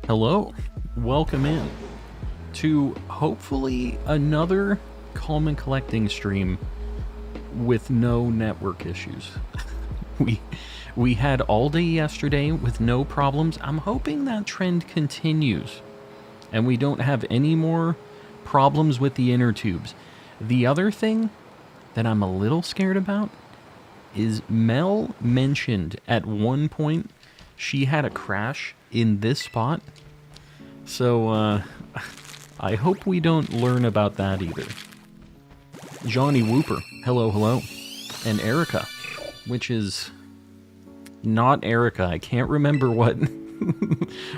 Hello, welcome in to hopefully another calm and collecting stream with no network issues. we had all day yesterday with no problems. I'm hoping that trend continues and we don't have any more problems with the inner tubes. The other thing that I'm a little scared about is Mel mentioned at one point she had a crash in this spot. So, I hope we don't learn about that either. Johnny Whooper, hello, hello. And Erica, which is not Erica. I can't remember what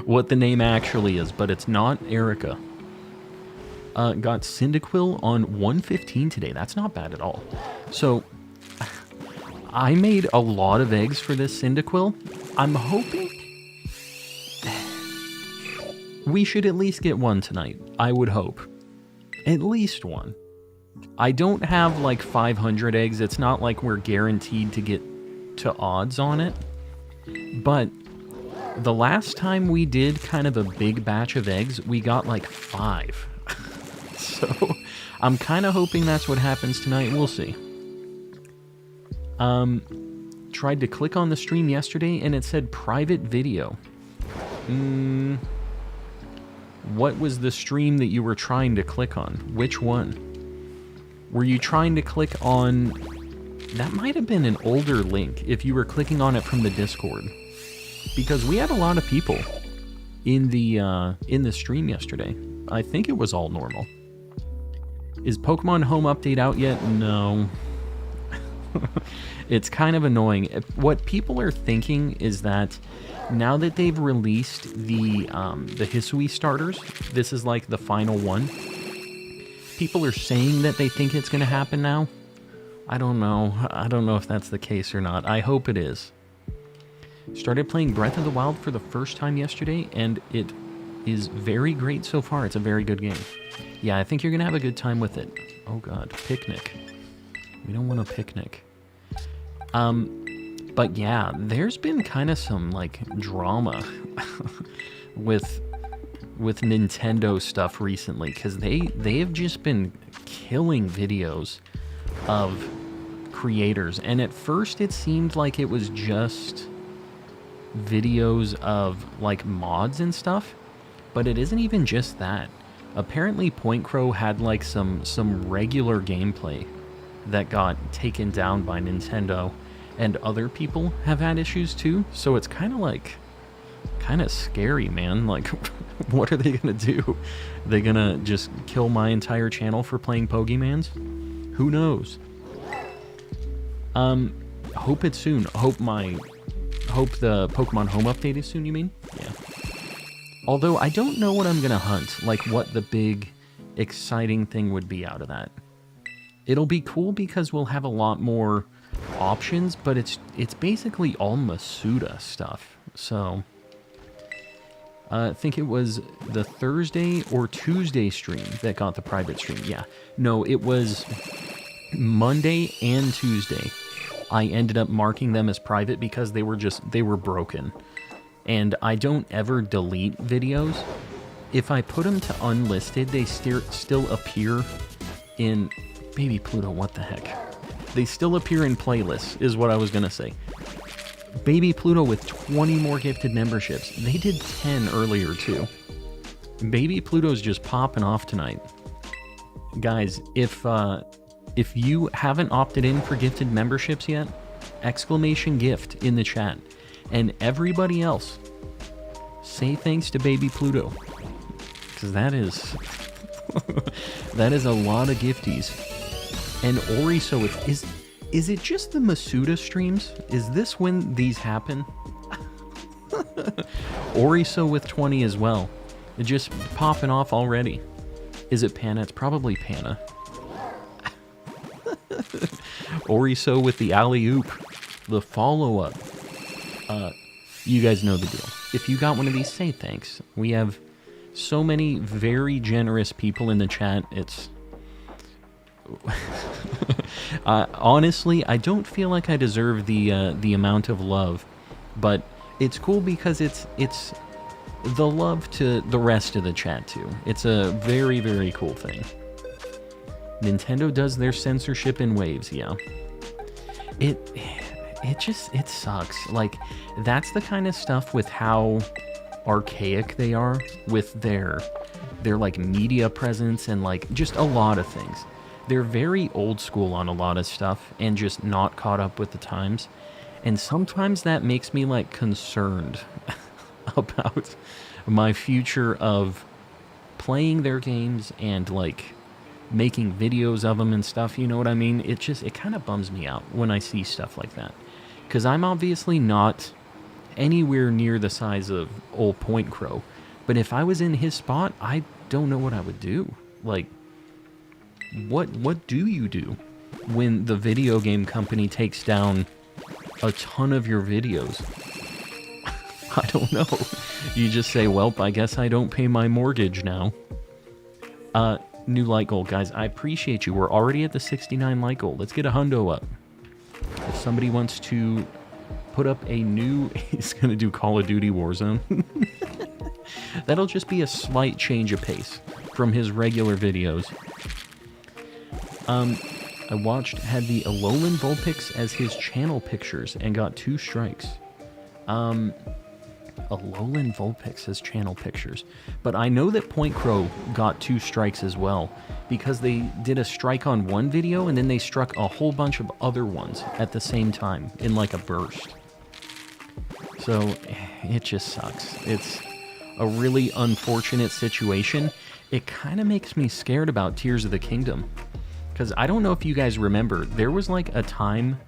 what the name actually is, but it's not Erica. Got Cyndaquil on 115 today. That's not bad at all. So, I made a lot of eggs for this Cyndaquil. I'm hoping we should at least get one tonight. I would hope. At least one. I don't have like 500 eggs. It's not like we're guaranteed to get to odds on it. But the last time we did kind of a big batch of eggs, we got like 5. So I'm kind of hoping that's what happens tonight. We'll see. Tried to click on the stream yesterday and it said private video. What was the stream that you were trying to click on? Which one? Were you trying to click on... That might have been an older link if you were clicking on it from the Discord. Because we had a lot of people in the stream yesterday. I think it was all normal. Is Pokemon Home Update out yet? No. It's kind of annoying. What people are thinking is that now that they've released the Hisui starters, this is like the final one. People are saying that they think it's going to happen now. I don't know. I don't know if that's the case or not. I hope it is. Started playing Breath of the Wild for the first time yesterday, and it is very great so far. It's a very good game. Yeah, I think you're going to have a good time with it. Oh god, picnic. We don't want a picnic. But yeah, there's been kind of some, like, drama with Nintendo stuff recently, because they have just been killing videos of creators. And at first it seemed like it was just videos of, like, mods and stuff, but it isn't even just that. Apparently Point Crow had, like, some regular gameplay that got taken down by Nintendo, and other people have had issues too, so it's kind of scary, man. Like, what are they gonna do? They gonna just kill my entire channel for playing Pokemans? Who knows? Hope it's soon. Hope the Pokemon Home Update is soon, you mean? Yeah. Although, I don't know what I'm gonna hunt, like what the big, exciting thing would be out of that. It'll be cool because we'll have a lot more options, but it's basically all Masuda stuff. So, I think it was the Thursday or Tuesday stream that got the private stream. Yeah. No, it was Monday and Tuesday. I ended up marking them as private because they were broken. And I don't ever delete videos. If I put them to unlisted, they still appear in... Baby Pluto, what the heck? They still appear in playlists, is what I was going to say. Baby Pluto with 20 more gifted memberships. They did 10 earlier, too. Baby Pluto's just popping off tonight. Guys, if you haven't opted in for gifted memberships yet, exclamation gift in the chat. And everybody else, say thanks to Baby Pluto. Because that is... that is a lot of gifties. And Oriso, is it just the Masuda streams? Is this when these happen? Oriso with 20 as well. It's just popping off already. Is it Pana? It's probably Pana. Oriso with the alley-oop. The follow-up. You guys know the deal. If you got one of these, say thanks. We have so many very generous people in the chat. It's... honestly, I don't feel like I deserve the amount of love, but it's cool because it's the love to the rest of the chat too. It's a very, very cool thing. Nintendo does their censorship in waves, yeah. It sucks. Like, that's the kind of stuff with how archaic they are with their like media presence and like just a lot of things. They're very old school on a lot of stuff and just not caught up with the times. And sometimes that makes me like concerned about my future of playing their games and like making videos of them and stuff, you know what I mean? It kind of bums me out when I see stuff like that. Because I'm obviously not anywhere near the size of old Point Crow. But if I was in his spot, I don't know what I would do. Like, what do you do when the video game company takes down a ton of your videos? I don't know. You just say, well, I guess I don't pay my mortgage now. New like goal, guys. I appreciate you. We're already at the 69 like goal. Let's get a hundo up. If somebody wants to put up a new... He's going to do Call of Duty Warzone. That'll just be a slight change of pace from his regular videos. I had the Alolan Vulpix as his channel pictures and got 2 strikes. Alolan Vulpix as channel pictures. But I know that Point Crow got 2 strikes as well, because they did a strike on one video and then they struck a whole bunch of other ones at the same time in like a burst. So it just sucks. It's a really unfortunate situation. It kind of makes me scared about Tears of the Kingdom. Because I don't know if you guys remember, there was like a time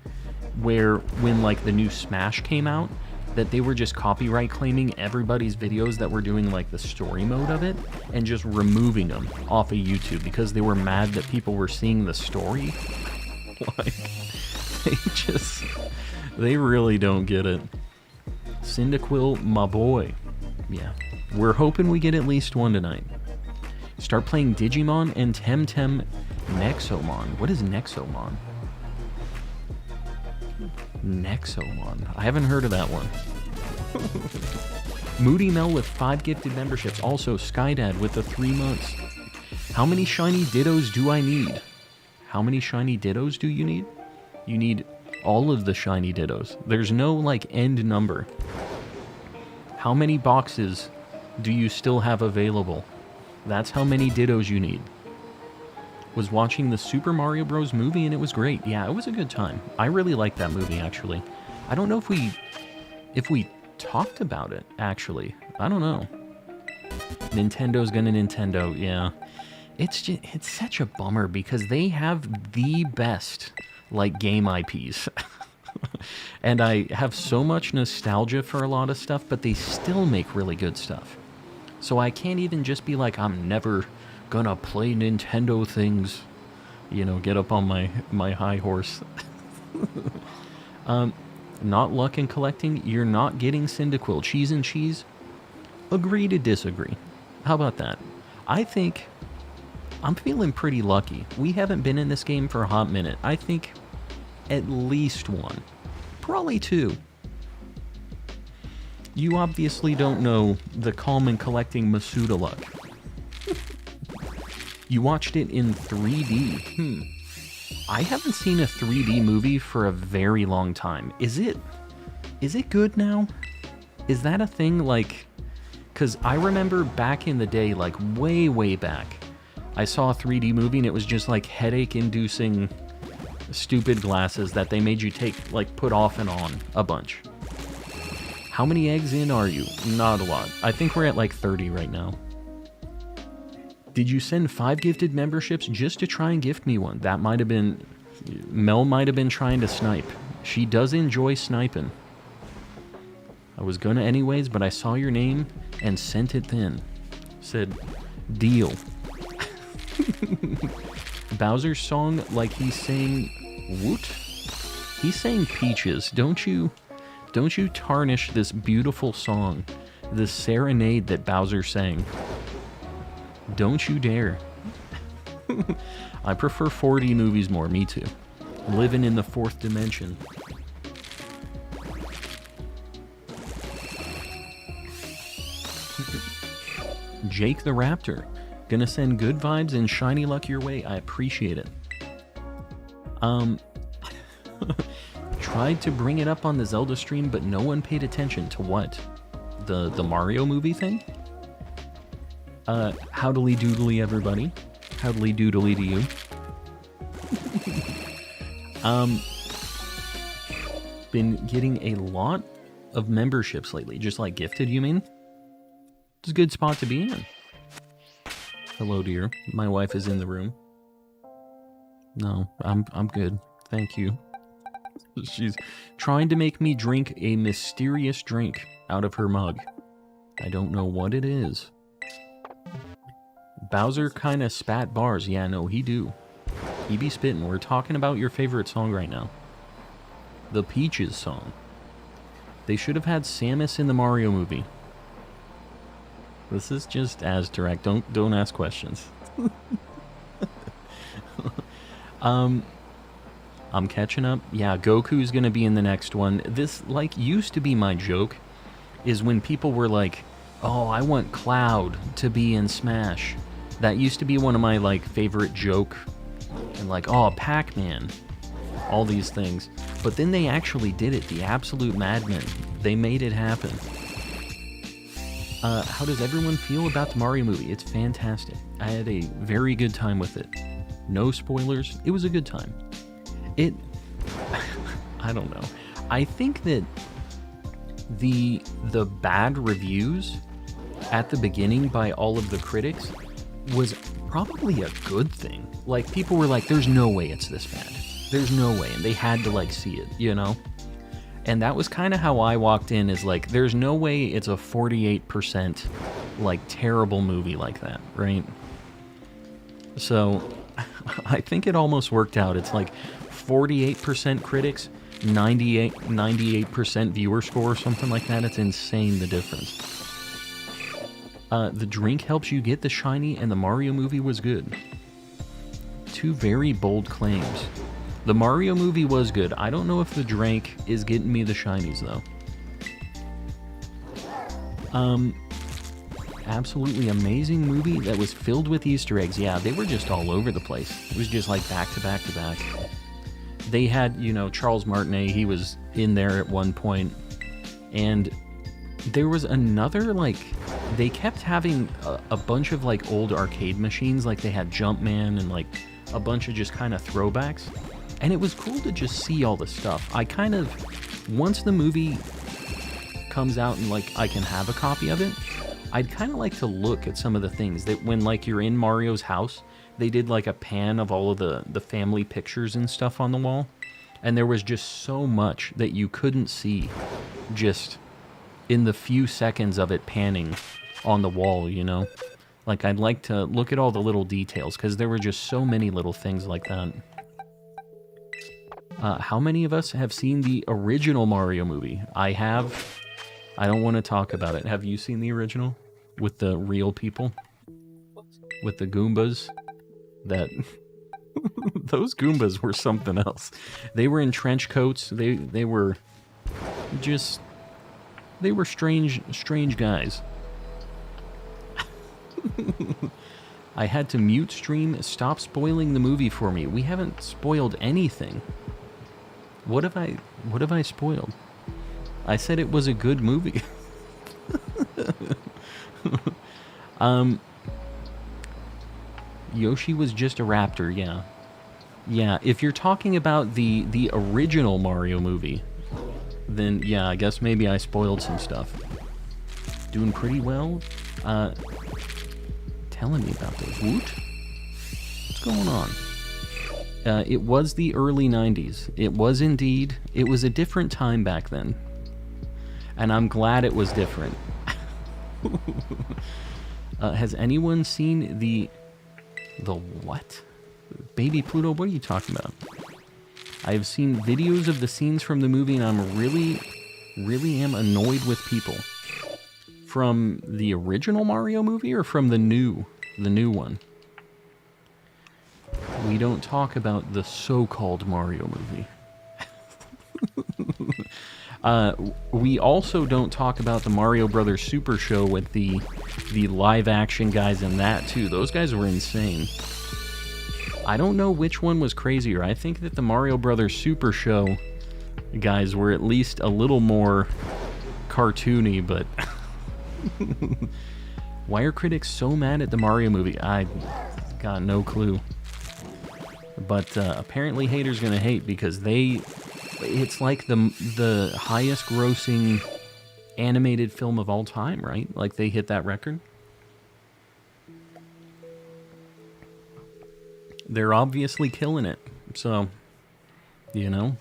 where when like the new Smash came out, that they were just copyright claiming everybody's videos that were doing like the story mode of it and just removing them off of YouTube because they were mad that people were seeing the story. Like, they really don't get it. Cyndaquil, my boy. Yeah, we're hoping we get at least one tonight. Start playing Digimon and Temtem Nexomon. What is Nexomon? Nexomon. I haven't heard of that one. Moody Mel with 5 gifted memberships. Also, Skydad with the 3 months. How many shiny dittos do I need? How many shiny dittos do you need? You need all of the shiny dittos. There's no, like, end number. How many boxes do you still have available? That's how many dittos you need. Was watching the Super Mario Bros. Movie and it was great. Yeah, it was a good time. I really liked that movie, actually. I don't know if we talked about it, actually. I don't know. Nintendo's gonna Nintendo, yeah. It's such a bummer because they have the best, like, game IPs. And I have so much nostalgia for a lot of stuff, but they still make really good stuff. So I can't even just be like, I'm never gonna play Nintendo things, you know, get up on my high horse. Not luck in collecting, you're not getting Cyndaquil. Cheese and cheese? Agree to disagree. How about that? I think I'm feeling pretty lucky. We haven't been in this game for a hot minute. I think at least 1. Probably 2. You obviously don't know the calm and collecting Masuda luck. You watched it in 3D. I haven't seen a 3D movie for a very long time. Is it good now? Is that a thing? Like, because I remember back in the day, like way, way back, I saw a 3D movie and it was just like headache-inducing stupid glasses that they made you take, like, put off and on a bunch. How many eggs in are you? Not a lot. I think we're at like 30 right now. Did you send 5 gifted memberships just to try and gift me one? That might have been... Mel might have been trying to snipe. She does enjoy sniping. I was gonna anyways, but I saw your name and sent it then. Said, deal. Bowser's song, like he's saying... Woot? He's saying peaches. Don't you tarnish this beautiful song. This serenade that Bowser sang. Don't you dare. I prefer 4D movies more, me too. Living in the 4th dimension. Jake the Raptor. Gonna send good vibes and shiny luck your way. I appreciate it. Tried to bring it up on the Zelda stream, but no one paid attention to what? The Mario movie thing? Howdly doodly, everybody. Howdly doodly to you. Been getting a lot of memberships lately. Just like gifted, you mean? It's a good spot to be in. Hello, dear. My wife is in the room. No, I'm good. Thank you. She's trying to make me drink a mysterious drink out of her mug. I don't know what it is. Bowser kind of spat bars. Yeah, no, he do. He be spitting. We're talking about your favorite song right now. The Peaches song. They should have had Samus in the Mario movie. This is just as direct. Don't ask questions. I'm catching up. Yeah, Goku's gonna be in the next one. This, like, used to be my joke, is when people were like, oh, I want Cloud to be in Smash. That used to be one of my, like, favorite joke. And like, oh, Pac-Man. All these things. But then they actually did it. The absolute madmen. They made it happen. How does everyone feel about the Mario movie? It's fantastic. I had a very good time with it. No spoilers. It was a good time. I don't know. I think that the bad reviews at the beginning by all of the critics was probably a good thing. Like, people were like, there's no way it's this bad. There's no way. And they had to, like, see it, you know? And that was kind of how I walked in, is like, there's no way it's a 48%, like, terrible movie like that, right? So, I think it almost worked out. It's like 48% critics, 98% viewer score or something like that. It's insane, the difference. The drink helps you get the shiny, and the Mario movie was good. Two very bold claims. The Mario movie was good. I don't know if the drink is getting me the shinies, though. Absolutely amazing movie that was filled with Easter eggs. Yeah, they were just all over the place. It was just like back to back to back. They had, you know, Charles Martinet, he was in there at one point. And there was another, like, they kept having a bunch of, like, old arcade machines. Like, they had Jumpman and, like, a bunch of just kind of throwbacks. And it was cool to just see all the stuff. I kind of, once the movie comes out and, like, I can have a copy of it, I'd kind of like to look at some of the things that when, like, you're in Mario's house, they did, like, a pan of all of the family pictures and stuff on the wall. And there was just so much that you couldn't see just in the few seconds of it panning on the wall, you know? Like, I'd like to look at all the little details, because there were just so many little things like that. How many of us have seen the original Mario movie? I have. I don't want to talk about it. Have you seen the original? With the real people? With the Goombas? That... Those Goombas were something else. They were in trench coats. They were just... They were strange guys. I had to mute stream. Stop spoiling the movie for me. We haven't spoiled anything. What have I spoiled? I said it was a good movie. Yoshi was just a raptor, yeah. Yeah, if you're talking about the original Mario movie, then yeah, I guess maybe I spoiled some stuff. Doing pretty well. Telling me about those. Woot? What's going on? It was the early 90s. It was indeed. It was a different time back then. And I'm glad it was different. Has anyone seen the what? Baby Pluto, what are you talking about? I have seen videos of the scenes from the movie, and I'm really am annoyed with people. From the original Mario movie or from the new one? We don't talk about the so-called Mario movie. We also don't talk about the Mario Brothers Super Show with the live action guys in that too. Those guys were insane. I don't know which one was crazier. I think that the Mario Brothers Super Show guys were at least a little more cartoony, but why are critics so mad at the Mario movie? I got no clue. But apparently haters gonna hate because it's like the highest grossing animated film of all time, right? Like they hit that record. They're obviously killing it. So, you know,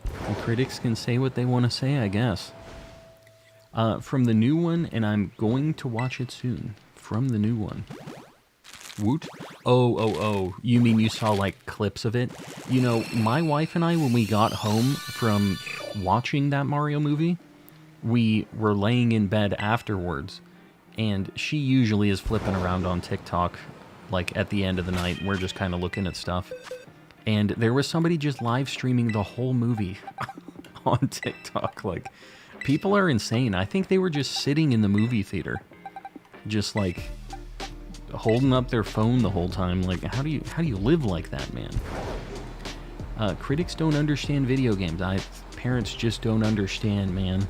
the critics can say what they want to say, I guess. From the new one, and I'm going to watch it soon. From the new one. Woot. Oh. You mean you saw, like, clips of it? You know, my wife and I, when we got home from watching that Mario movie, we were laying in bed afterwards, and she usually is flipping around on TikTok, like, at the end of the night. We're just kind of looking at stuff. And there was somebody just live streaming the whole movie on TikTok. Like, people are insane. I think they were just sitting in the movie theater, just, like, holding up their phone the whole time. Like, how do you live like that, man? Critics don't understand video games. Parents just don't understand, man.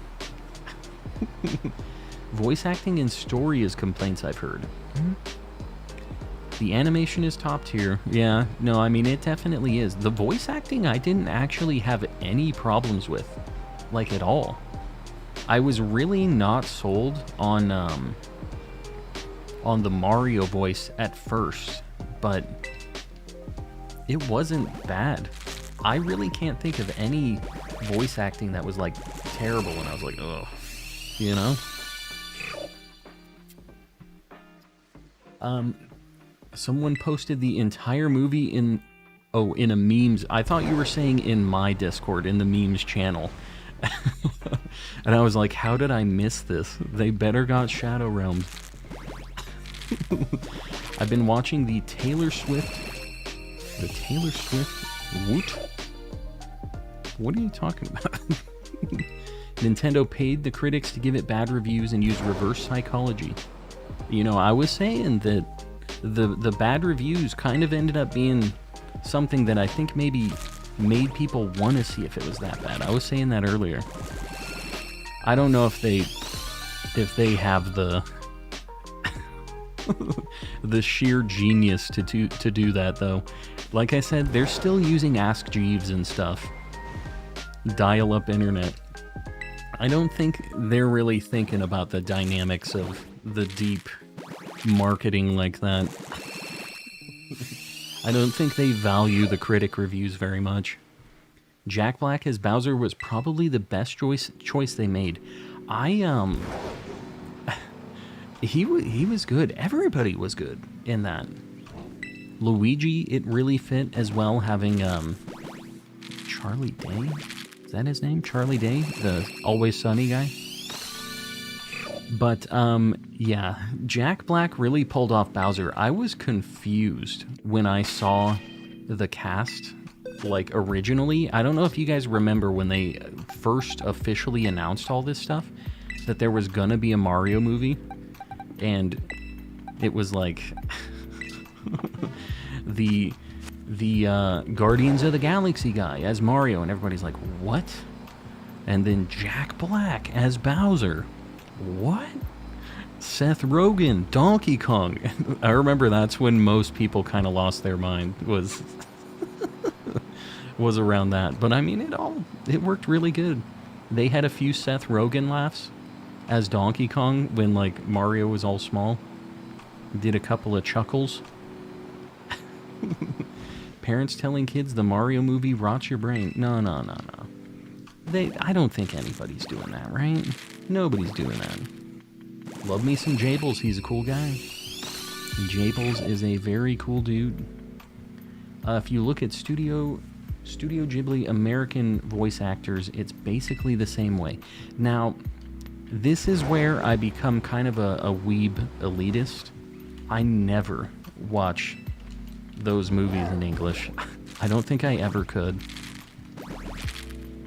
Voice acting and story is complaints I've heard. The animation is top tier. Yeah, no, I mean, it definitely is. The voice acting, I didn't actually have any problems with, like, at all. I was really not sold on the Mario voice at first, but it wasn't bad. I really can't think of any voice acting that was, like, terrible, and I was like, ugh, you know? Someone posted the entire movie in a memes. I thought you were saying in my Discord, in the memes channel. And I was like, how did I miss this? They better got Shadow Realmed. I've been watching the Taylor Swift... Woot? What are you talking about? Nintendo paid the critics to give it bad reviews and use reverse psychology. You know, I was saying that the bad reviews kind of ended up being something that I think maybe made people want to see if it was that bad. I was saying that earlier. I don't know if they have the the sheer genius to do that, though. Like I said, they're still using Ask Jeeves and stuff. Dial-up internet. I don't think they're really thinking about the dynamics of the deep marketing like that. I don't think they value the critic reviews very much. Jack Black as Bowser was probably the best choice they made. He was good. Everybody was good in that. Luigi, it really fit as well, having Charlie Day? Is that his name? Charlie Day? The Always Sunny guy? But, yeah, Jack Black really pulled off Bowser. I was confused when I saw the cast, like, originally. I don't know if you guys remember when they first officially announced all this stuff, that there was gonna be a Mario movie, and it was like the Guardians of the Galaxy guy as Mario, and everybody's like, what? And then Jack Black as Bowser. What? Seth Rogen, Donkey Kong. I remember that's when most people kind of lost their mind, was around that. But I mean, it worked really good. They had a few Seth Rogen laughs as Donkey Kong when, like, Mario was all small. Did a couple of chuckles. Parents telling kids the Mario movie rots your brain. No. I don't think anybody's doing that, right? Nobody's doing that. Love me some Jables. He's a cool guy. Jables is a very cool dude. If you look at Studio Ghibli American voice actors, it's basically the same way. Now, this is where I become kind of a weeb elitist. I never watch those movies in English. I don't think I ever could.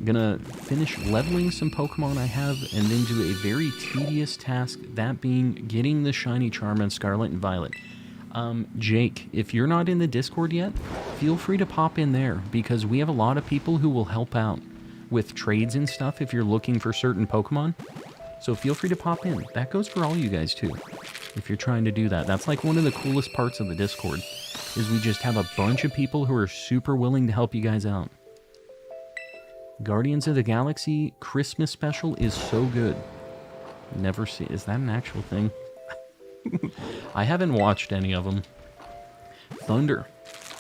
Gonna finish leveling some Pokemon I have, and then do a very tedious task, that being getting the Shiny Charm Scarlet and Violet. Jake, if you're not in the Discord yet, feel free to pop in there, because we have a lot of people who will help out with trades and stuff if you're looking for certain Pokemon. So feel free to pop in. That goes for all you guys too, if you're trying to do that. That's like one of the coolest parts of the Discord, is we just have a bunch of people who are super willing to help you guys out. Guardians of the Galaxy Christmas special is so good. Never see. Is that an actual thing? I haven't watched any of them. Thunder,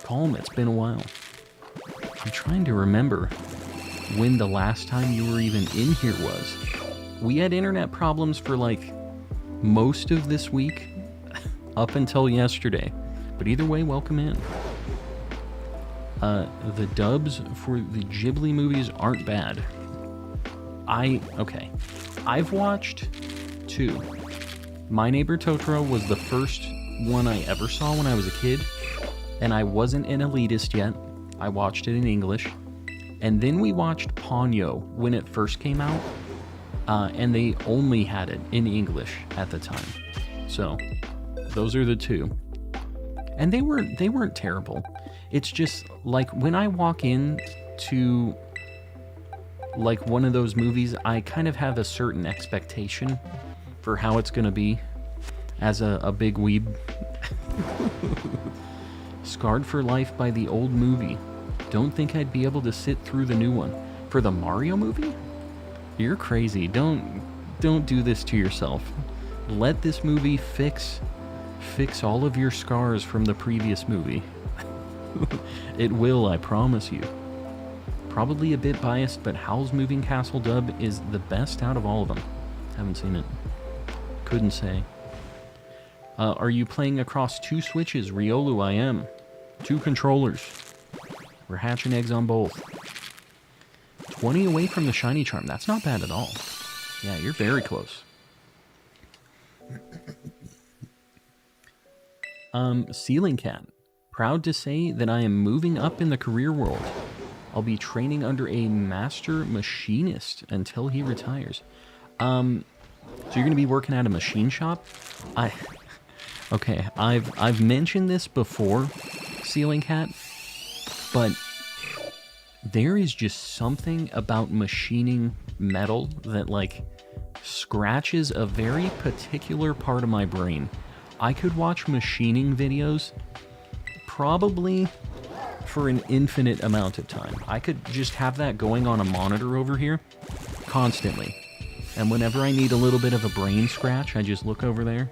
calm. It's been a while. I'm trying to remember when the last time you were even in here was. We had internet problems for like most of this week up until yesterday. But either way, welcome in. The dubs for the Ghibli movies aren't bad. Okay. I've watched 2. My Neighbor Totoro was the first one I ever saw when I was a kid, and I wasn't an elitist yet. I watched it in English. And then we watched Ponyo when it first came out, and they only had it in English at the time. So, those are the 2. And they weren't terrible. It's just, like, when I walk in to, like, one of those movies, I kind of have a certain expectation for how it's gonna be as a big weeb. Scarred for life by the old movie. Don't think I'd be able to sit through the new one. For the Mario movie? You're crazy. Don't do this to yourself. Let this movie fix all of your scars from the previous movie. It will, I promise you. Probably a bit biased, but Howl's Moving Castle dub is the best out of all of them. Haven't seen it. Couldn't say. Are you playing across 2 Switches? Riolu, I am. 2 controllers. We're hatching eggs on both. 20 away from the Shiny Charm. That's not bad at all. Yeah, you're very close. Ceiling Cat. Proud to say that I am moving up in the career world. I'll be training under a master machinist until he retires. So you're going to be working at a machine shop? Okay, I've mentioned this before, Ceiling Cat, but there is just something about machining metal that, like, scratches a very particular part of my brain. I could watch machining videos probably for an infinite amount of time. I could just have that going on a monitor over here constantly. And whenever I need a little bit of a brain scratch, I just look over there,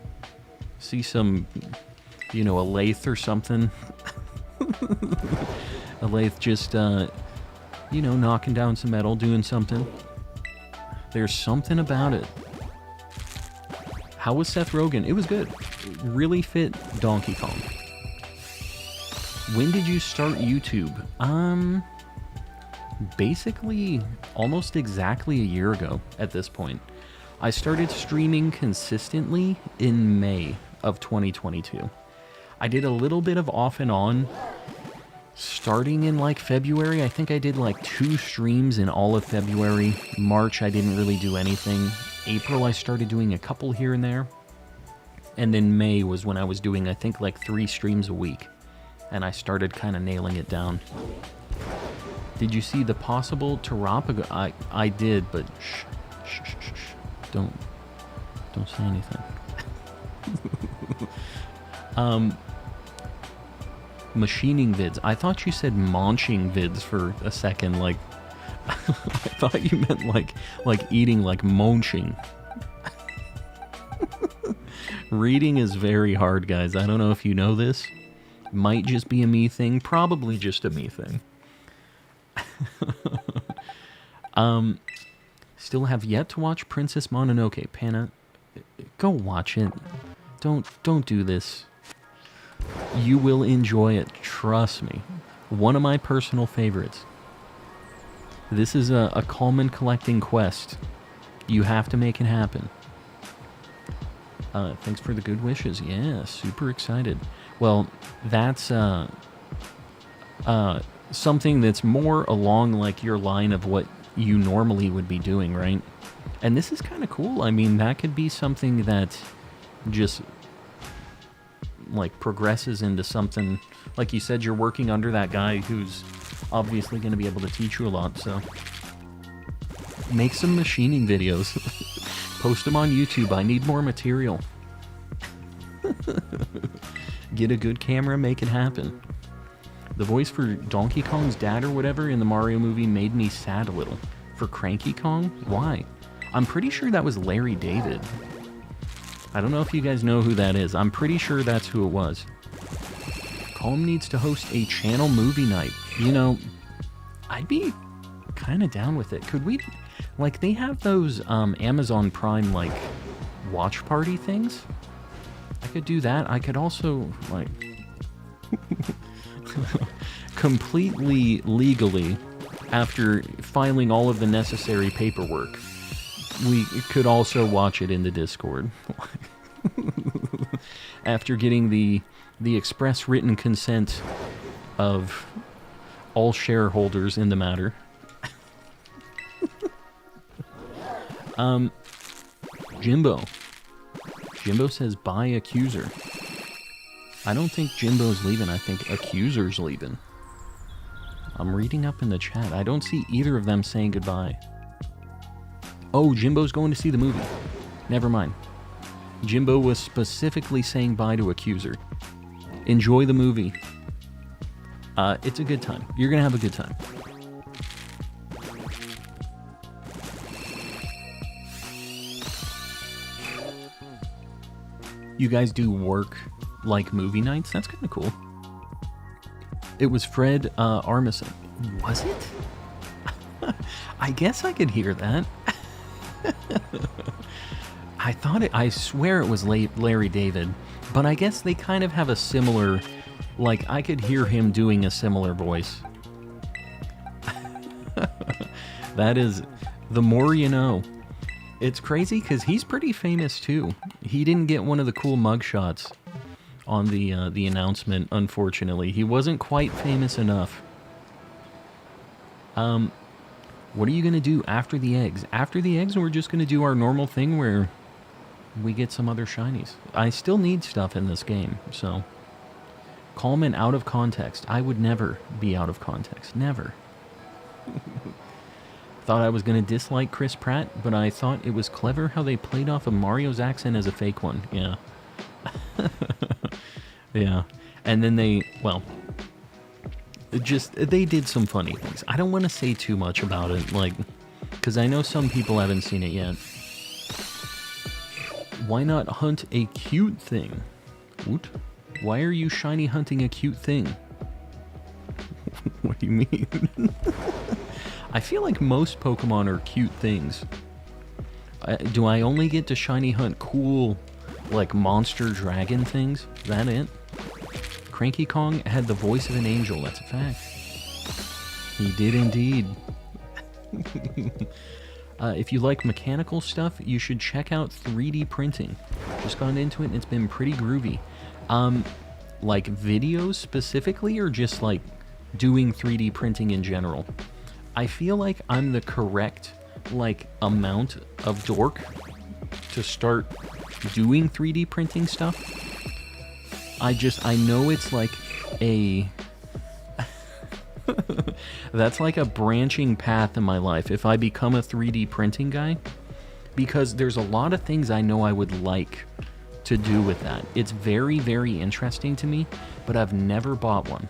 see some, a lathe or something. A lathe just, knocking down some metal, doing something. There's something about it. How was Seth Rogen? It was good. Really fit Donkey Kong. When did you start YouTube? Basically almost exactly a year ago at this point. I started streaming consistently in May of 2022. I did a little bit of off and on starting in like February. I think I did like 2 streams in all of February. March I didn't really do anything. April I started doing a couple here and there. And then May was when I was doing, I think, like 3 streams a week. And I started kind of nailing it down. Did you see the possible Terapago? I did, but shh. Don't say anything. Machining vids. I thought you said munching vids for a second. Like, I thought you meant like eating, like munching. Reading is very hard, guys. I don't know if you know this. Might just be a me thing. Probably just a me thing. Still have yet to watch Princess Mononoke. Panna, go watch it. Don't do this. You will enjoy it. Trust me. One of my personal favorites. This is a Coleman collecting quest. You have to make it happen. Thanks for the good wishes. Yeah, super excited. Well, that's something that's more along like your line of what you normally would be doing, right? And this is kind of cool. I mean, that could be something that just, like, progresses into something. Like you said, you're working under that guy who's obviously going to be able to teach you a lot, so make some machining videos. Post them on YouTube. I need more material. Get a good camera, make it happen. The voice for Donkey Kong's dad or whatever in the Mario movie made me sad a little. For Cranky Kong? Why? I'm pretty sure that was Larry David. I don't know if you guys know who that is. I'm pretty sure that's who it was. Calm needs to host a channel movie night. You know, I'd be kind of down with it. Could we... Like, they have those Amazon Prime, like, watch party things. I could do that. I could also, like... completely legally, after filing all of the necessary paperwork, we could also watch it in the Discord. After getting the express written consent of all shareholders in the matter. Jimbo. Jimbo says, bye, Accuser. I don't think Jimbo's leaving. I think Accuser's leaving. I'm reading up in the chat. I don't see either of them saying goodbye. Oh, Jimbo's going to see the movie. Never mind. Jimbo was specifically saying bye to Accuser. Enjoy the movie. It's a good time. You're going to have a good time. You guys do work like movie nights? That's kind of cool. It was Fred Armisen. Was it? I guess I could hear that. I thought it... I swear it was Larry David. But I guess they kind of have a similar... Like, I could hear him doing a similar voice. That is... The more you know. It's crazy because he's pretty famous too. He didn't get one of the cool mugshots on the announcement, unfortunately. He wasn't quite famous enough. What are you going to do after the eggs? After the eggs, we're just going to do our normal thing where we get some other shinies. I still need stuff in this game, so... Calm and out of context. I would never be out of context. Never. Thought I was going to dislike Chris Pratt, but I thought it was clever how they played off of Mario's accent as a fake one. Yeah. Yeah. And then they, well, they did some funny things. I don't want to say too much about it, like, because I know some people haven't seen it yet. Why not hunt a cute thing? What? Why are you shiny hunting a cute thing? What do you mean? I feel like most Pokemon are cute things. Do I only get to shiny hunt cool, like, monster dragon things? Is that it? Cranky Kong had the voice of an angel, that's a fact. He did indeed. If you like mechanical stuff, you should check out 3D printing. Just gone into it and it's been pretty groovy. Like videos specifically, or just like doing 3D printing in general? I feel like I'm the correct, like, amount of dork to start doing 3D printing stuff. I know it's like a... That's like a branching path in my life if I become a 3D printing guy. Because there's a lot of things I know I would like to do with that. It's very, very interesting to me, but I've never bought one.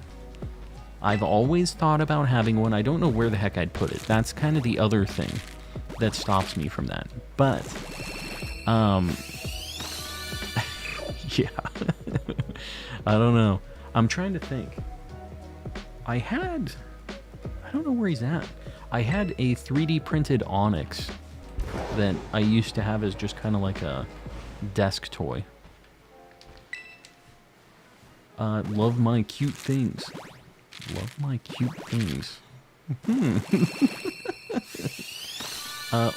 I've always thought about having one. I don't know where the heck I'd put it. That's kind of the other thing that stops me from that. But, yeah. I don't know. I'm trying to think. I don't know where he's at. I had a 3D printed Onyx that I used to have as just kind of like a desk toy. Love my cute things. Love my cute things.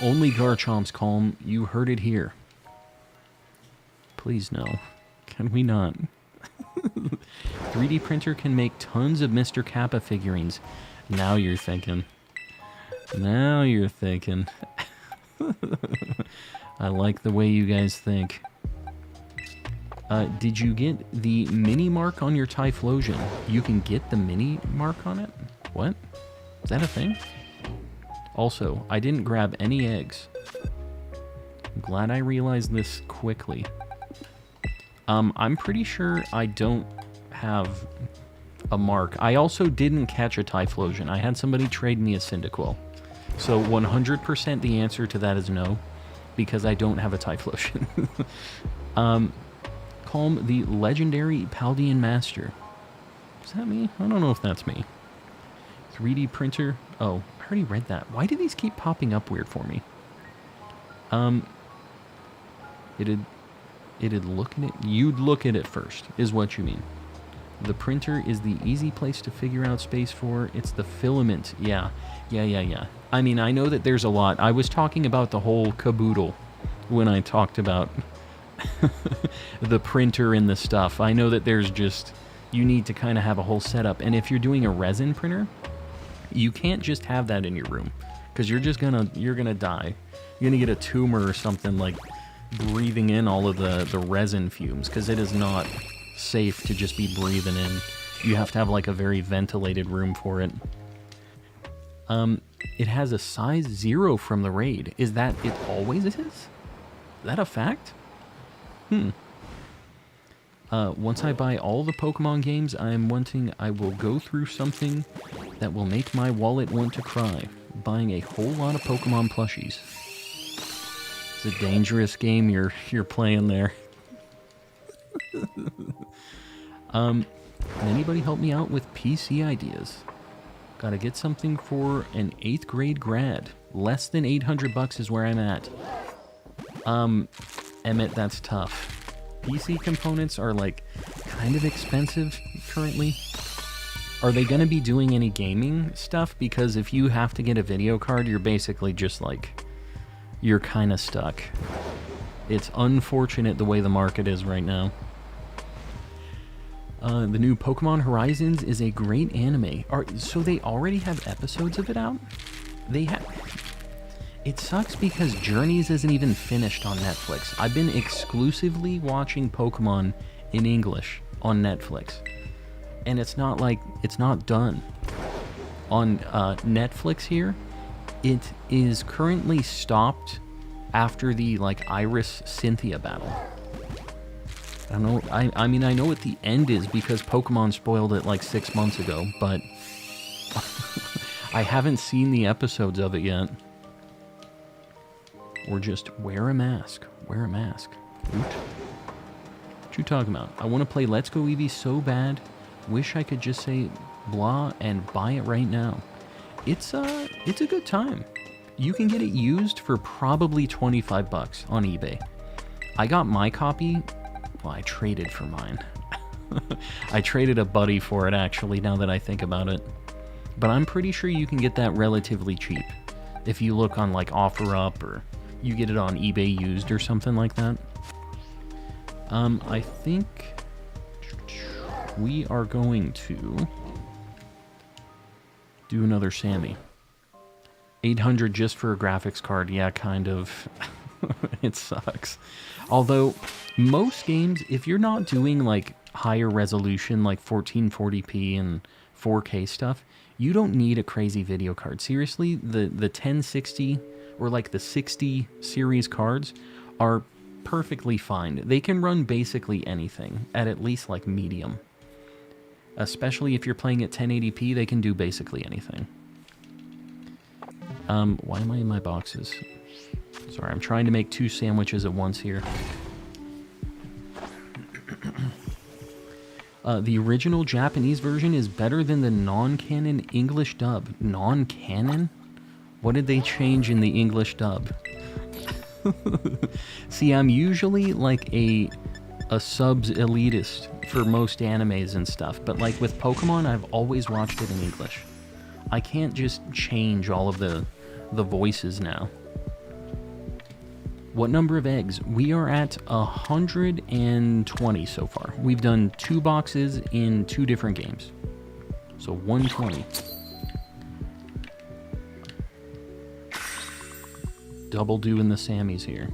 Only Garchomp's calm. You heard it here. Please no. Can we not? 3D printer can make tons of Mr. Kappa figurines. Now you're thinking. Now you're thinking. I like the way you guys think. Did you get the mini mark on your Typhlosion? You can get the mini mark on it? What? Is that a thing? Also, I didn't grab any eggs. I'm glad I realized this quickly. I'm pretty sure I don't have a mark. I also didn't catch a Typhlosion. I had somebody trade me a Cyndaquil. So 100% the answer to that is no, because I don't have a Typhlosion. Calm the legendary Paldean Master. Is that me? I don't know if that's me. 3D printer. Oh, I already read that. Why do these keep popping up weird for me? It'd look at it. You'd look at it first, is what you mean. The printer is the easy place to figure out space for. It's the filament. Yeah. I mean, I know that there's a lot. I was talking about the whole caboodle when I talked about the printer and the stuff. I know that there's just, you need to kind of have a whole setup. And if you're doing a resin printer, you can't just have that in your room, because you're gonna die. You're gonna get a tumor or something, like breathing in all of the resin fumes, because it is not safe to just be breathing in. You have to have like a very ventilated room for it. It has a size 0 from the raid. Is that it always is? Is that a fact? Once I buy all the Pokemon games I will go through something that will make my wallet want to cry. Buying a whole lot of Pokemon plushies. It's a dangerous game you're playing there. Can anybody help me out with PC ideas? Gotta get something for an 8th grade grad. Less than $800 is where I'm at. Emmett, that's tough. PC components are like kind of expensive currently. Are they gonna be doing any gaming stuff? Because if you have to get a video card, you're basically just like, you're kind of stuck. It's unfortunate the way the market is right now. The new Pokemon Horizons is a great anime. So they already have episodes of it out? They have. It sucks because Journeys isn't even finished on Netflix. I've been exclusively watching Pokemon in English on Netflix. And it's not done. On Netflix here, it is currently stopped after the Iris Cynthia battle. I don't know. I mean, I know what the end is because Pokemon spoiled it 6 months ago, but I haven't seen the episodes of it yet. Or just wear a mask. Wear a mask. What you talking about? I want to play Let's Go Eevee so bad. Wish I could just say blah and buy it right now. It's a good time. You can get it used for probably $25 on eBay. I got my copy. Well, I traded for mine. I traded a buddy for it, actually, now that I think about it. But I'm pretty sure you can get that relatively cheap. If you look on OfferUp, or you get it on eBay used or something like that. I think we are going to do another Sammy. 800 just for a graphics card. Yeah, kind of. It sucks. Although, most games, if you're not doing higher resolution, 1440p and 4K stuff, you don't need a crazy video card. Seriously, the 1060 or the 60 series cards are perfectly fine. They can run basically anything at least medium. Especially if you're playing at 1080p, they can do basically anything. Why am I in my boxes? Sorry, I'm trying to make 2 sandwiches at once here. The original Japanese version is better than the non-canon English dub. Non-canon? What did they change in the English dub? See, I'm usually a subs elitist for most animes and stuff, but with Pokemon, I've always watched it in English. I can't just change all of the voices now. What number of eggs? We are at 120 so far. We've done 2 boxes in 2 different games. So 120. double doing the Sammies here.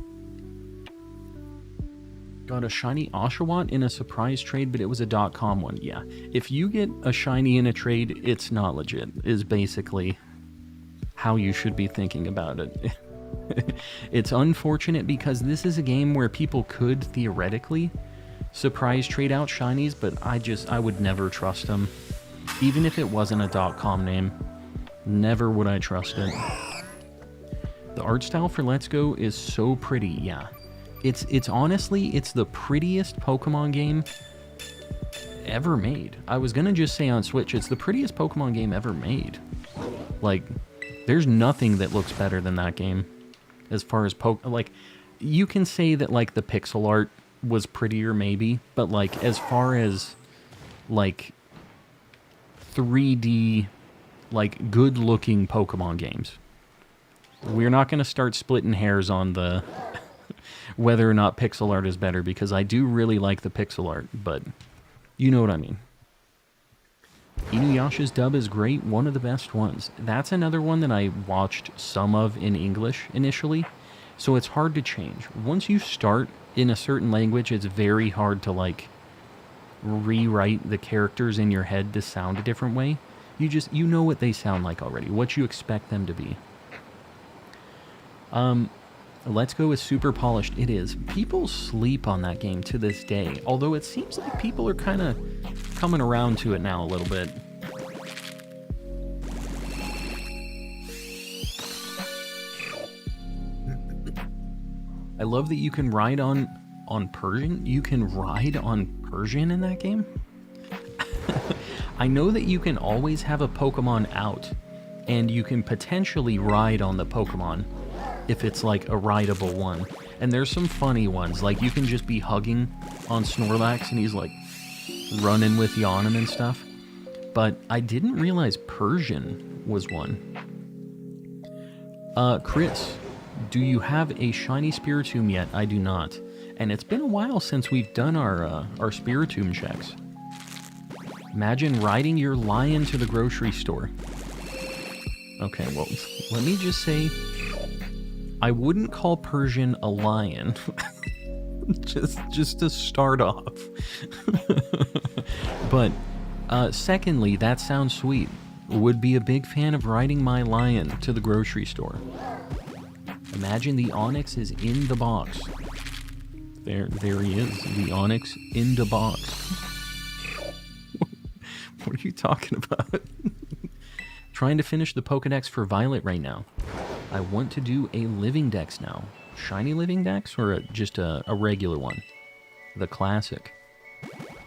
Got a shiny Oshawott in a surprise trade, but it was a .com one. Yeah, if you get a shiny in a trade, it's not legit, is basically how you should be thinking about it. It's unfortunate because this is a game where people could theoretically surprise trade out shinies, but I would never trust them. Even if it wasn't a .com name, never would I trust it. The art style for Let's Go is so pretty, yeah. It's honestly, it's the prettiest Pokemon game ever made. I was gonna just say on Switch, it's the prettiest Pokemon game ever made. Like, there's nothing that looks better than that game. As far as like, you can say that, like, the pixel art was prettier, maybe, but, like, as far as, like, 3D, like, good-looking Pokemon games, we're not going to start splitting hairs on the whether or not pixel art is better, because I do really like the pixel art, but you know what I mean. Inuyasha's dub is great, one of the best ones. That's another one that I watched some of in English initially, so it's hard to change. Once you start in a certain language, it's very hard to, like, rewrite the characters in your head to sound a different way. You know what they sound like already, what you expect them to be. Let's Go is super polished. It is. People sleep on that game to this day, although it seems like people are kind of coming around to it now a little bit. I love that you can ride on Persian. You can ride on Persian in that game? I know that you can always have a Pokemon out, and you can potentially ride on the Pokemon if it's like a rideable one. And there's some funny ones, like you can just be hugging on Snorlax and he's like running with you on him and stuff. But I didn't realize Persian was one. Chris, do you have a shiny Spiritomb yet? I do not. And it's been a while since we've done our Spiritomb checks. Imagine riding your lion to the grocery store. Okay, well, let me just say, I wouldn't call Persian a lion. just to start off. But secondly, that sounds sweet. Would be a big fan of riding my lion to the grocery store. Imagine the Onix is in the box. There he is, the Onix in the box. What are you talking about? Trying to finish the Pokedex for Violet right now. I want to do a Living Dex now. Shiny Living Dex or just a regular one? The classic.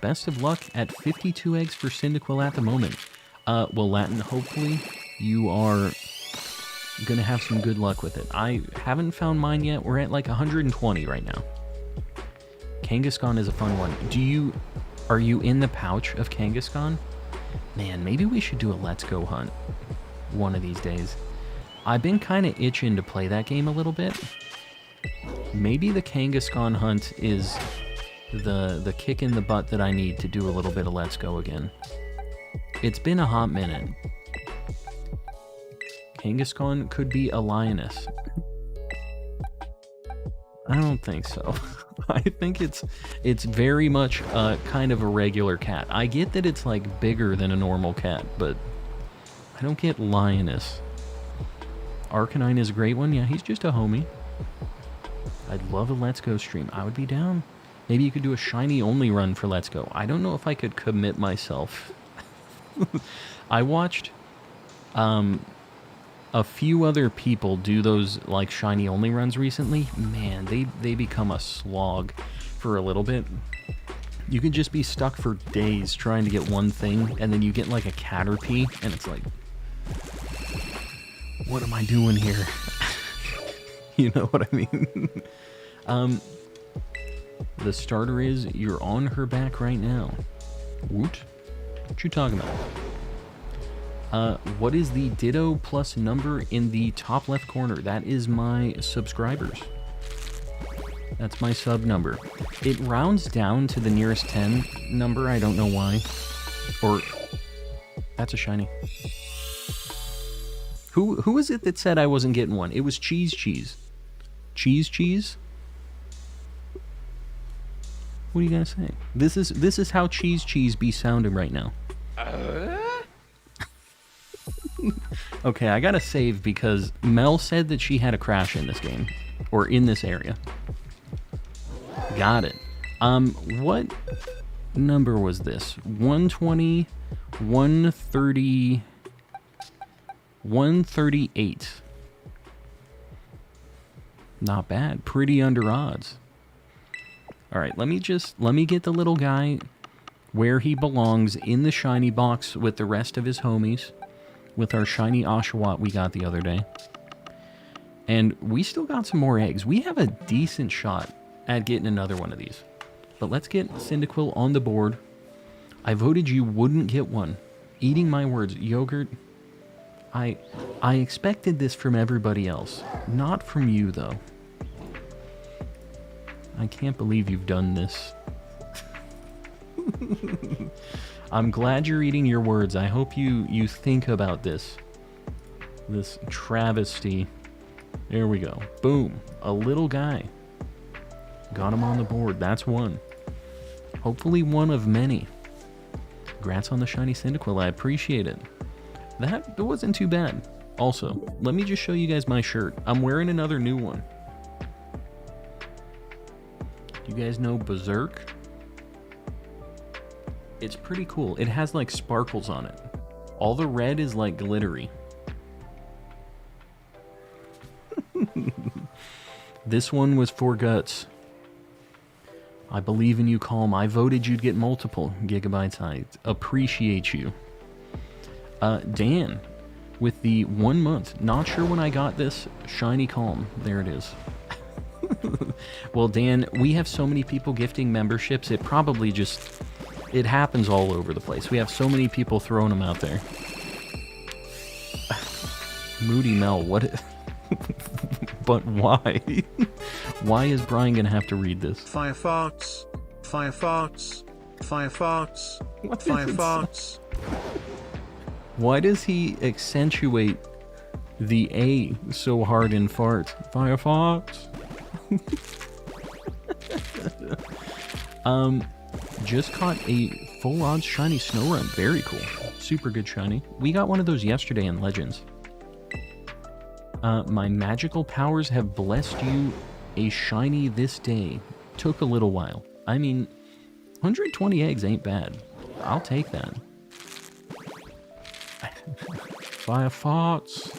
Best of luck at 52 eggs for Cyndaquil at the moment. Well, Latin, hopefully you are going to have some good luck with it. I haven't found mine yet. We're at like 120 right now. Kangaskhan is a fun one. Are you in the pouch of Kangaskhan? Man, maybe we should do a Let's Go hunt one of these days. I've been kind of itching to play that game a little bit. Maybe the Kangaskhan hunt is the kick in the butt that I need to do a little bit of Let's Go again. It's been a hot minute. Kangaskhan could be a lioness. I don't think so. I think it's very much kind of a regular cat. I get that it's like bigger than a normal cat, but I don't get lioness. Arcanine is a great one. Yeah, he's just a homie. I'd love a Let's Go stream. I would be down. Maybe you could do a shiny only run for Let's Go. I don't know if I could commit myself. I watched a few other people do those like shiny only runs recently. Man, they become a slog for a little bit. You can just be stuck for days trying to get one thing, and then you get like a Caterpie, and it's like, what am I doing here? You know what I mean? The starter is, you're on her back right now. Woot? What you talking about? What is the Ditto plus number in the top left corner? That is my subscribers. That's my sub number. It rounds down to the nearest 10 number. I don't know why. Or, that's a shiny. Who is it that said I wasn't getting one? It was Cheese. Cheese? What are you gonna say? This is how cheese be sounding right now. Okay, I gotta save because Mel said that she had a crash in this game. Or in this area. Got it. What number was this? 120, 130, 138. Not bad. Pretty under odds. Alright, let me get the little guy where he belongs in the shiny box with the rest of his homies. With our shiny Oshawott we got the other day. And we still got some more eggs. We have a decent shot at getting another one of these. But let's get Cyndaquil on the board. I voted you wouldn't get one. Eating my words. Yogurt. I expected this from everybody else. Not from you, though. I can't believe you've done this. I'm glad you're eating your words. I hope you think about this. This travesty. There we go. Boom. A little guy. Got him on the board. That's one. Hopefully one of many. Congrats on the shiny Cyndaquil. I appreciate it. That wasn't too bad. Also, let me just show you guys my shirt. I'm wearing another new one. You guys know Berserk? It's pretty cool. It has like sparkles on it. All the red is like glittery. This one was for Guts. I believe in you, Calm. I voted you'd get multiple gigabytes. I appreciate you. Dan, with the 1 month. Not sure when I got this. Shiny Calm. There it is. Well, Dan, we have so many people gifting memberships. It probably just... It happens all over the place. We have so many people throwing them out there. Moody Mel, what... But why? Why is Brian gonna have to read this? Fire farts. Fire farts. Fire farts. What Fire farts. Why does he accentuate the A so hard in fart? Fire farts. Just caught a full odds shiny Snorunt. Very cool. Super good shiny. We got one of those yesterday in Legends. My magical powers have blessed you a shiny this day. Took a little while. I mean, 120 eggs ain't bad. I'll take that. Fire farts.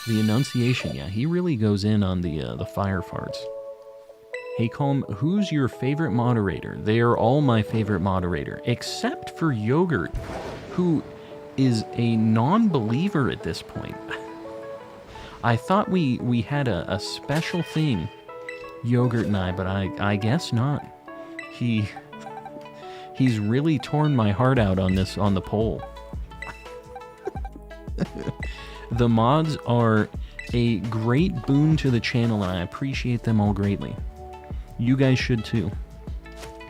The enunciation, yeah, he really goes in on the fire farts. Hey Calm, who's your favorite moderator? They are all my favorite moderator, except for Yogurt, who is a non-believer at this point. I thought we had a special thing, Yogurt and I, but I guess not. He's really torn my heart out on the poll. The mods are a great boon to the channel, and I appreciate them all greatly. You guys should too,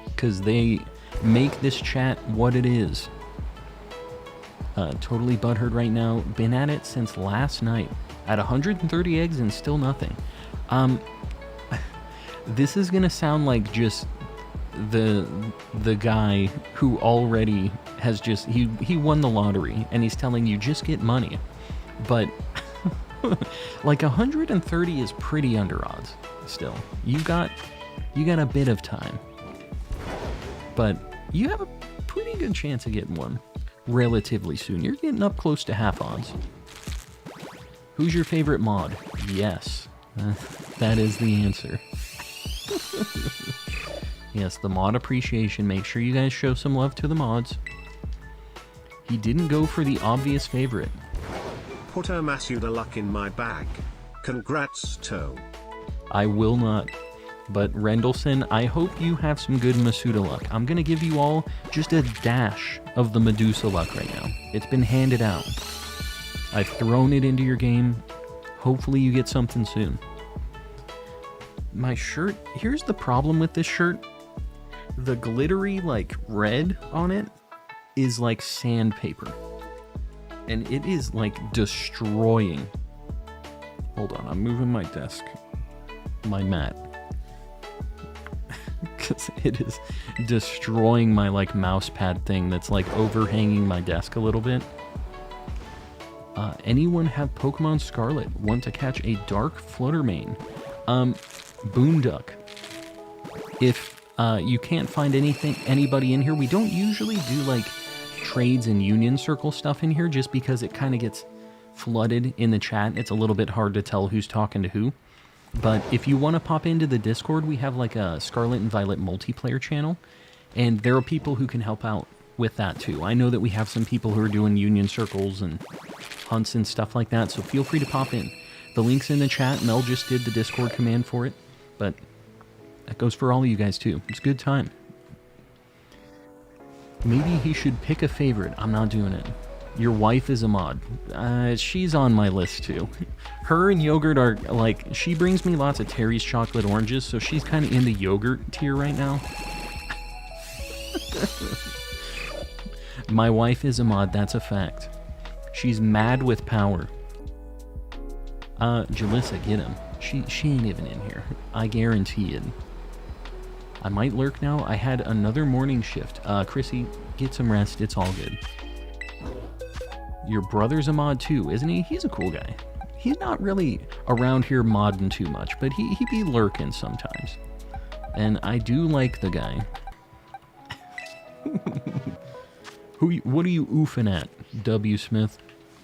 because they make this chat what it is. Totally butthurt right now. Been at it since last night. At 130 eggs and still nothing. This is gonna sound like just the guy who already has just he won the lottery and he's telling you just get money, but like 130 is pretty under odds. Still, you got a bit of time, but you have a pretty good chance of getting one relatively soon. You're getting up close to half odds. Who's your favorite mod? Yes, that is the answer. Yes, the mod appreciation. Make sure you guys show some love to the mods. He didn't go for the obvious favorite. Put a Masuda luck in my bag. Congrats, Toe. I will not. But Rendleson, I hope you have some good Masuda luck. I'm going to give you all just a dash of the Medusa luck right now. It's been handed out. I've thrown it into your game. Hopefully you get something soon. My shirt, here's the problem with this shirt. The glittery, like, red on it is like sandpaper. And it is, like, destroying Hold on, I'm moving my desk, my mat, because it is destroying my like mouse pad thing that's like overhanging my desk a little bit. Anyone have Pokemon Scarlet? Want to catch a dark Fluttermane? Boonduck. If you can't find anybody in here, we don't usually do like trades and union circle stuff in here just because it kind of gets flooded in the chat. It's a little bit hard to tell who's talking to who. But if you want to pop into the Discord, we have like a Scarlet and Violet multiplayer channel, and there are people who can help out with that too. I know that we have some people who are doing union circles and hunts and stuff like that, so feel free to pop in. The link's in the chat. Mel just did the Discord command for it, but that goes for all of you guys too. It's a good time. Maybe he should pick a favorite. I'm not doing it. Your wife is a mod. She's on my list too. Her and yogurt are like, she brings me lots of Terry's chocolate oranges, so she's kind of in the yogurt tier right now. My wife is a mod, that's a fact. She's mad with power. Jalissa, get him. She ain't even in here. I guarantee it. I might lurk now. I had another morning shift. Chrissy, get some rest. It's all good. Your brother's a mod too, isn't he? He's a cool guy. He's not really around here modding too much, but he be lurking sometimes. And I do like the guy. What are you oofing at, W. Smith?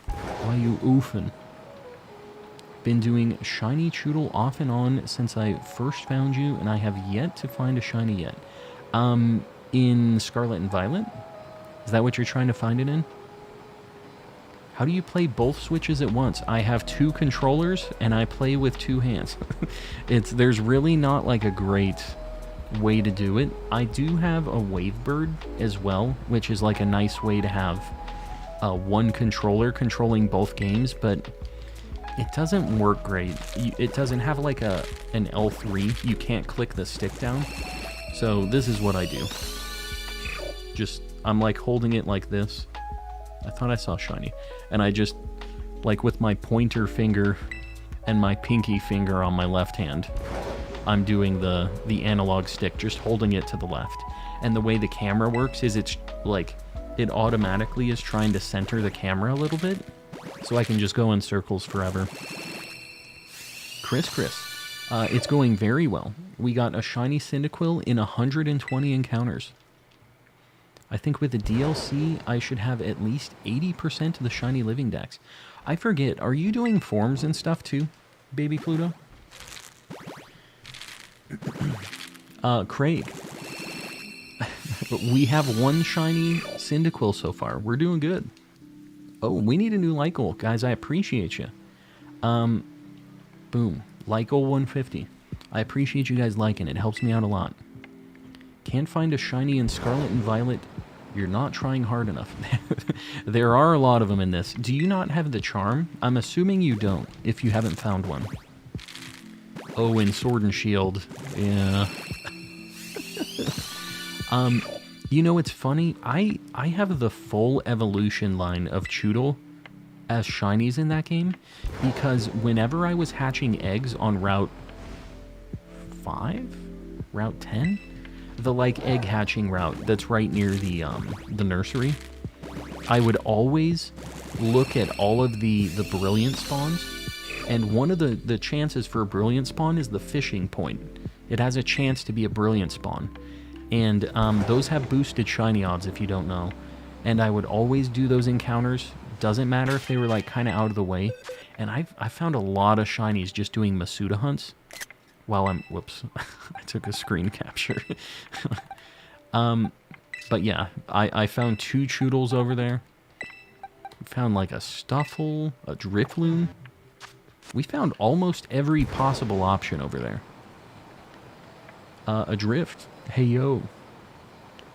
Why are you oofing? Been doing Shiny Choodle off and on since I first found you, and I have yet to find a shiny yet. In Scarlet and Violet? Is that what you're trying to find it in? How do you play both switches at once? I have 2 controllers, and I play with 2 hands. There's really not like a great way to do it. I do have a Wavebird as well, which is like a nice way to have one controller controlling both games, but it doesn't work great. It doesn't have like an L3. You can't click the stick down. So this is what I do. I'm like holding it like this. I thought I saw shiny. And I just, like with my pointer finger and my pinky finger on my left hand, I'm doing the analog stick, just holding it to the left. And the way the camera works is it's like, it automatically is trying to center the camera a little bit. So I can just go in circles forever. Chris. It's going very well. We got a shiny Cyndaquil in 120 encounters. I think with the DLC, I should have at least 80% of the Shiny Living Dex. I forget, are you doing forms and stuff too, Baby Pluto? Craig. We have 1 shiny Cyndaquil so far. We're doing good. Oh, we need a new like goal. Guys, I appreciate you. Boom. Like goal 150. I appreciate you guys liking it. It helps me out a lot. Can't find a shiny in Scarlet and Violet. You're not trying hard enough. There are a lot of them in this. Do you not have the charm? I'm assuming you don't, if you haven't found one. Oh, in Sword and Shield. Yeah. You know, it's funny. I have the full evolution line of Choodle as shinies in that game, because whenever I was hatching eggs on Route 5? Route 10? The, like, egg hatching route that's right near the nursery, I would always look at all of the brilliant spawns, and one of the chances for a brilliant spawn is the fishing point. It has a chance to be a brilliant spawn. And those have boosted shiny odds, if you don't know. And I would always do those encounters. Doesn't matter if they were like kind of out of the way. And I found a lot of shinies just doing Masuda hunts. While I'm... Whoops. I took a screen capture. But yeah, I found 2 Choodles over there. We found like a Stuffle, a Drifloon. We found almost every possible option over there. A Drift. Hey, yo.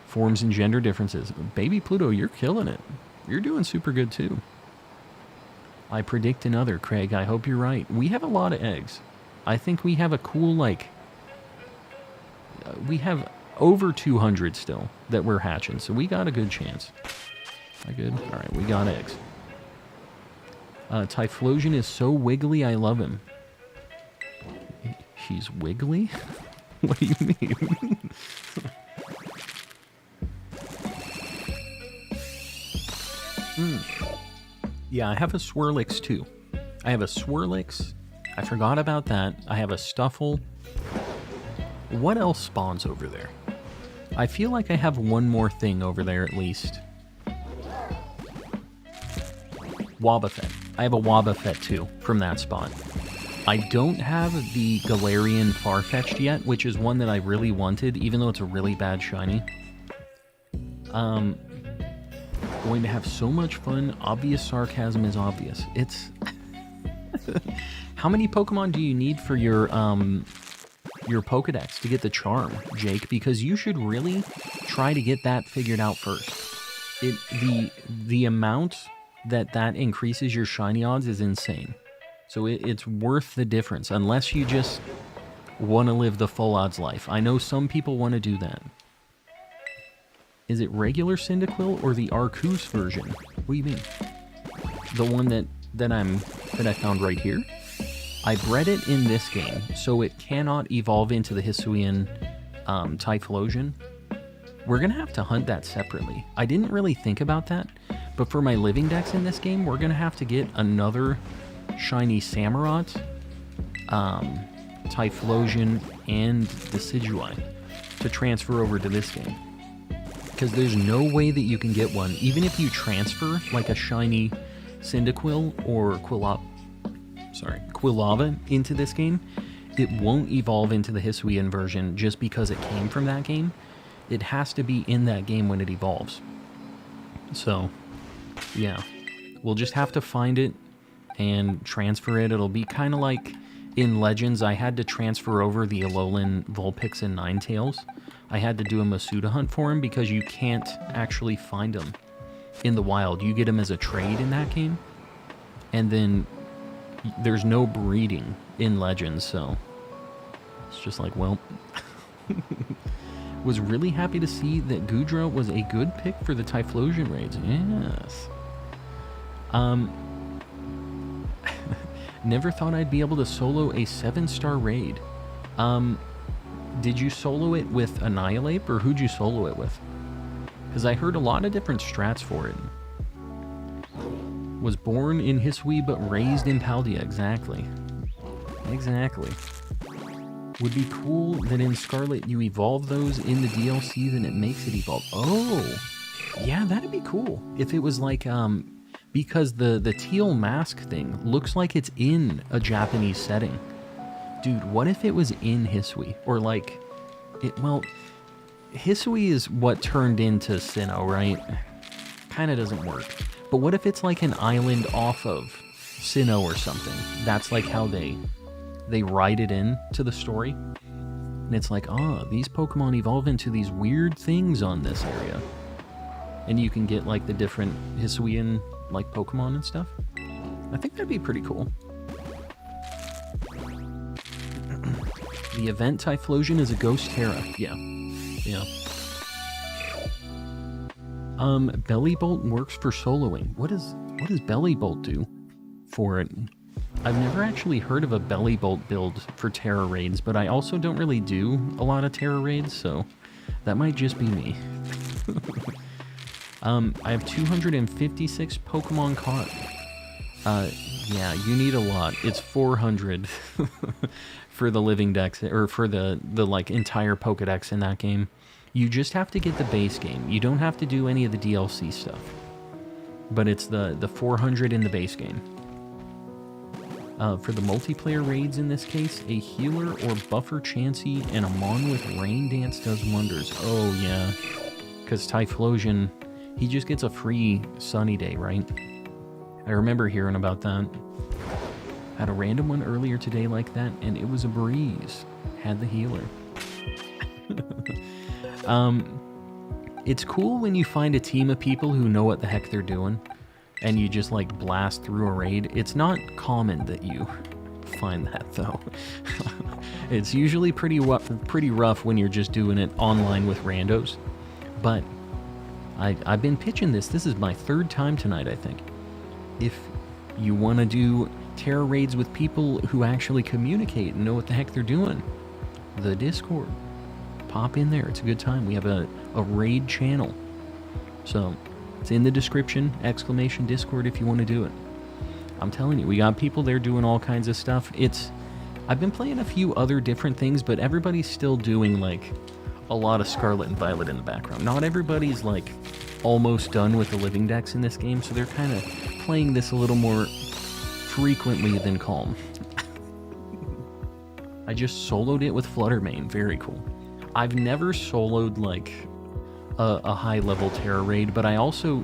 Forms and gender differences. Baby Pluto, you're killing it. You're doing super good, too. I predict another, Craig. I hope you're right. We have a lot of eggs. I think we have a cool, like... we have over 200 still that we're hatching, so we got a good chance. I good? Alright, we got eggs. Typhlosion is so wiggly, I love him. he's wiggly? What do you mean? Yeah, I have a Swirlix too. I have a Swirlix. I forgot about that. I have a Stuffle. What else spawns over there? I feel like I have one more thing over there at least. Wobbuffet. I have a Wobbuffet too from that spot. I don't have the Galarian Farfetch'd yet, which is one that I really wanted, even though it's a really bad shiny. Going to have so much fun. Obvious sarcasm is obvious. It's... How many Pokemon do you need for your Pokedex to get the charm, Jake? Because you should really try to get that figured out first. The amount that increases your shiny odds is insane. So it's worth the difference, unless you just want to live the full odds life. I know some people want to do that. Is it regular Cyndaquil or the Arceus version? What do you mean? The one that I found right here? I bred it in this game, so it cannot evolve into the Hisuian Typhlosion. We're gonna have to hunt that separately. I didn't really think about that, but for my Living Dex in this game, we're gonna have to get another Shiny Samurott, Typhlosion, and Decidueye to transfer over to this game. Because there's no way that you can get one, even if you transfer like a shiny Cyndaquil or Quilava into this game, it won't evolve into the Hisuian version just because it came from that game. It has to be in that game when it evolves. So, yeah. We'll just have to find it and transfer it. It'll be kind of like in Legends, I had to transfer over the Alolan Vulpix and Ninetales. I had to do a Masuda hunt for him because you can't actually find him in the wild. You get him as a trade in that game. And then there's no breeding in Legends, so it's just like, well... Was really happy to see that Goodra was a good pick for the Typhlosion raids. Yes. Never thought I'd be able to solo a 7-star raid. Did you solo it with Annihilate, or who'd you solo it with? Because I heard a lot of different strats for it. Was born in Hisui, but raised in Paldea. Exactly. Exactly. Would be cool that in Scarlet you evolve those in the DLC, then it makes it evolve. Oh! Yeah, that'd be cool. If it was like, because the teal mask thing looks like it's in a Japanese setting. Dude, what if it was in Hisui? Or like, Hisui is what turned into Sinnoh, right? Kinda doesn't work. But what if it's like an island off of Sinnoh or something? That's like how they write it in to the story. And it's like, these Pokemon evolve into these weird things on this area. And you can get like the different Hisuian like Pokemon and stuff. I think that'd be pretty cool. The event Typhlosion is a ghost Tera. Yeah. Yeah. Belly Bolt works for soloing. What does Belly Bolt do for it? I've never actually heard of a Belly Bolt build for Tera raids, but I also don't really do a lot of Tera raids, so that might just be me. I have 256 Pokemon caught. Yeah, you need a lot. It's 400 for the Living Dex, or for the like entire Pokedex in that game. You just have to get the base game. You don't have to do any of the DLC stuff. But it's the 400 in the base game. For the multiplayer raids in this case, a healer or buffer Chansey and a Mon with Rain Dance does wonders. Oh yeah, because Typhlosion, he just gets a free sunny day, right? I remember hearing about that. Had a random one earlier today like that, and it was a breeze. Had the healer. It's cool when you find a team of people who know what the heck they're doing, and you just like blast through a raid. It's not common that you find that though. It's usually pretty rough when you're just doing it online with randos. But I've been pitching this. This is my third time tonight, I think. If you want to do Tera raids with people who actually communicate and know what the heck they're doing. The Discord. Pop in there. It's a good time. We have a raid channel. So, it's in the description. ! Discord if you want to do it. I'm telling you, we got people there doing all kinds of stuff. I've been playing a few other different things, but everybody's still doing, like, a lot of Scarlet and Violet in the background. Not everybody's, like, almost done with the Living Dex in this game, so they're kind of playing this a little more frequently than calm. I just soloed it with Fluttermane. Very cool. I've never soloed, like, a high-level Tera raid, but I also...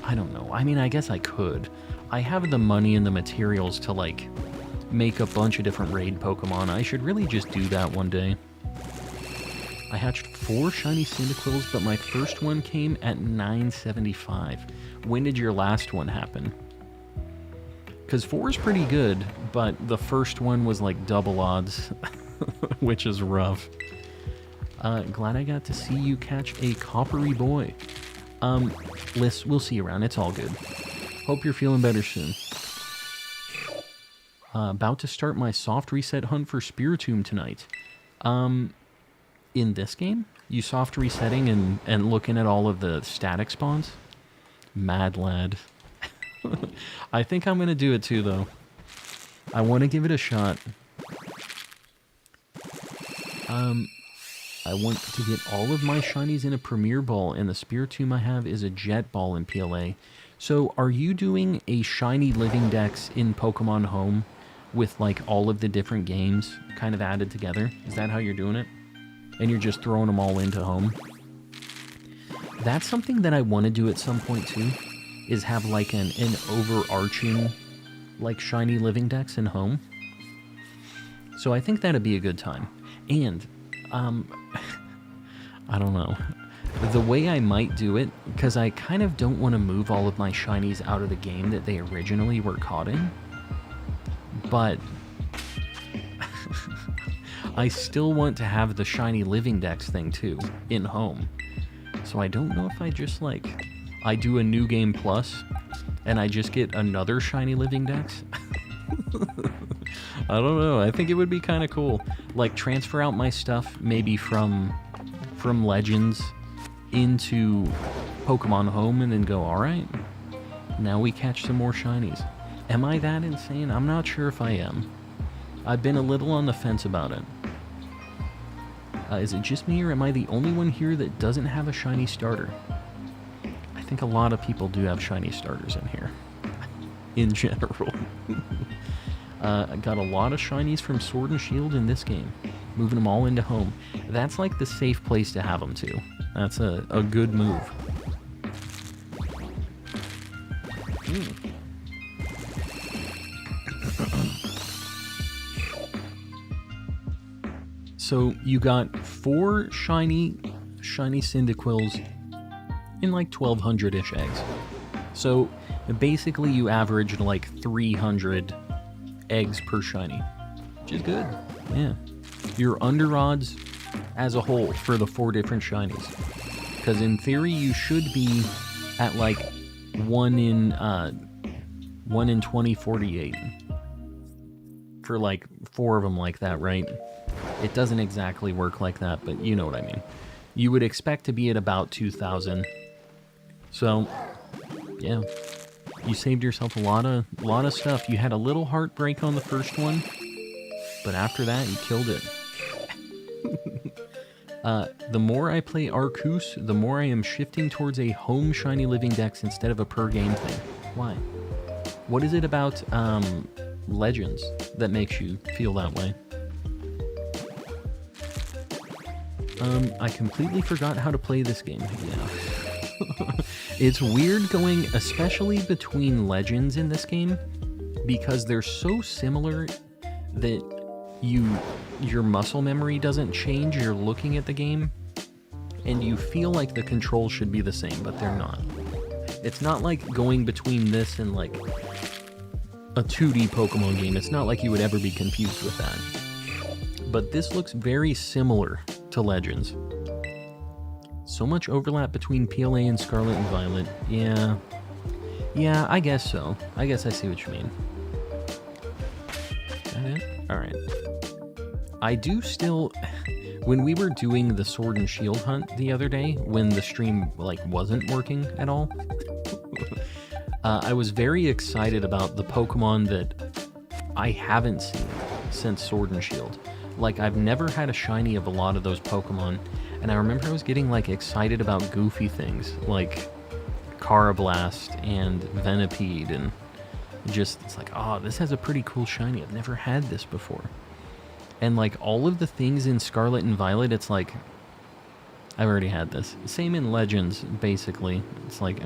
I don't know. I mean, I guess I could. I have the money and the materials to, like, make a bunch of different raid Pokemon. I should really just do that one day. I hatched 4 shiny Cyndaquils, but my first one came at 975. When did your last one happen? Because 4 is pretty good, but the first one was like double odds, which is rough. Glad I got to see you catch a coppery boy. Liz, we'll see you around. It's all good. Hope you're feeling better soon. About to start my soft reset hunt for Spiritomb tonight. In this game? You soft resetting and looking at all of the static spawns? Mad lad. I think I'm going to do it too, though. I want to give it a shot. I want to get all of my shinies in a Premier Ball, and the Spiritomb I have is a Jet Ball in PLA. So, are you doing a Shiny Living Dex in Pokemon Home with, like, all of the different games kind of added together? Is that how you're doing it? And you're just throwing them all into Home? That's something that I want to do at some point, too, is have, like, an overarching, like, Shiny Living Dex in Home. So I think that'd be a good time. And, I don't know. The way I might do it, because I kind of don't want to move all of my shinies out of the game that they originally were caught in, but I still want to have the Shiny Living Dex thing too, in Home. So I don't know if I just, like, I do a New Game Plus, and I just get another Shiny Living Dex. I don't know, I think it would be kind of cool. Like, transfer out my stuff, maybe from Legends into Pokemon Home, and then go, alright, now we catch some more shinies. Am I that insane? I'm not sure if I am. I've been a little on the fence about it. Is it just me, or am I the only one here that doesn't have a shiny starter? I think a lot of people do have shiny starters in here. In general. I got a lot of shinies from Sword and Shield in this game. Moving them all into Home. That's like the safe place to have them too. That's a good move. So you got 4 shiny Cyndaquils in like 1,200-ish eggs. So basically you averaged like 300 eggs per shiny, which is good. Yeah. You're under odds as a whole for the 4 different shinies. Because in theory you should be at like 1 in 2048 for like 4 of them like that, right? It doesn't exactly work like that, but you know what I mean. You would expect to be at about 2,000. So, yeah. You saved yourself a lot of stuff. You had a little heartbreak on the first one, but after that, you killed it. The more I play Arceus, the more I am shifting towards a Home Shiny Living Dex instead of a per-game thing. Why? What is it about Legends that makes you feel that way? I completely forgot how to play this game. Yeah. It's weird going, especially between Legends in this game, because they're so similar that your muscle memory doesn't change. You're looking at the game, and you feel like the controls should be the same, but they're not. It's not like going between this and like a 2D Pokemon game. It's not like you would ever be confused with that. But this looks very similar to Legends. So much overlap between PLA and Scarlet and Violet. Yeah, I guess so. I guess I see what you mean. I do still, when we were doing the Sword and Shield hunt the other day, when the stream like wasn't working at all, I was very excited about the Pokemon that I haven't seen since Sword and Shield. Like, I've never had a shiny of a lot of those Pokemon, and I remember I was getting like excited about goofy things like Carablast and Venipede, and just, it's like, oh, this has a pretty cool shiny. I've never had this before. And like all of the things in Scarlet and Violet, it's like, I've already had this. Same in Legends, basically. It's like,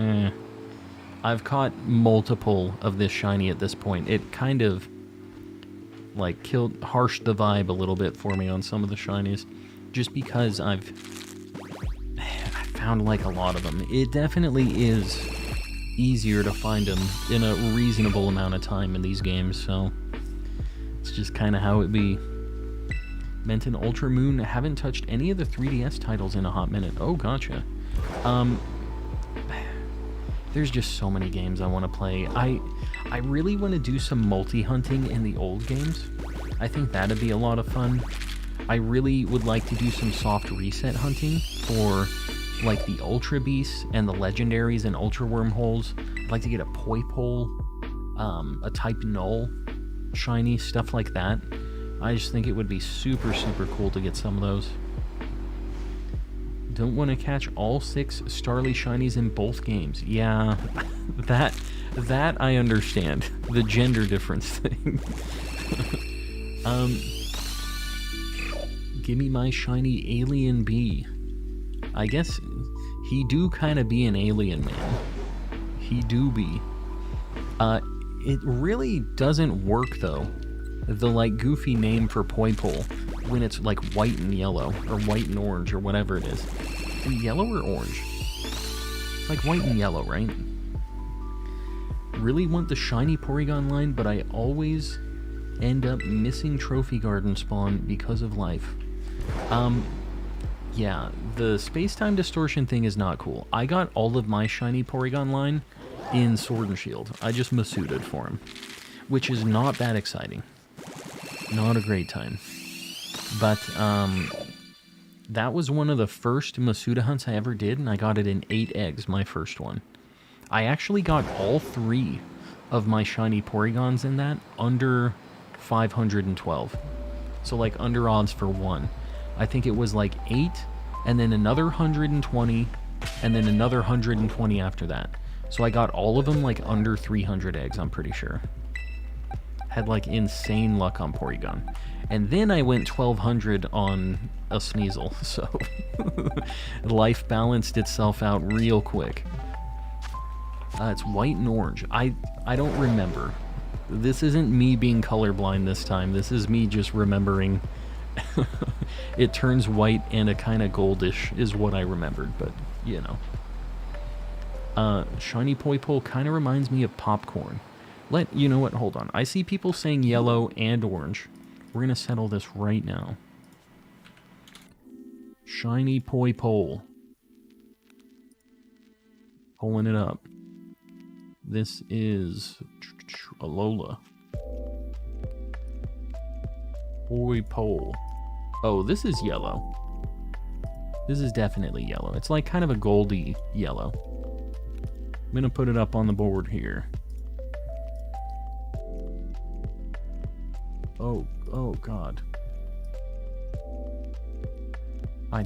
I've caught multiple of this shiny at this point. It kind of like harshed the vibe a little bit for me on some of the shinies, just because I found like a lot of them. It definitely is easier to find them in a reasonable amount of time in these games, so it's just kind of how it be. Menton Ultra Moon, haven't touched any of the 3DS titles in a hot minute. Oh, gotcha. There's just so many games I want to play. I really want to do some multi-hunting in the old games. I think that'd be a lot of fun. I really would like to do some soft reset hunting for like the Ultra Beasts and the Legendaries and Ultra Wormholes. I'd like to get a Poipole, a Type Null shiny, stuff like that. I just think it would be super, super cool to get some of those. Don't want to catch all 6 Starly shinies in both games. Yeah, that I understand. The gender difference thing. Give me my shiny alien bee. I guess he do kind of be an alien, man. He do be. It really doesn't work, though. The, like, goofy name for Poipole when it's, like, white and yellow, or white and orange, or whatever it is. Is it yellow or orange? It's like white and yellow, right? Really want the shiny Porygon line, but I always end up missing Trophy Garden spawn because of life. Yeah, the space-time distortion thing is not cool. I got all of my shiny Porygon line in Sword and Shield. I just Masuda'd for him, which is not that exciting. Not a great time. But, that was one of the first Masuda hunts I ever did, and I got it in 8 eggs, my first one. I actually got all 3 of my shiny Porygons in that under 512. So, like, under odds for 1. I think it was, like, 8, and then another 120, and then another 120 after that. So I got all of them, like, under 300 eggs, I'm pretty sure. Had like insane luck on Porygon. And then I went 1200 on a Sneasel, so life balanced itself out real quick. It's white and orange. I don't remember. This isn't me being colorblind this time. This is me just remembering it turns white and a kind of goldish is what I remembered, but you know. Shiny Poipole kind of reminds me of popcorn. You know what, hold on. I see people saying yellow and orange. We're going to settle this right now. Shiny Poipole. Pulling it up. This is Alola. Poipole. Oh, this is yellow. This is definitely yellow. It's like kind of a goldy yellow. I'm going to put it up on the board here. Oh God. I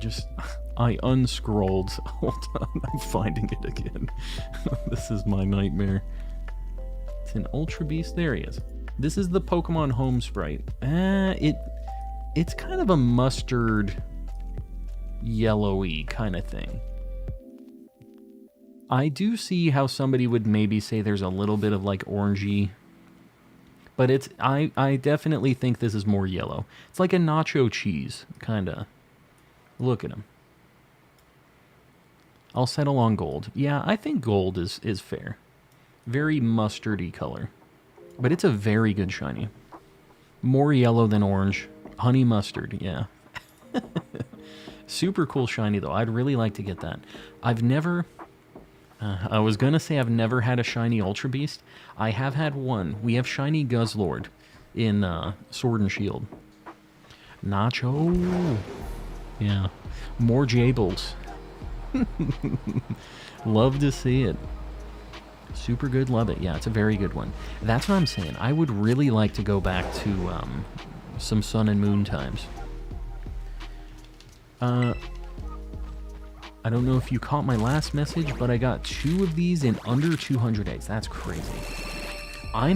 unscrolled. Hold on, I'm finding it again. This is my nightmare. It's an Ultra Beast. There he is. This is the Pokemon Home sprite. It's kind of a mustard, yellowy kind of thing. I do see how somebody would maybe say there's a little bit of like orangey, but I definitely think this is more yellow. It's like a nacho cheese, kind of. Look at him. I'll settle on gold. Yeah, I think gold is fair. Very mustardy color. But it's a very good shiny. More yellow than orange. Honey mustard, yeah. Super cool shiny, though. I'd really like to get that. I've never... I was going to say I've never had a shiny Ultra Beast. I have had one. We have shiny Guzzlord in Sword and Shield. Nacho. Yeah. More Jables. Love to see it. Super good, love it. Yeah, it's a very good one. That's what I'm saying. I would really like to go back to some Sun and Moon times. I don't know if you caught my last message, but I got 2 of these in under 200 eggs. That's crazy. I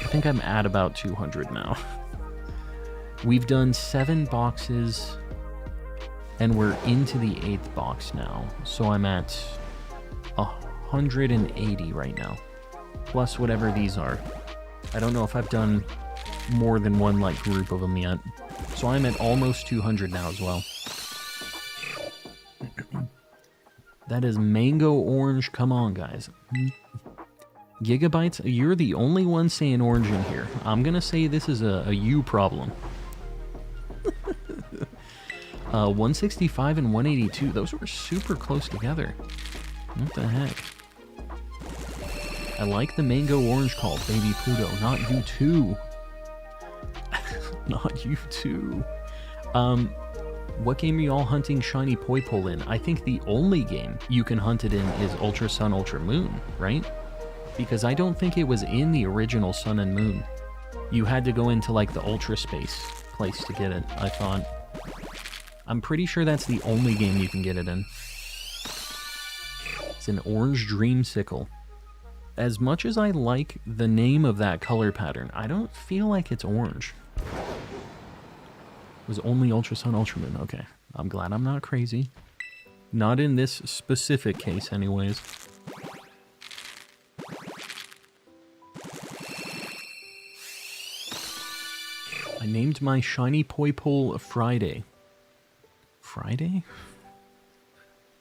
think I'm at about 200 now. We've done 7 boxes, and we're into the 8th box now. So I'm at 180 right now, plus whatever these are. I don't know if I've done more than one like group of them yet. So I'm at almost 200 now as well. That is mango orange. Come on, guys. Gigabytes, you're the only one saying orange in here. I'm gonna say this is a you problem. 165 and 182, those were super close together. What the heck? I like the mango orange call, baby Pluto. Not you too. Not you too. What game are you all hunting Shiny Poipole in? I think the only game you can hunt it in is Ultra Sun, Ultra Moon, right? Because I don't think it was in the original Sun and Moon. You had to go into like the Ultra Space place to get it, I thought. I'm pretty sure that's the only game you can get it in. It's an orange dreamsicle. As much as I like the name of that color pattern, I don't feel like it's orange. It was only Ultra Sun, Ultra Moon. Okay, I'm glad I'm not crazy. Not in this specific case anyways. I named my Shiny Poipole Friday. Friday?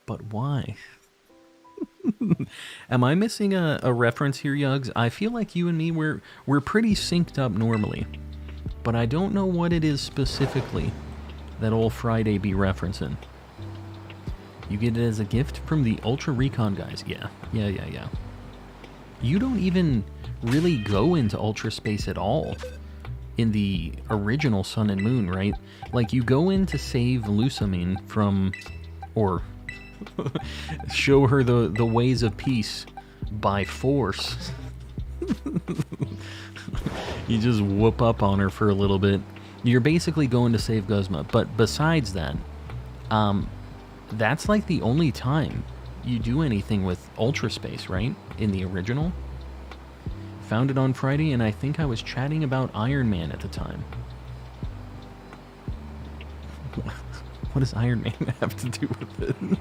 But why? Am I missing a reference here, Yugs? I feel like you and me, we're pretty synced up normally. But I don't know what it is specifically that old Friday be referencing. You get it as a gift from the Ultra Recon guys. Yeah. You don't even really go into Ultra Space at all in the original Sun and Moon, right? Like, you go in to save Lusamine from... or... show her the ways of peace by force. You just whoop up on her for a little bit. You're basically going to save Guzma. But besides that, that's like the only time you do anything with Ultra Space, right? In the original. Found it on Friday, and I think I was chatting about Iron Man at the time. What does Iron Man have to do with it?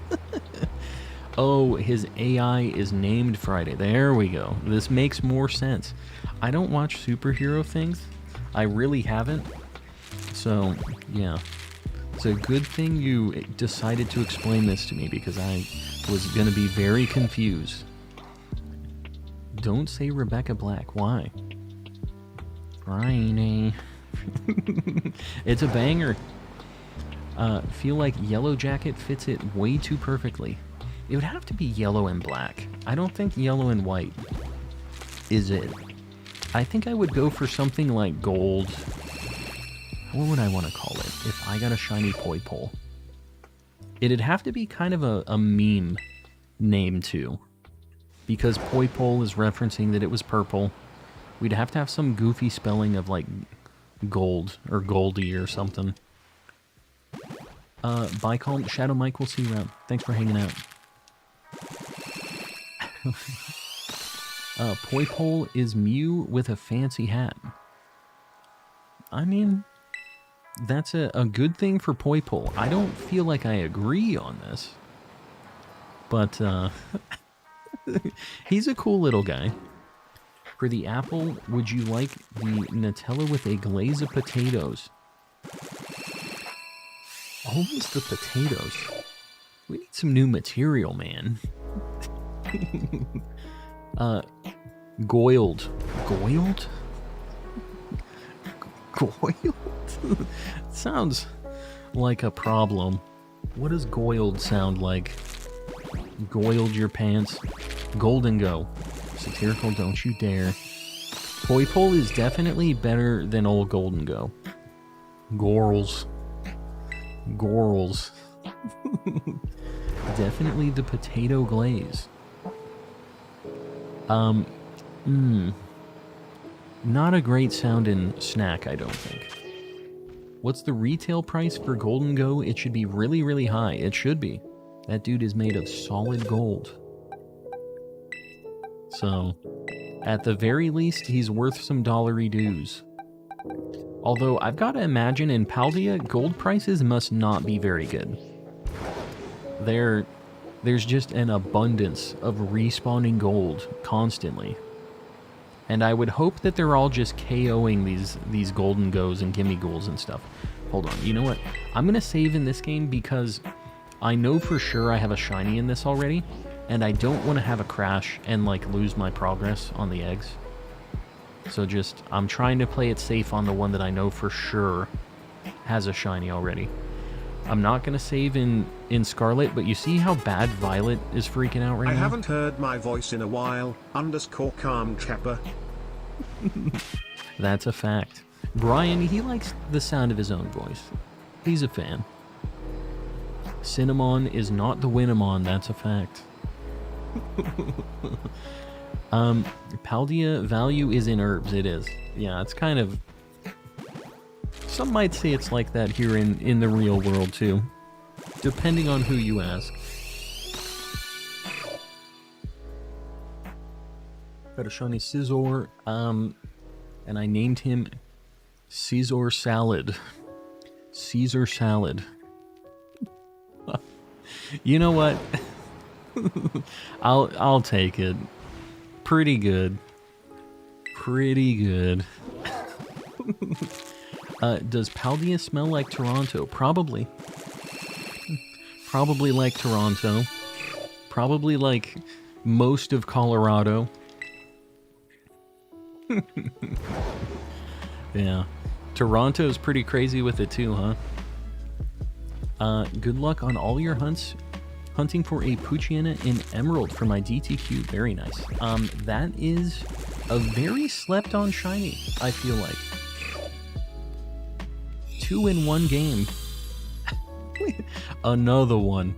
Oh, his AI is named Friday. There we go. This makes more sense. I don't watch superhero things. I really haven't. So, yeah. It's a good thing you decided to explain this to me, because I was going to be very confused. Don't say Rebecca Black. Why? Friday. It's a banger. Feel like Yellow Jacket fits it way too perfectly. It would have to be yellow and black. I don't think yellow and white is it. I think I would go for something like gold. What would I want to call it if I got a Shiny Poipole? It'd have to be kind of a meme name too. Because Poipole is referencing that it was purple. We'd have to have some goofy spelling of like gold or Goldie or something. Bye, Calm. Shadow Mike, we'll see you around. Thanks for hanging out. Poipole is Mew with a fancy hat. I mean, that's a good thing for Poipole. I don't feel like I agree on this. But, he's a cool little guy. For the apple, would you like the Nutella with a glaze of potatoes? Always the potatoes. We need some new material, man. Goiled. Goiled? Goiled? Sounds like a problem. What does goiled sound like? Goiled your pants. Golden Go. Satirical, don't you dare. Poipole is definitely better than old Golden Go. Gorals. Gorals. Definitely the potato glaze. Not a great sounding snack, I don't think. What's the retail price for Golden Go? It should be really, really high. It should be. That dude is made of solid gold. So, at the very least, he's worth some dollary dues. Although, I've got to imagine in Paldea, gold prices must not be very good. There's just an abundance of respawning gold constantly. And I would hope that they're all just KOing these Golden Goes and Gimme Ghouls and stuff. Hold on, you know what? I'm going to save in this game because I know for sure I have a shiny in this already. And I don't want to have a crash and like lose my progress on the eggs. So just, I'm trying to play it safe on the one that I know for sure has a shiny already. I'm not going to save in Scarlet, but you see how bad Violet is freaking out right now? I haven't heard my voice in a while, _calm chapper. That's a fact. Brian, he likes the sound of his own voice. He's a fan. Cinnamon is not the Winamon, that's a fact. Paldea value is in herbs, it is. Yeah, it's kind of... Some might say it's like that here in the real world, too. Depending on who you ask. Got a shiny Scizor, and I named him Caesar Salad. Caesar Salad. You know what? I'll take it. Pretty good. Pretty good. Does Paldea smell like Toronto? Probably. Probably like Toronto. Probably like most of Colorado. Yeah. Toronto's pretty crazy with it too, huh? Good luck on all your hunts. Hunting for a Poochyena in Emerald for my DTQ. Very nice. That is a very slept-on shiny, I feel like. 2 in 1 game. Another one.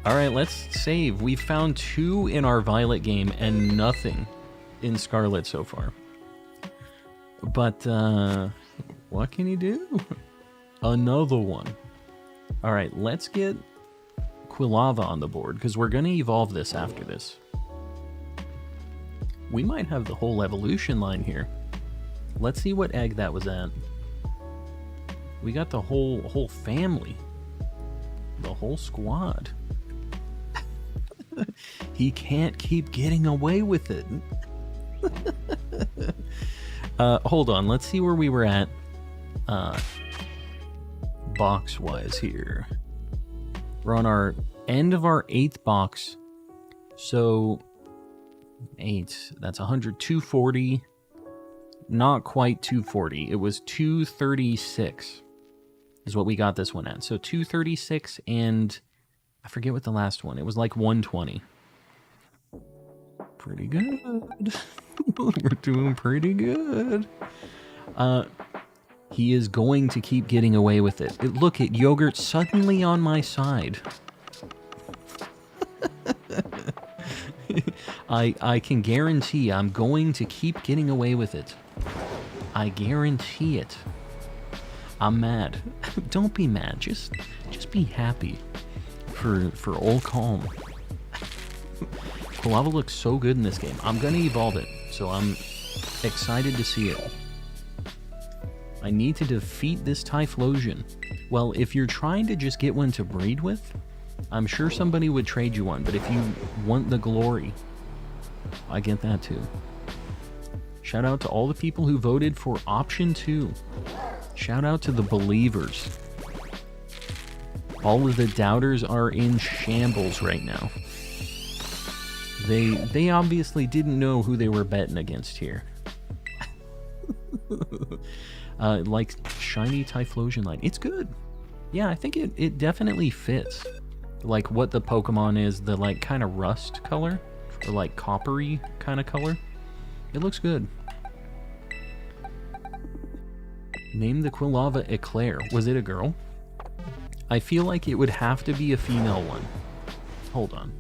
Alright, let's save. We found 2 in our Violet game and nothing in Scarlet so far. But, what can you do? Another one. Alright, let's get Quilava on the board, because we're going to evolve this after this. We might have the whole evolution line here. Let's see what egg that was at. We got the whole family. The whole squad. He can't keep getting away with it. Hold on, let's see where we were at box-wise here. We're on our end of our 8th box. So 8, that's 100, 240. Not quite 240. It was 236 is what we got this one at. So 236 and I forget what the last one. It was like 120. Pretty good. We're doing pretty good. He is going to keep getting away with it. Look at Yogurt suddenly on my side. I can guarantee I'm going to keep getting away with it. I guarantee it. I'm mad. Don't be mad. Just be happy. For all calm. Quilava looks so good in this game. I'm gonna evolve it, so I'm excited to see it. I need to defeat this Typhlosion. Well, if you're trying to just get one to breed with, I'm sure somebody would trade you one, but if you want the glory, I get that too. Shout out to all the people who voted for option 2. Shout out to the believers. All of the doubters are in shambles right now. They obviously didn't know who they were betting against here. Like Shiny Typhlosion line. It's good. Yeah, I think it definitely fits. Like what the Pokemon is, the like kind of rust color. Or like coppery kind of color. It looks good. Name the Quilava Eclair. Was it a girl? I feel like it would have to be a female one. Hold on.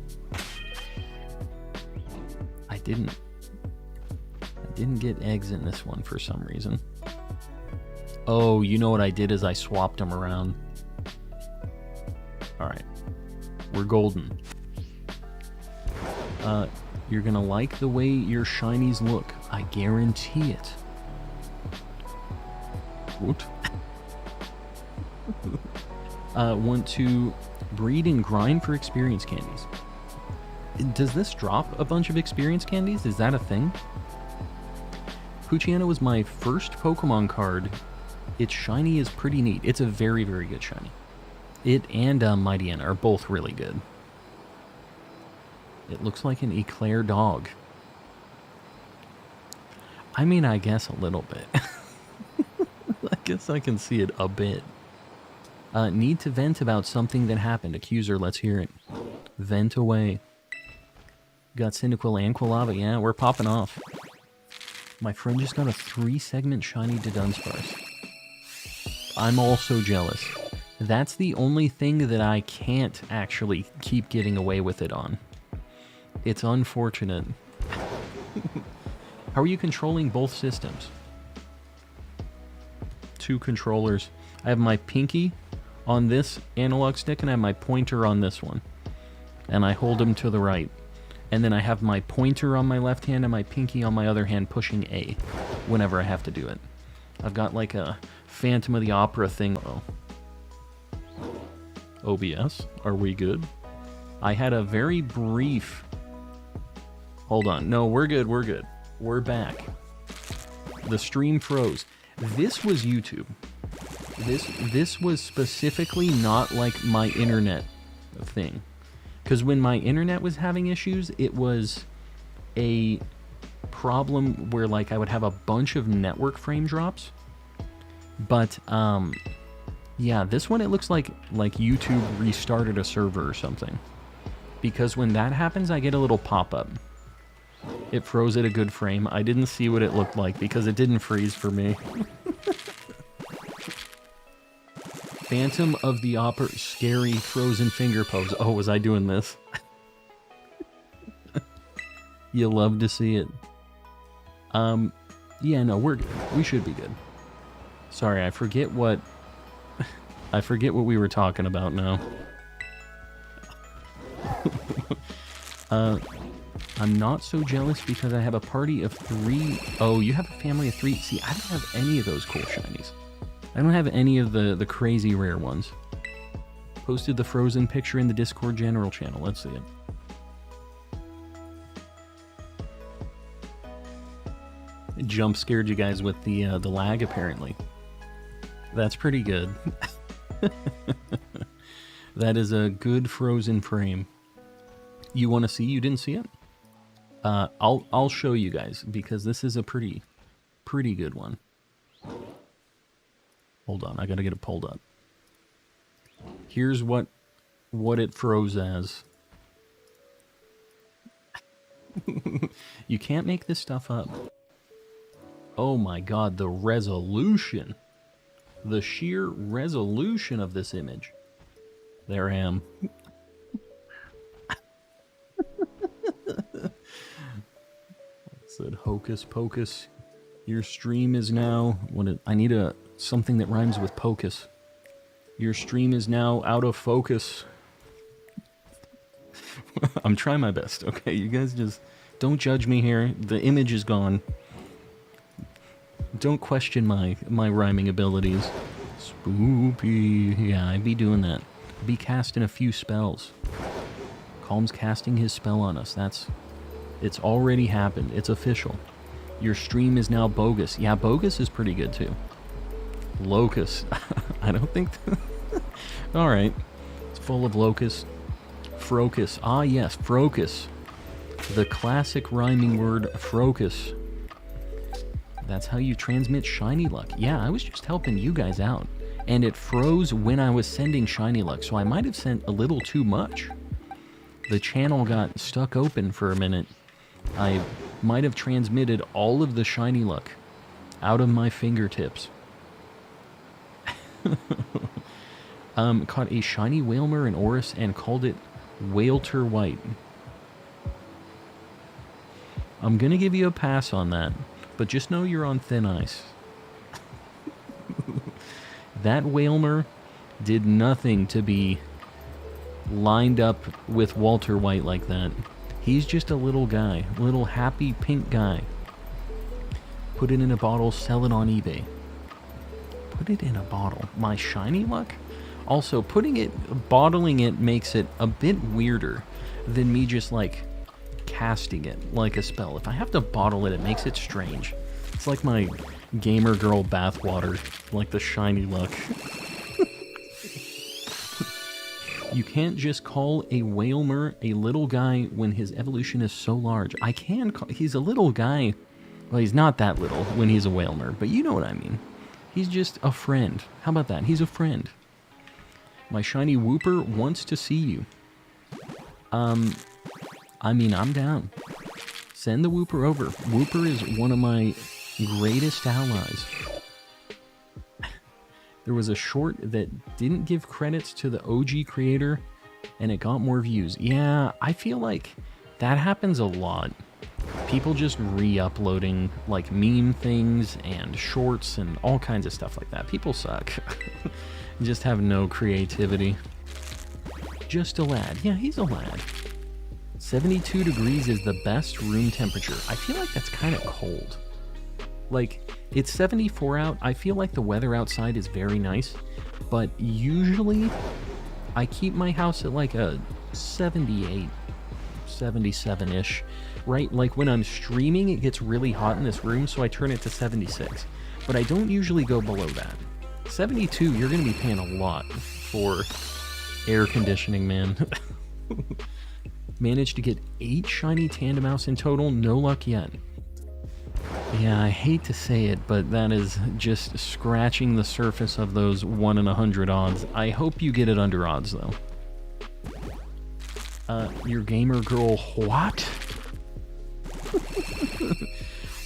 I didn't get eggs in this one for some reason. Oh, you know what I did is I swapped them around. Alright. We're golden. You're gonna like the way your shinies look. I guarantee it. What? Want to breed and grind for experience candies. Does this drop a bunch of experience candies? Is that a thing? Poochyena was my first Pokemon card. Its shiny is pretty neat. It's a very, very good shiny. It and Mightyena are both really good. It looks like an Eclair dog. I mean, I guess a little bit. I guess I can see it a bit. Need to vent about something that happened. Accuser, let's hear it. Vent away. Got Cyndaquil and Quilava. Yeah, we're popping off. My friend just got a 3-segment shiny to Dunsparce. I'm also jealous. That's the only thing that I can't actually keep getting away with it on. It's unfortunate. How are you controlling both systems? 2 controllers. I have my pinky on this analog stick and I have my pointer on this one. And I hold them to the right. And then I have my pointer on my left hand and my pinky on my other hand pushing A whenever I have to do it. I've got like a Phantom of the Opera thing. Oh. OBS, are we good? I had a very brief... Hold on. No, we're good, we're good. We're back. The stream froze. This was YouTube. This was specifically not like my internet thing. Because when my internet was having issues, it was a problem where like I would have a bunch of network frame drops. But yeah, this one it looks like YouTube restarted a server or something. Because when that happens, I get a little pop-up. It froze at a good frame. I didn't see what it looked like because it didn't freeze for me. Phantom of the Opera, scary frozen finger pose. Oh, was I doing this? You love to see it. Yeah, no, we're good. We should be good. Sorry, I forget what we were talking about now. I'm not so jealous because I have a party of 3. Oh, you have a family of 3. See, I don't have any of those cool shinies. I don't have any of the crazy rare ones. Posted the frozen picture in the Discord general channel. Let's see it. It jump scared you guys with the lag, apparently. That's pretty good. That is a good frozen frame. You want to see? You didn't see it? I'll show you guys because this is a pretty good one. Hold on, I gotta get it pulled up. Here's what it froze as. You can't make this stuff up. Oh my god, the resolution. The sheer resolution of this image. There I am. Said hocus pocus. Your stream is now... I need something that rhymes with pocus. Your stream is now out of focus. I'm trying my best, okay? You guys just don't judge me here. The image is gone. Don't question my rhyming abilities. Spoopy. Yeah, I'd be doing that. I'd be casting a few spells. Calm's casting his spell on us. It's already happened. It's official. Your stream is now bogus. Yeah, bogus is pretty good too. Locust. I don't think... Alright. It's full of locusts. Frocus. Ah yes, frocus. The classic rhyming word frocus. That's how you transmit shiny luck. Yeah, I was just helping you guys out. And it froze when I was sending shiny luck, so I might have sent a little too much. The channel got stuck open for a minute. I might have transmitted all of the shiny luck out of my fingertips. Caught a shiny Whalmer in Oris and called it Whalter White. I'm gonna give you a pass on that, but just know you're on thin ice. That Whalmer did nothing to be lined up with Walter White like that. He's just a little guy, little happy pink guy. Put it in a bottle, sell it on eBay. Put it in a bottle. My shiny luck? Also, bottling it makes it a bit weirder than me just like casting it like a spell. If I have to bottle it, it makes it strange. It's like my gamer girl bathwater, like the shiny luck. You can't just call a Whalmer a little guy when his evolution is so large. I can call, he's a little guy. Well, he's not that little when he's a Whalmer, but you know what I mean. He's just a friend. How about that? He's a friend. My shiny Whooper wants to see you. I mean, I'm down. Send the Whooper over. Whooper is one of my greatest allies. There was a short that didn't give credits to the OG creator, and it got more views. Yeah, I feel like that happens a lot. People just re-uploading, like, meme things and shorts and all kinds of stuff like that. People suck. Just have no creativity. Just a lad. Yeah, he's a lad. 72 degrees is the best room temperature. I feel like that's kind of cold. Like, it's 74 out. I feel like the weather outside is very nice, but usually I keep my house at like a 78, 77-ish, right? Like when I'm streaming, it gets really hot in this room, so I turn it to 76, but I don't usually go below that. 72, you're going to be paying a lot for air conditioning, man. Managed to get 8 shiny Tandemaus in total, no luck yet. Yeah, I hate to say it, but that is just scratching the surface of those 1 in 100 odds. I hope you get it under odds, though. Your gamer girl, what?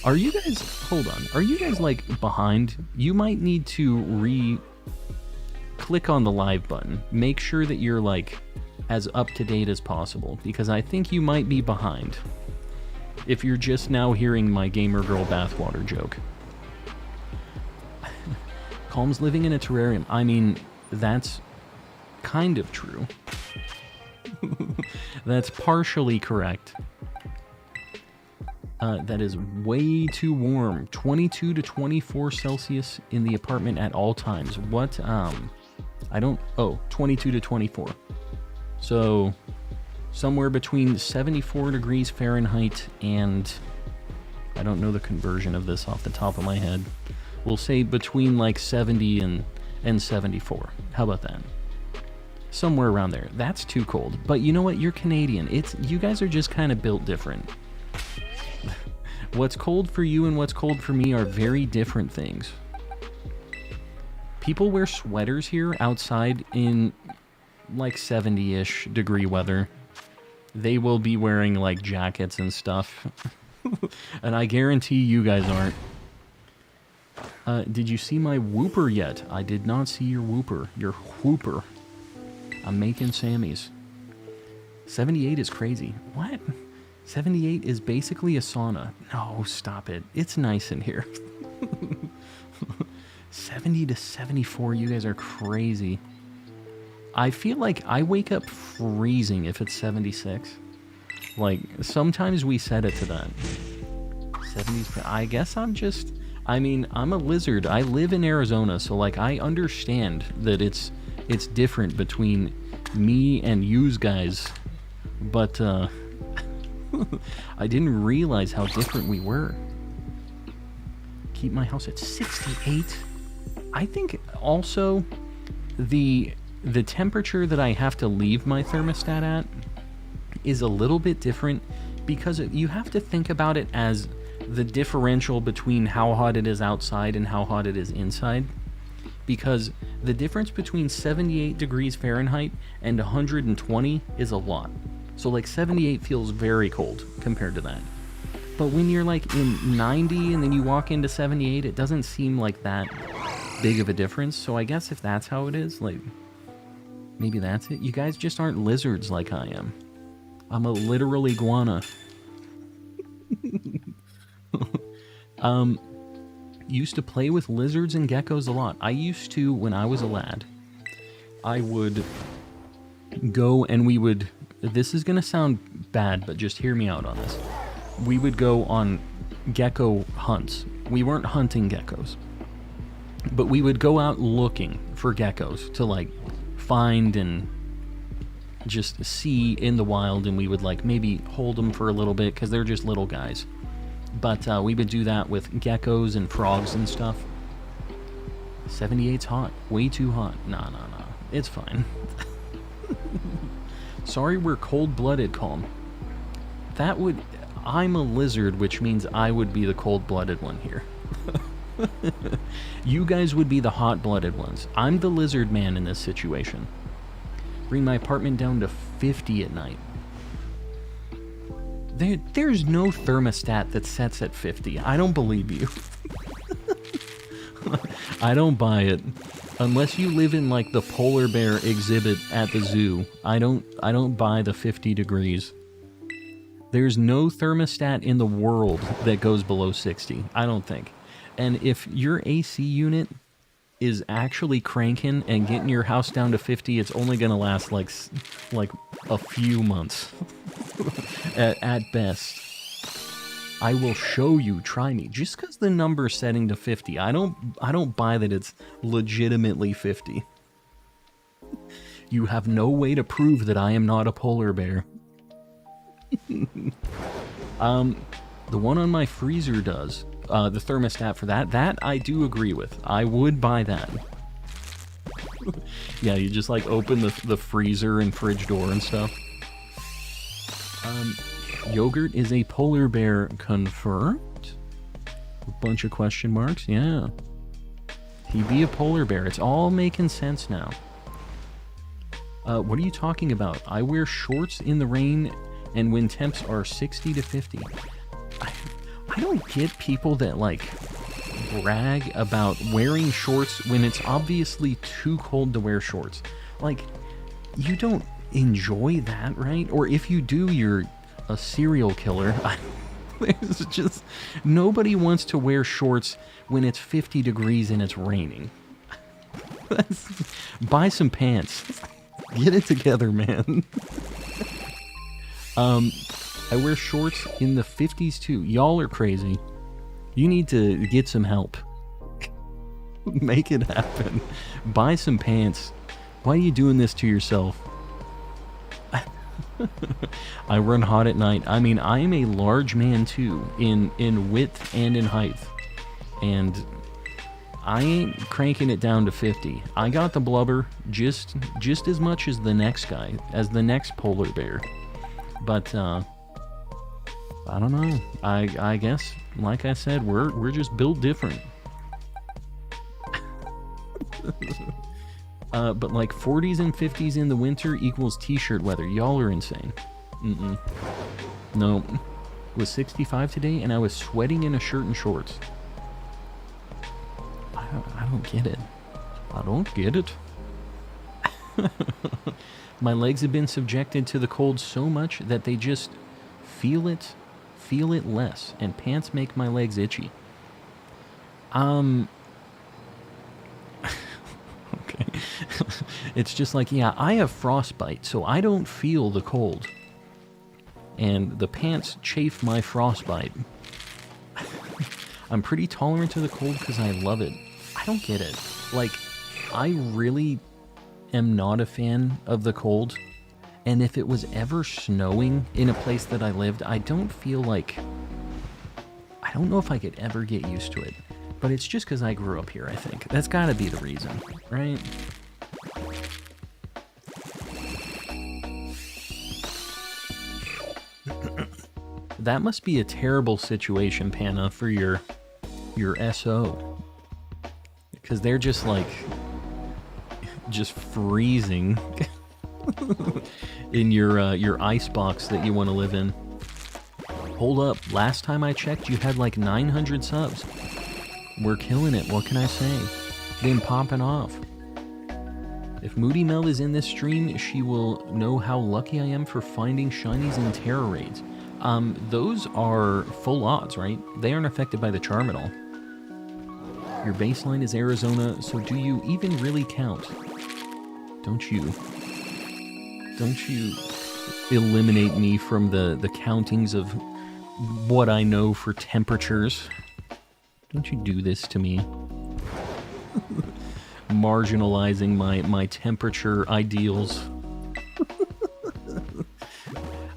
Are you guys, hold on, are you guys, like, behind? You might need to click on the live button. Make sure that you're, like, as up-to-date as possible, because I think you might be behind. If you're just now hearing my gamer girl bathwater joke. Calm's living in a terrarium. I mean, that's kind of true. That's partially correct. That is way too warm. 22 to 24 Celsius in the apartment at all times. What, I don't, oh, 22 to 24. So, somewhere between 74 degrees Fahrenheit and, I don't know the conversion of this off the top of my head. We'll say between like 70 and 74. How about that? Somewhere around there. That's too cold. But you know what? You're Canadian. You guys are just kind of built different. What's cold for you and what's cold for me are very different things. People wear sweaters here outside in like 70-ish degree weather. They will be wearing like jackets and stuff. And I guarantee you guys aren't. Did you see my Whooper yet? I did not see your Whooper. Your Whooper. I'm making Sammy's. 78 is crazy. What? 78 is basically a sauna. No, stop it. It's nice in here. 70 to 74, you guys are crazy. I feel like I wake up freezing if it's 76. Like, sometimes we set it to that. 70s, I guess I'm just, I mean, I'm a lizard. I live in Arizona, so like, I understand that it's different between me and yous guys, but, I didn't realize how different we were. Keep my house at 68. I think also the temperature that I have to leave my thermostat at is a little bit different because you have to think about it as the differential between how hot it is outside and how hot it is inside. Because the difference between 78 degrees Fahrenheit and 120 is a lot. So like 78 feels very cold compared to that. But when you're like in 90 and then you walk into 78, it doesn't seem like that big of a difference. So I guess if that's how it is, like, maybe that's it. You guys just aren't lizards like I am. I'm a literal iguana. Used to play with lizards and geckos a lot. I used to, when I was a lad, I would go and we would, this is going to sound bad, but just hear me out on this. We would go on gecko hunts. We weren't hunting geckos, but we would go out looking for geckos to like find and just see in the wild, and we would like maybe hold them for a little bit because they're just little guys. But we would do that with geckos and frogs and stuff. 78's hot. Way too hot. Nah. It's fine. Sorry we're cold-blooded, Calm. That would... I'm a lizard, which means I would be the cold-blooded one here. You guys would be the hot-blooded ones. I'm the lizard man in this situation. Bring my apartment down to 50 at night. There's no thermostat that sets at 50. I don't believe you. I don't buy it. Unless you live in like the polar bear exhibit at the zoo, I don't buy the 50 degrees. There's no thermostat in the world that goes below 60. I don't think. And if your AC unit is actually cranking and getting your house down to 50, it's only going to last like a few months at best. I will show you, try me. Just because the number's setting to 50, I don't buy that it's legitimately 50. You have no way to prove that I am not a polar bear. The one on my freezer does. The thermostat for that I do agree with. I would buy that. Yeah, you just like open the freezer and fridge door and stuff. Yogurt is a polar bear confirmed? A bunch of question marks, yeah. He'd be a polar bear. It's all making sense now. What are you talking about? I wear shorts in the rain and when temps are 60 to 50. I don't get people that like brag about wearing shorts when it's obviously too cold to wear shorts. Like, you don't enjoy that, right? Or if you do, you're a serial killer. There's just nobody wants to wear shorts when it's 50 degrees and it's raining. Buy some pants. Get it together, man. I wear shorts in the 50s too. Y'all are crazy. You need to get some help. Make it happen. Buy some pants. Why are you doing this to yourself? I run hot at night. I mean, I am a large man too, in width and in height. And I ain't cranking it down to 50. I got the blubber just as much as the next guy, as the next polar bear. But, I don't know. I guess, like I said, we're just built different. But like 40s and 50s in the winter equals t-shirt weather. Y'all are insane. No. It was 65 today and I was sweating in a shirt and shorts. I don't get it. I don't get it. My legs have been subjected to the cold so much that they just feel it less, and pants make my legs itchy. Okay. It's just like, yeah, I have frostbite, so I don't feel the cold. And the pants chafe my frostbite. I'm pretty tolerant to the cold because I love it. I don't get it. Like, I really am not a fan of the cold. And if it was ever snowing in a place that I lived, I don't feel like... I don't know if I could ever get used to it. But it's just because I grew up here, I think. That's gotta be the reason, right? That must be a terrible situation, Panna, for your SO. Because they're just like... just freezing in your ice box that you want to live in. Hold up, last time I checked, you had like 900 subs. We're killing it, what can I say? been popping off. If Moody Mel is in this stream, she will know how lucky I am for finding shinies in Terra raids. Those are full odds, right? They aren't affected by the charm at all. Your baseline is Arizona, so do you even really count? Don't you eliminate me from the countings of what I know for temperatures. Don't you do this to me. Marginalizing my temperature ideals.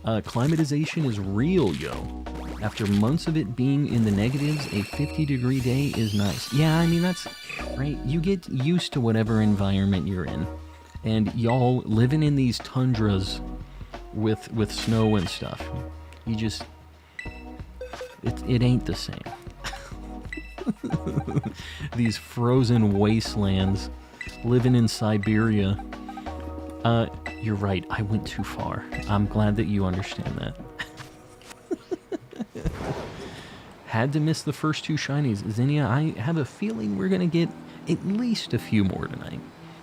Climatization is real, yo. After months of it being in the negatives, a 50-degree day is nice. Yeah, I mean, that's right. You get used to whatever environment you're in. And y'all living in these tundras with snow and stuff, you just... It ain't the same. These frozen wastelands, living in Siberia. You're right, I went too far. I'm glad that you understand that. Had to miss the first two shinies. Zinnia, I have a feeling we're gonna get at least a few more tonight.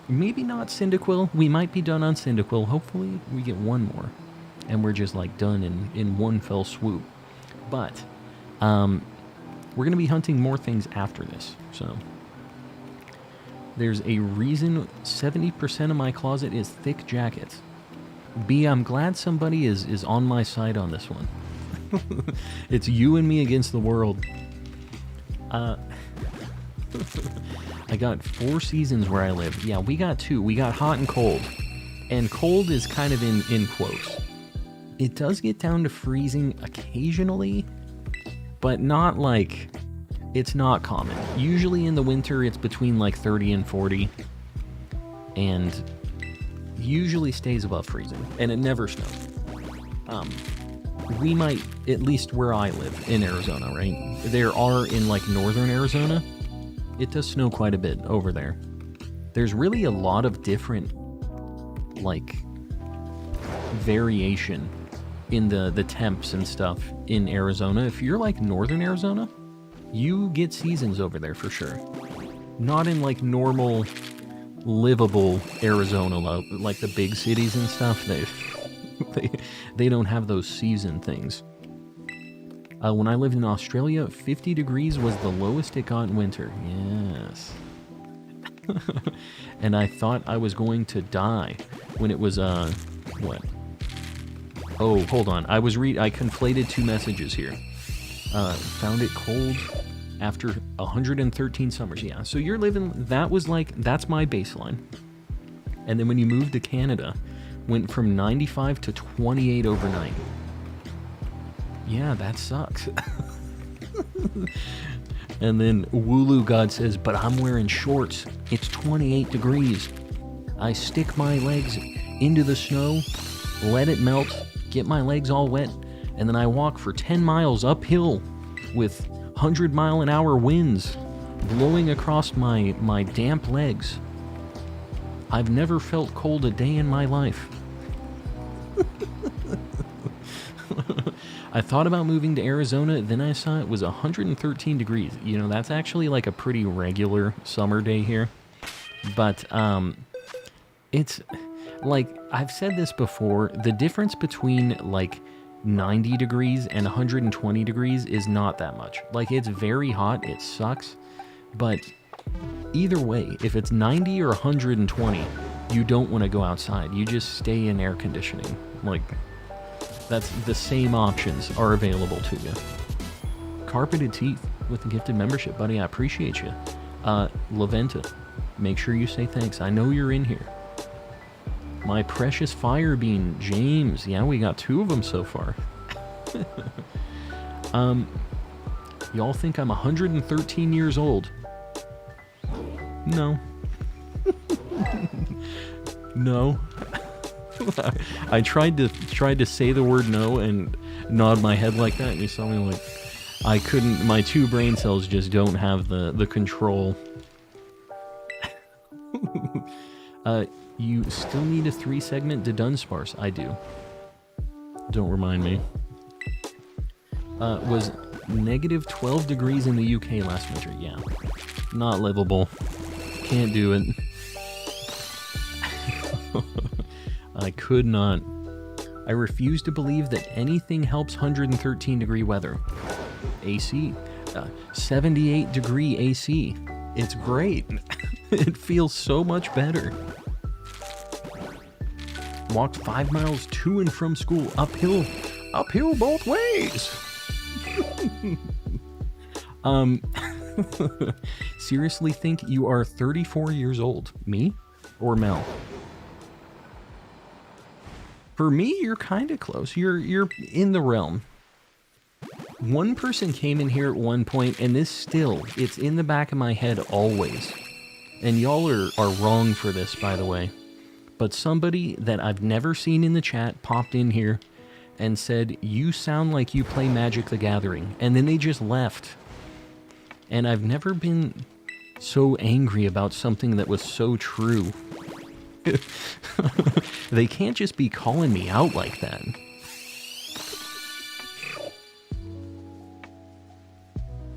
Maybe not Cyndaquil. We might be done on Cyndaquil. Hopefully we get one more. And we're just like done in one fell swoop. But, we're going to be hunting more things after this, so... There's a reason 70% of my closet is thick jackets. B, I'm glad somebody is on my side on this one. It's you and me against the world. I got 4 seasons where I live. Yeah, we got 2. We got hot and cold. And cold is kind of in quotes. It does get down to freezing occasionally, but not like... It's not common. Usually in the winter, it's between like 30 and 40. And usually stays above freezing. And it never snows. We might, at least where I live, in Arizona, right? There are in like northern Arizona. It does snow quite a bit over there. There's really a lot of different, like, variation in the temps and stuff in Arizona. If you're like northern Arizona, you get seasons over there for sure. Not in like normal, livable Arizona, like the big cities and stuff. They don't have those season things. When I lived in Australia, 50 degrees was the lowest it got in winter. Yes. And I thought I was going to die when it was, what? Oh, hold on. I conflated 2 messages here. Found it cold after 113 summers. Yeah, so you're living... That was like... That's my baseline. And then when you moved to Canada, went from 95 to 28 overnight. Yeah, that sucks. And then Wooloo God says, but I'm wearing shorts. It's 28 degrees. I stick my legs into the snow, let it melt, get my legs all wet, and then I walk for 10 miles uphill with 100-mile-an-hour winds blowing across my damp legs. I've never felt cold a day in my life. I thought about moving to Arizona, then I saw it was 113 degrees. You know, that's actually like a pretty regular summer day here. But, it's, like, I've said this before, the difference between, like, 90 degrees and 120 degrees is not that much. Like, it's very hot, it sucks, but either way, if it's 90 or 120, you don't want to go outside. You just stay in air conditioning. Like, that's the same options are available to you. Carpeted Teeth with a gifted membership, buddy. I appreciate you. Laventa, make sure you say thanks. I know you're in here. My precious Firebean, James. Yeah, we got 2 of them so far. Y'all think I'm 113 years old? No. No. I tried to say the word no and nod my head like that, and you saw me like I couldn't. My 2 brain cells just don't have the control. You still need a 3-segment to Dunsparce. I do. Don't remind me. Was negative 12 degrees in the UK last winter. Yeah, not livable. can't do it. I could not. I refuse to believe that anything helps 113 degree weather. AC. 78 degree AC. It's great. It feels so much better. Walked 5 miles to and from school. Uphill both ways. Seriously think you are 34 years old. Me or Mel? For me, you're kind of close. You're in the realm. One person came in here at one point, and it's in the back of my head always. And y'all are wrong for this, by the way. But somebody that I've never seen in the chat popped in here and said, "You sound like you play Magic the Gathering." And then they just left. And I've never been so angry about something that was so true. They can't just be calling me out like that.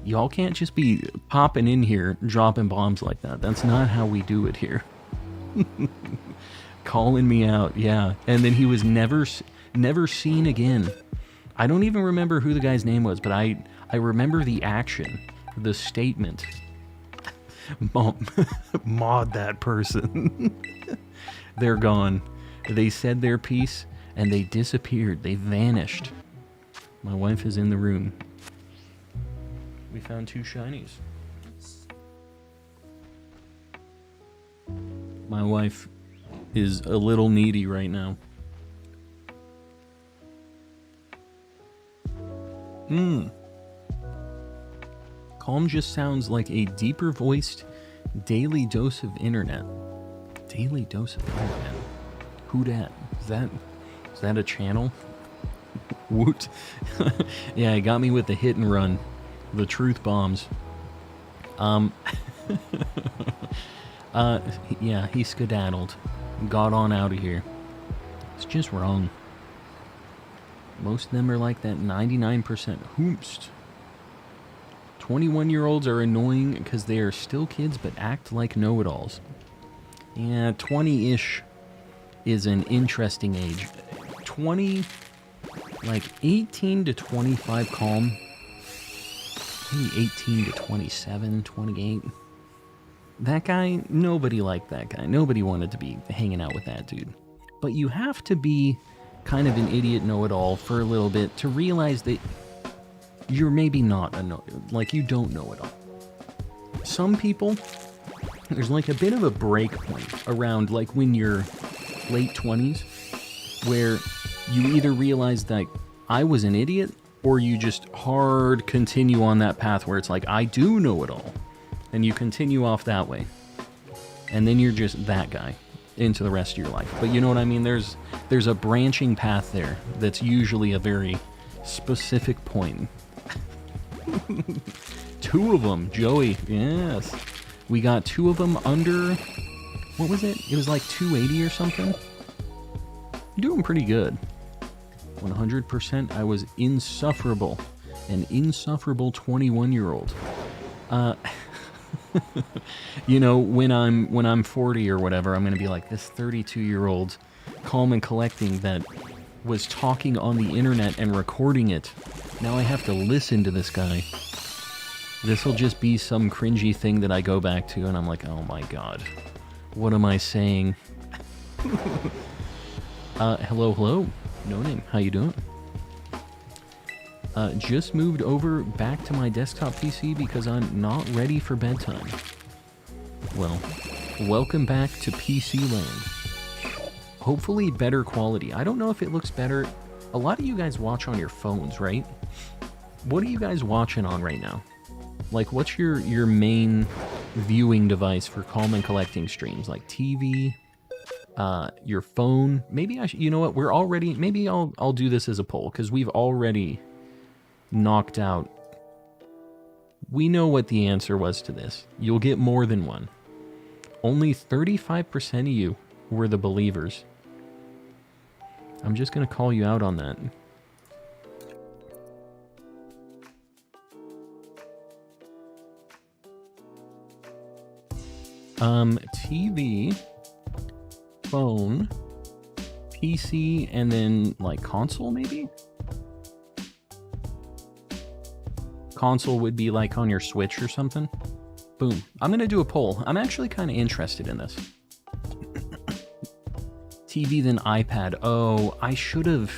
Y'all can't just be popping in here, dropping bombs like that. That's not how we do it here. Calling me out, yeah. And then he was never seen again. I don't even remember who the guy's name was, but I remember the action, the statement. Mod that person. They're gone. They said their piece, and they disappeared. They vanished. My wife is in the room. We found 2 shinies. My wife is a little needy right now. Calm just sounds like a deeper voiced daily dose of internet. Daily dose of internet. Who dat? Is that a channel? Woot. Yeah, he got me with the hit and run. The truth bombs. Yeah, he skedaddled. Got on out of here. It's just wrong. Most of them are like that 99% hoomst. 21-year-olds are annoying because they are still kids but act like know-it-alls. Yeah, 20-ish is an interesting age. 20, like 18 to 25 calm. Maybe 18 to 27, 28. That guy, nobody liked that guy. Nobody wanted to be hanging out with that dude. But you have to be kind of an idiot know-it-all for a little bit to realize that you're maybe not like you don't know it all. Some people, there's like a bit of a break point around like when you're late 20s where you either realize that I was an idiot or you just hard continue on that path where it's like, I do know it all. And you continue off that way. And then you're just that guy into the rest of your life. But you know what I mean? There's a branching path there that's usually a very specific point. 2 of them, Joey, yes. We got 2 of them under, what was it? It was like 280 or something. Doing pretty good. 100%, I was insufferable. An insufferable 21-year-old. You know, when I'm 40 or whatever, I'm going to be like this 32-year-old calm and collecting that was talking on the internet and recording it. Now I have to listen to this guy. This will just be some cringy thing that I go back to and I'm like, oh my god. What am I saying? Hello. No name. How you doing? Just moved over back to my desktop PC because I'm not ready for bedtime. Well, welcome back to PC land. Hopefully better quality. I don't know if it looks better. A lot of you guys watch on your phones, right? What are you guys watching on right now? Like, what's your main viewing device for calm and collecting streams? Like TV, your phone? Maybe you know what? We're already, maybe I'll do this as a poll because we've already knocked out. We know what the answer was to this. You'll get more than one. Only 35% of you were the believers. I'm just going to call you out on that. TV, phone, PC, and then like console maybe? Console would be like on your Switch or something. Boom. I'm gonna do a poll. I'm actually kind of interested in this. TV, then iPad. Oh, I should have.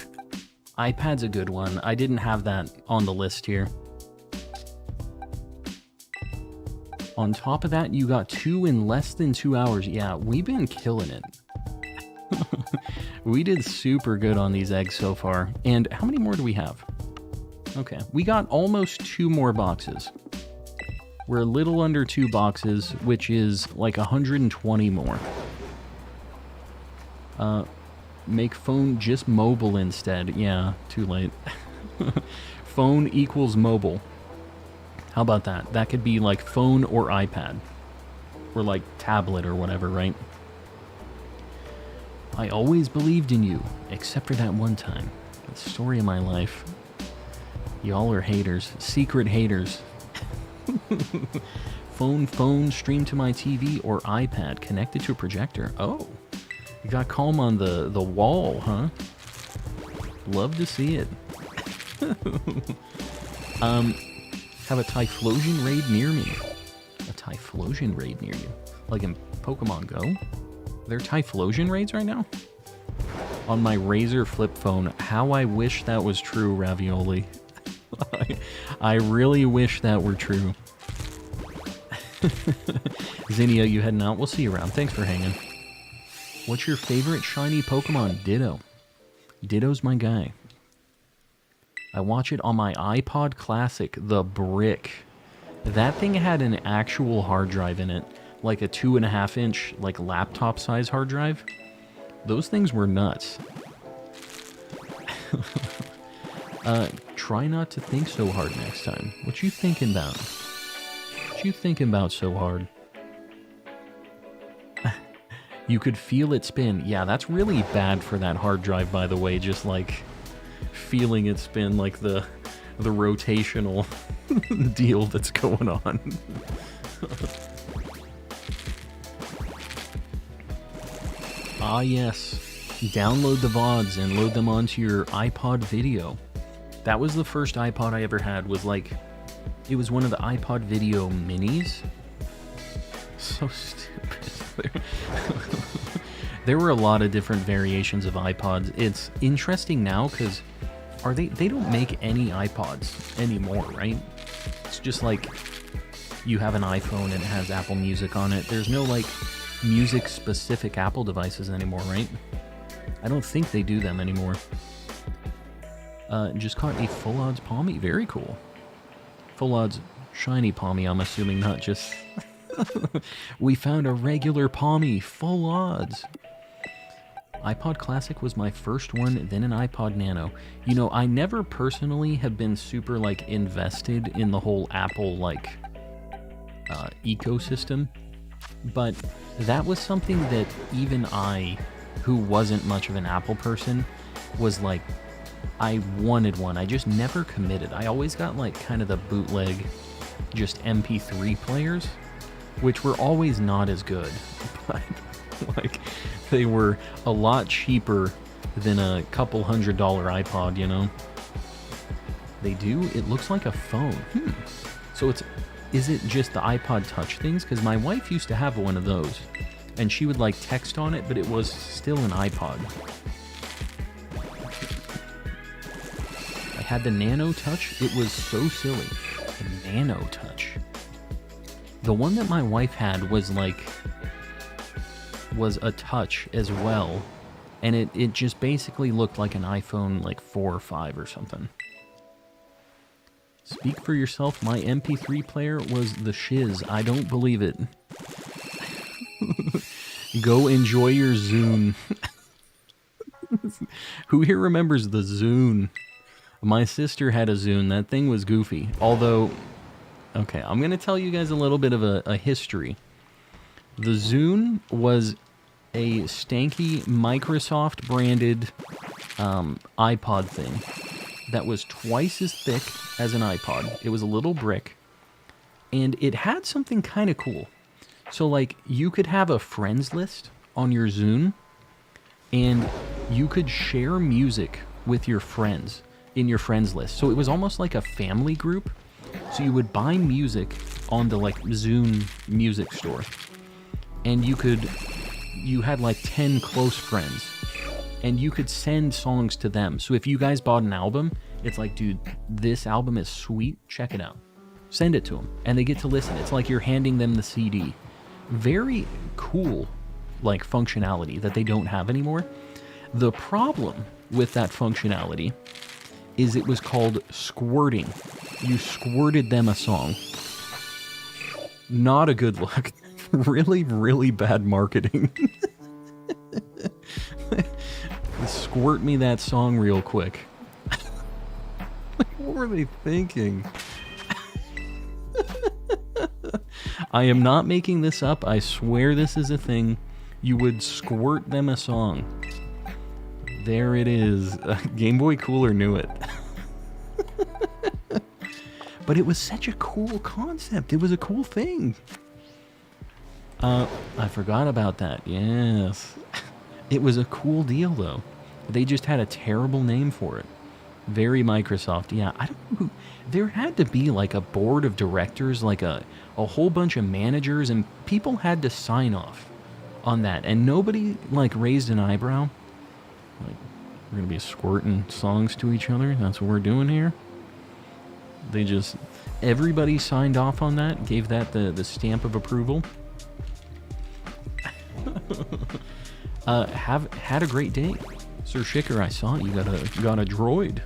iPad's a good one. I didn't have that on the list here. On top of that, you got 2 in less than 2 hours. Yeah, we've been killing it. We did super good on these eggs so far. And how many more do we have? Okay, we got almost 2 more boxes. We're a little under 2 boxes, which is like 120 more. Make phone just mobile instead. Yeah, too late. Phone equals mobile. How about that? That could be like phone or iPad. Or like tablet or whatever, right? I always believed in you, except for that one time. The story of my life. Y'all are haters. Secret haters. Phone, stream to my TV or iPad connected to a projector. Oh, you got calm on the wall, huh? Love to see it. Have a Typhlosion raid near me. A Typhlosion raid near you. Like in Pokemon Go? Are there Typhlosion raids right now? On my Razer flip phone. How I wish that was true, Ravioli. I really wish that were true. Zinnia, you heading out? We'll see you around. Thanks for hanging. What's your favorite shiny Pokemon? Ditto. Ditto's my guy. I watch it on my iPod Classic, the brick. That thing had an actual hard drive in it. Like a 2.5-inch, like laptop size hard drive. Those things were nuts. Try not to think so hard next time. What you thinking about? What you thinking about so hard? You could feel it spin. Yeah, that's really bad for that hard drive, by the way. Just like feeling it spin, like the rotational deal that's going on. Ah, yes. Download the VODs and load them onto your iPod Video. That was the first iPod I ever had, was like, it was one of the iPod Video minis. So stupid. There were a lot of different variations of iPods. It's interesting now because they don't make any iPods anymore, right? It's just like you have an iPhone and it has Apple Music on it. There's no like music specific Apple devices anymore, right? I don't think they do them anymore. Just caught a full odds Palmy. Very cool. Full odds shiny Palmy, I'm assuming, not just... We found a regular Palmy. Full odds. iPod Classic was my first one, then an iPod Nano. You know, I never personally have been super, like, invested in the whole Apple, like, ecosystem. But that was something that even I, who wasn't much of an Apple person, was like, I wanted one. I just never committed. I always got like kind of the bootleg, just MP3 players, which were always not as good. But like they were a lot cheaper than a couple $100 iPod, you know? They do? It looks like a phone. So is it just the iPod Touch things? Because my wife used to have one of those, and she would like text on it, but it was still an iPod. I had the Nano Touch. It was so silly. The Nano Touch. The one that my wife had was a Touch as well, and it just basically looked like an iPhone like 4 or 5 or something. Speak for yourself, my MP3 player was the shiz. I don't believe it. Go enjoy your Zune. Who here remembers the Zune? My sister had a Zune. That thing was goofy. Although, okay, I'm going to tell you guys a little bit of a history. The Zune was a stanky Microsoft branded iPod thing that was twice as thick as an iPod. It was a little brick, and it had something kind of cool. So, like, you could have a friends list on your Zune, and you could share music with your friends in your friends list. So it was almost like a family group. So you would buy music on the, like, Zune music store, and you had like 10 close friends, and you could send songs to them. So if you guys bought an album, it's like, dude, this album is sweet, check it out. Send it to them, and they get to listen. It's like you're handing them the CD. Very cool, like, functionality that they don't have anymore. The problem with that functionality is it was called squirting. You squirted them a song. Not a good look. Really, really bad marketing. Squirt me that song real quick. What were they thinking? I am not making this up. I swear this is a thing. You would squirt them a song. There it is. Game Boy Cooler knew it. But it was such a cool concept. It was a cool thing. I forgot about that. Yes. It was a cool deal, though. They just had a terrible name for it. Very Microsoft. Yeah, I don't know who... There had to be, like, a board of directors, like a whole bunch of managers, and people had to sign off on that. And nobody, like, raised an eyebrow. Like, we're going to be squirting songs to each other? That's what we're doing here? They just... Everybody signed off on that, gave that the stamp of approval. Had a great day. Sir Shicker, I saw you got a droid.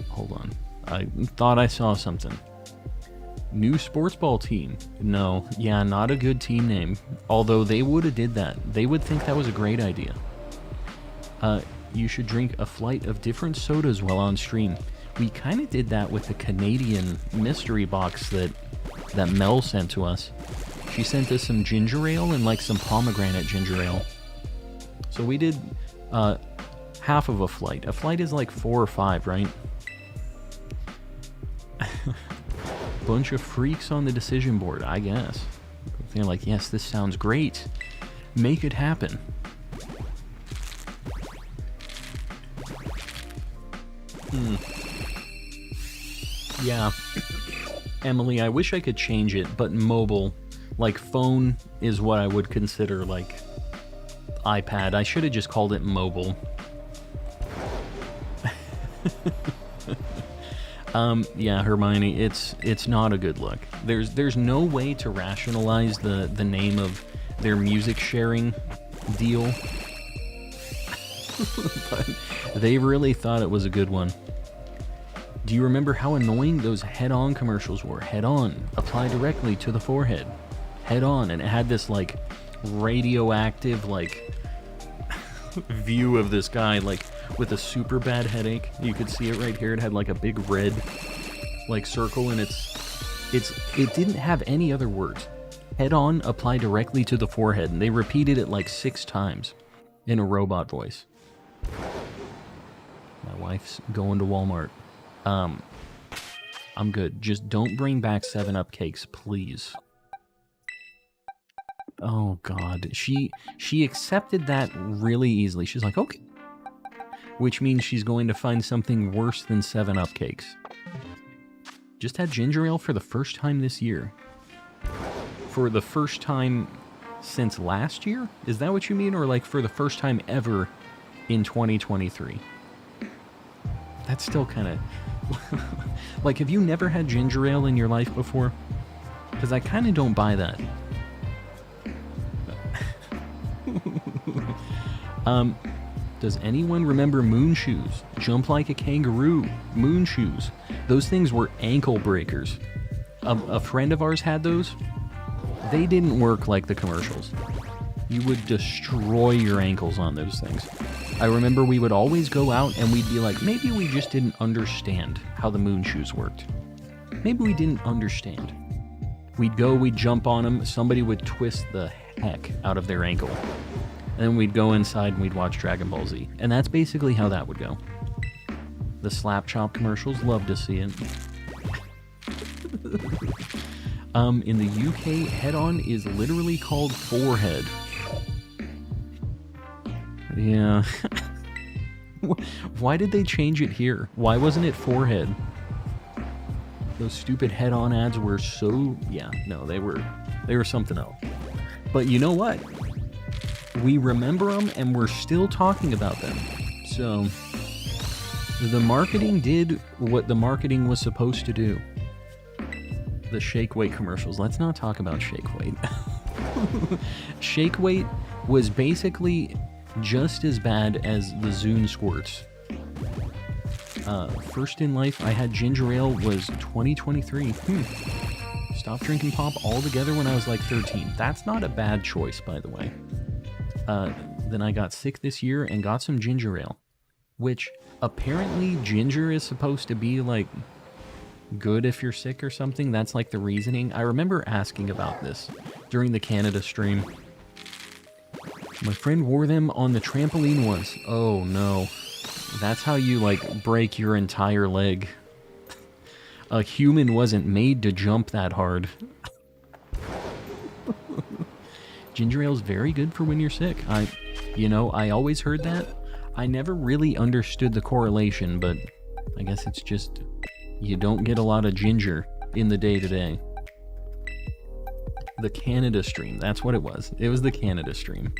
Hold on. I thought I saw something. New sports ball team. No, yeah, not a good team name. Although they would have did that. They would think that was a great idea. You should drink a flight of different sodas while on stream. We kind of did that with the Canadian mystery box that Mel sent to us. She sent us some ginger ale and, like, some pomegranate ginger ale. So we did half of a flight. A flight is like 4 or 5, right? Bunch of freaks on the decision board, I guess. They're like, yes, this sounds great. Make it happen. Yeah. Emily, I wish I could change it, but mobile, like, phone is what I would consider, like, iPad. I should have just called it mobile. Yeah, Hermione, it's not a good look. There's no way to rationalize the name of their music sharing deal. But they really thought it was a good one. Do you remember how annoying those head-on commercials were? Head-on, apply directly to the forehead. Head-on, and it had this, like, radioactive, like, view of this guy, like, with a super bad headache. You could see it right here. It had, like, a big red, like, circle, and it didn't have any other words. Head-on, apply directly to the forehead, and they repeated it, like, 6 times in a robot voice. My wife's going to Walmart. I'm good. Just don't bring back 7-Up cakes, please. Oh, God. She accepted that really easily. She's like, okay. Which means she's going to find something worse than 7-Up cakes. Just had ginger ale for the first time this year. For the first time since last year? Is that what you mean? Or, like, for the first time ever in 2023? That's still kind of... Like, have you never had ginger ale in your life before? Because I kind of don't buy that. Does anyone remember moon shoes? Jump like a kangaroo. Moon shoes. Those things were ankle breakers. A friend of ours had those. They didn't work like the commercials. You would destroy your ankles on those things. I remember we would always go out and we'd be like, maybe we just didn't understand how the moon shoes worked. Maybe we didn't understand. We'd go, we'd jump on them, somebody would twist the heck out of their ankle. And then we'd go inside and we'd watch Dragon Ball Z. And that's basically how that would go. The Slap Chop commercials, love to see it. In the UK, head-on is literally called forehead. Yeah. Why did they change it here? Why wasn't it forehead? Those stupid head-on ads were so... Yeah, no, they were something else. But you know what? We remember them, and we're still talking about them. So, the marketing did what the marketing was supposed to do. The Shake Weight commercials. Let's not talk about Shake Weight. Shake Weight was basically just as bad as the Zune squirts. First in life I had ginger ale was 2023. Stopped drinking pop altogether when I was like 13. That's not a bad choice, by the way. Then I got sick this year and got some ginger ale, which apparently ginger is supposed to be like good if you're sick or something. That's like the reasoning. I remember asking about this during the Canada stream. My friend wore them on the trampoline once. Oh no. That's how you like break your entire leg. A human wasn't made to jump that hard. Ginger ale's very good for when you're sick. I always heard that. I never really understood the correlation, but I guess it's just you don't get a lot of ginger in the day-to-day. The Canada stream, that's what it was. It was the Canada stream.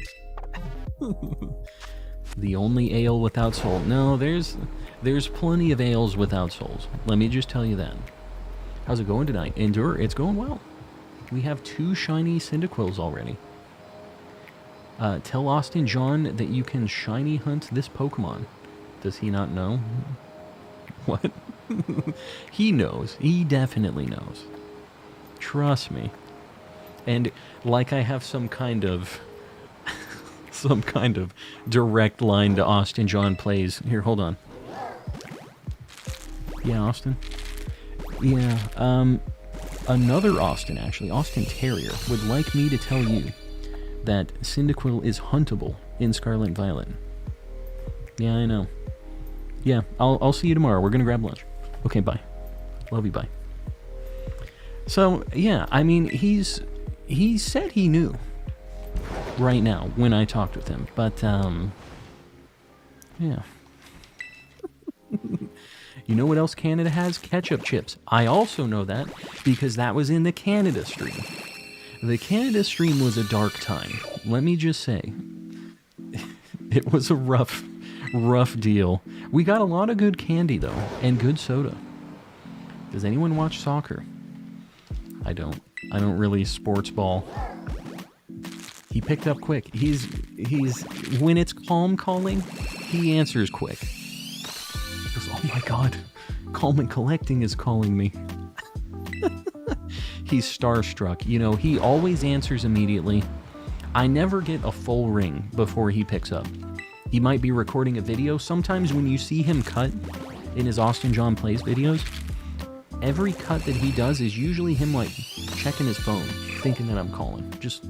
The only ale without soul. No, there's plenty of ales without souls. Let me just tell you that. How's it going tonight? Endure, it's going well. We have 2 shiny Cyndaquils already. Tell Austin John that you can shiny hunt this Pokemon. Does he not know? What? He knows. He definitely knows. Trust me. And like I have some kind of direct line to Austin John plays. Here, hold on. Yeah, Austin. Yeah, another Austin, actually, Austin Terrier, would like me to tell you that Cyndaquil is huntable in Scarlet and Violet. Yeah, I know. Yeah, I'll see you tomorrow. We're gonna grab lunch. Okay, bye. Love you, bye. So, yeah, I mean, he said he knew right now when I talked with him, but, yeah. You know what else Canada has? Ketchup chips. I also know that because that was in the Canada stream. The Canada stream was a dark time. Let me just say. It was a rough deal. We got a lot of good candy, though, and good soda. Does anyone watch soccer? I don't. I don't really sports ball. He picked up quick. He's when it's calm calling, he answers quick. He goes, oh my god, Calm and Collecting is calling me. He's starstruck. You know, he always answers immediately. I never get a full ring before he picks up. He might be recording a video. Sometimes when you see him cut in his Austin John Plays videos, every cut that he does is usually him like checking his phone, thinking that I'm calling. Just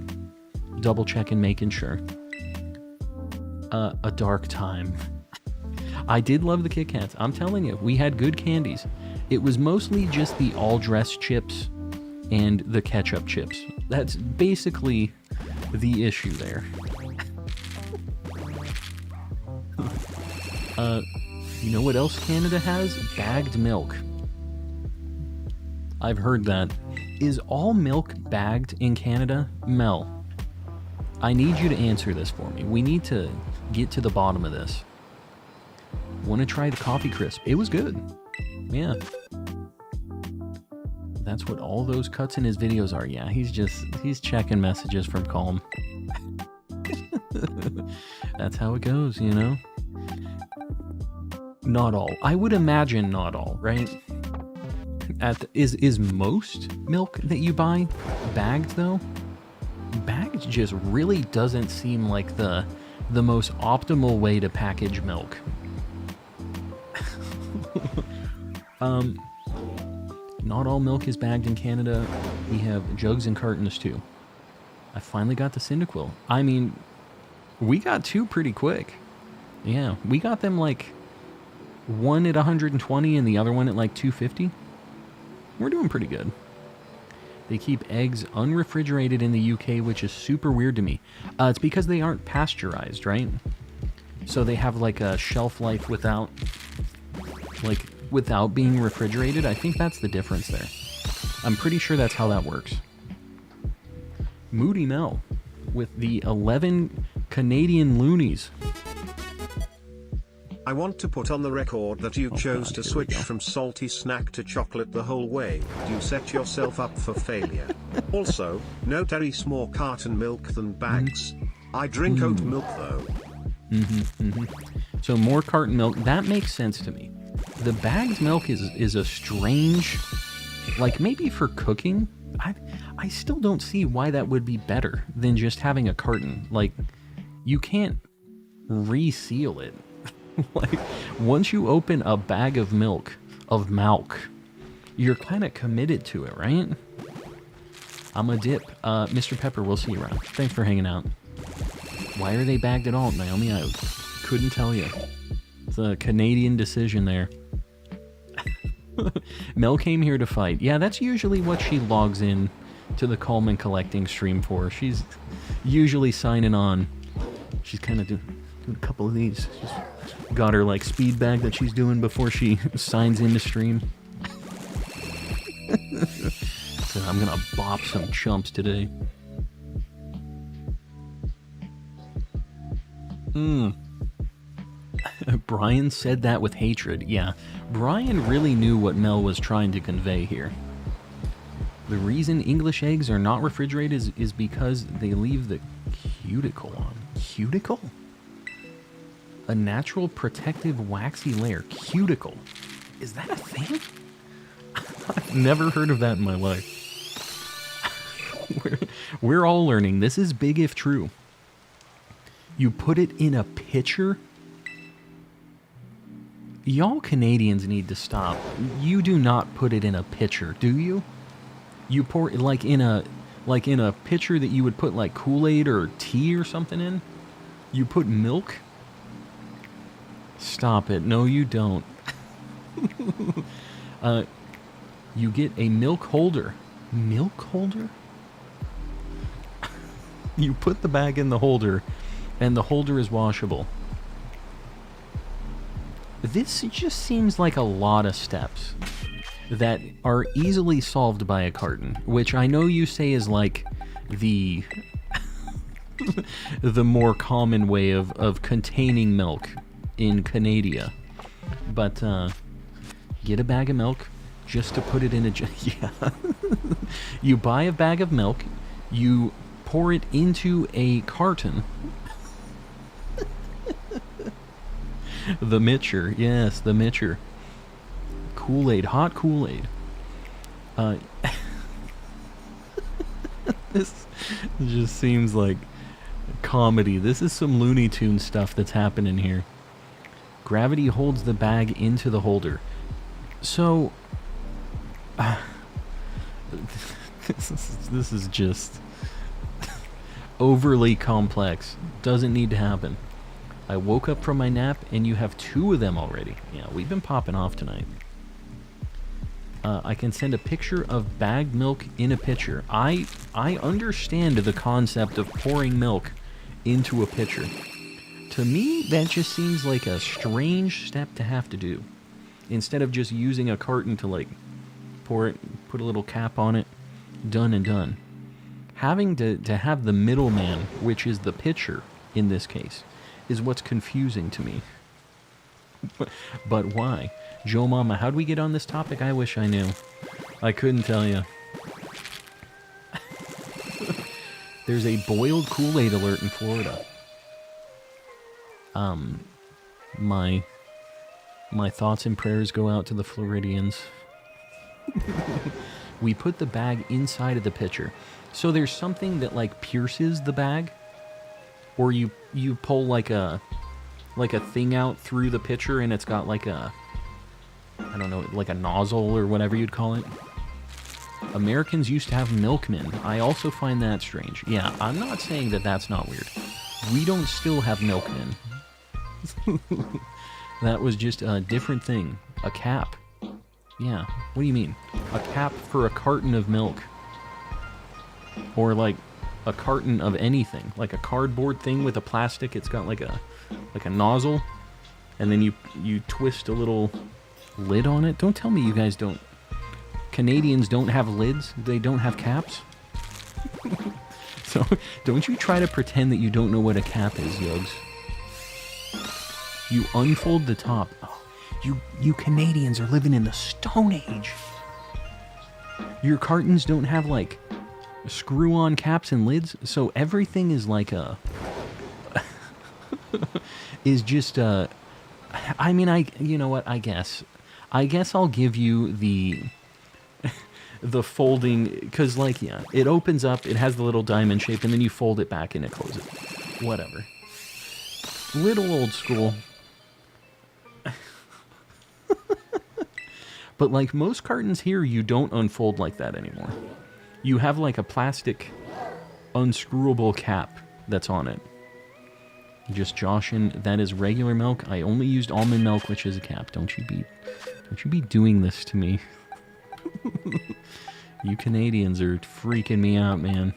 double checking, making sure. A dark time. I did love the Kit Kats. I'm telling you, we had good candies. It was mostly just the all-dress chips and the ketchup chips. That's basically the issue there. You know what else Canada has? Bagged milk. I've heard that. Is all milk bagged in Canada? Mel, I need you to answer this for me. We need to get to the bottom of this. Want to try the coffee crisp? It was good. Yeah. That's what all those cuts in his videos are. Yeah, he's checking messages from Calm. That's how it goes, you know? Not all. I would imagine not all, right? Is most milk that you buy bagged, though? Bagged just really doesn't seem like the most optimal way to package milk. Not all milk is bagged in Canada. We have jugs and cartons too. I finally got the Cyndaquil. I mean, we got 2 pretty quick. Yeah, we got them like one at 120 and the other one at like 250. We're doing pretty good. They keep eggs unrefrigerated in the UK, which is super weird to me. It's because they aren't pasteurized, right? So they have like a shelf life without being refrigerated. I think that's the difference there. I'm pretty sure that's how that works. Moody Mel with the 11 Canadian loonies. I want to put on the record that you chose to switch from salty snack to chocolate the whole way. You set yourself up for failure. Also, no Terry's more carton milk than bags. I drink oat milk though. So more carton milk, that makes sense to me. The bagged milk is a strange, like maybe for cooking. I still don't see why that would be better than just having a carton. Like, you can't reseal it. Like, once you open a bag of milk, you're kind of committed to it, right? I'm a dip. Mr. Pepper, we'll see you around. Thanks for hanging out. Why are they bagged at all, Naomi? I couldn't tell you. It's a Canadian decision there. Mel came here to fight. Yeah, that's usually what she logs in to the Coleman collecting stream for. She's usually signing on. She's kind of doing a couple of these. She's got her like speed bag that she's doing before she signs in to stream. So I'm gonna bop some chumps today. Brian said that with hatred. Yeah, Brian really knew what Mel was trying to convey here. The reason English eggs are not refrigerated is because they leave the cuticle on. Cuticle? A natural protective waxy layer. Cuticle. Is that a thing? I've never heard of that in my life. We're all learning. This is big if true. You put it in a pitcher? Y'all Canadians need to stop. You do not put it in a pitcher, do you? You pour it like in a pitcher that you would put like Kool-Aid or tea or something in? You put milk? Stop it. No, you don't. You get a milk holder. Milk holder? You put the bag in the holder, and the holder is washable. This just seems like a lot of steps that are easily solved by a carton, which I know you say is like the the more common way of containing milk in Canada. But get a bag of milk just to put it in a yeah. You buy a bag of milk, you pour it into a carton. The Mitcher, yes, the Mitcher. Kool-Aid, hot Kool-Aid. This just seems like comedy. This is some Looney Tunes stuff that's happening here. Gravity holds the bag into the holder. So, this is just overly complex. Doesn't need to happen. I woke up from my nap and you have 2 of them already. Yeah, we've been popping off tonight. I can send a picture of bagged milk in a pitcher. I understand the concept of pouring milk into a pitcher. To me, that just seems like a strange step to have to do. Instead of just using a carton to like pour it, put a little cap on it, done and done. Having to have the middleman, which is the pitcher in this case, is what's confusing to me. But why? Joe Mama, how do we get on this topic? I wish I knew. I couldn't tell you. There's a boiled Kool-Aid alert in Florida. My thoughts and prayers go out to the Floridians. We put the bag inside of the pitcher. So there's something that like pierces the bag, or you pull like a thing out through the pitcher and it's got like a, I don't know, like a nozzle or whatever you'd call it. Americans used to have milkmen. I also find that strange. Yeah, I'm not saying that that's not weird. We don't still have milkmen. That was just a different thing. A cap. Yeah, what do you mean? A cap for a carton of milk. Or like a carton of anything, like a cardboard thing with a plastic. It's got like a nozzle, and then you twist a little lid on it. Don't tell me you guys don't. Canadians don't have lids. They don't have caps. So don't you try to pretend that you don't know what a cap is, Yugs. You unfold the top. Oh, you Canadians are living in the Stone Age. Your cartons don't have like screw-on caps and lids, so everything is like a is just I mean, you know what, I guess I'll give you the folding, because like, yeah, it opens up, it has the little diamond shape, and then you fold it back and it closes. Whatever. Little old school. But like most cartons here, you don't unfold like that anymore. You have like a plastic unscrewable cap that's on it. Just joshing, that is regular milk. I only used almond milk, which is a cap. Don't you be doing this to me. You Canadians are freaking me out, man.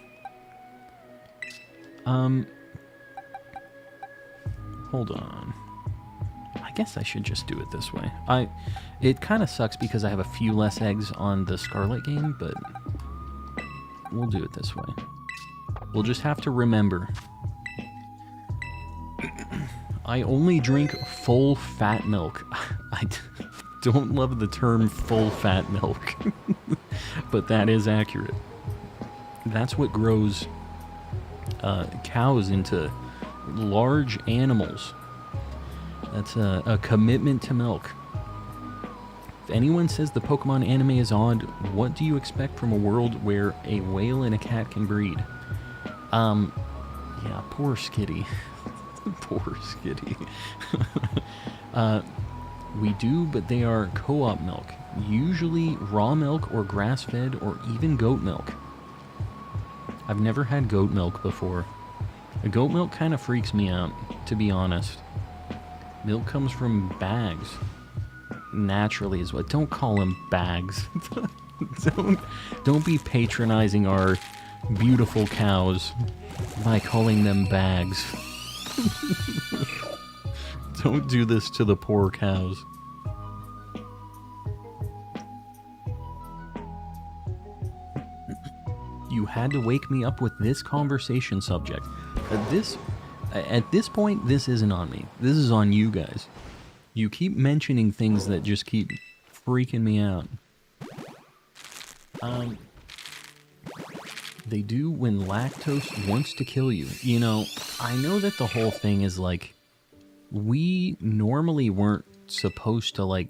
Hold on. I guess I should just do it this way. It kind of sucks because I have a few less eggs on the Scarlet game, but we'll do it this way. We'll just have to remember. I only drink full fat milk. I don't love the term full fat milk, but that is accurate. That's what grows cows into large animals. That's a commitment to milk. If anyone says the Pokemon anime is odd, what do you expect from a world where a whale and a cat can breed? Yeah, poor Skitty. Poor Skitty. We do, but they are co-op milk. Usually raw milk or grass-fed or even goat milk. I've never had goat milk before. Goat milk kind of freaks me out, to be honest. Milk comes from bags. Naturally is what. Don't call them bags. Don't be patronizing our beautiful cows by calling them bags. Don't do this to the poor cows. You had to wake me up with this conversation subject. At this point, this isn't on me. This is on you guys. You keep mentioning things that just keep freaking me out. They do when lactose wants to kill you. You know, I know that the whole thing is like, we normally weren't supposed to like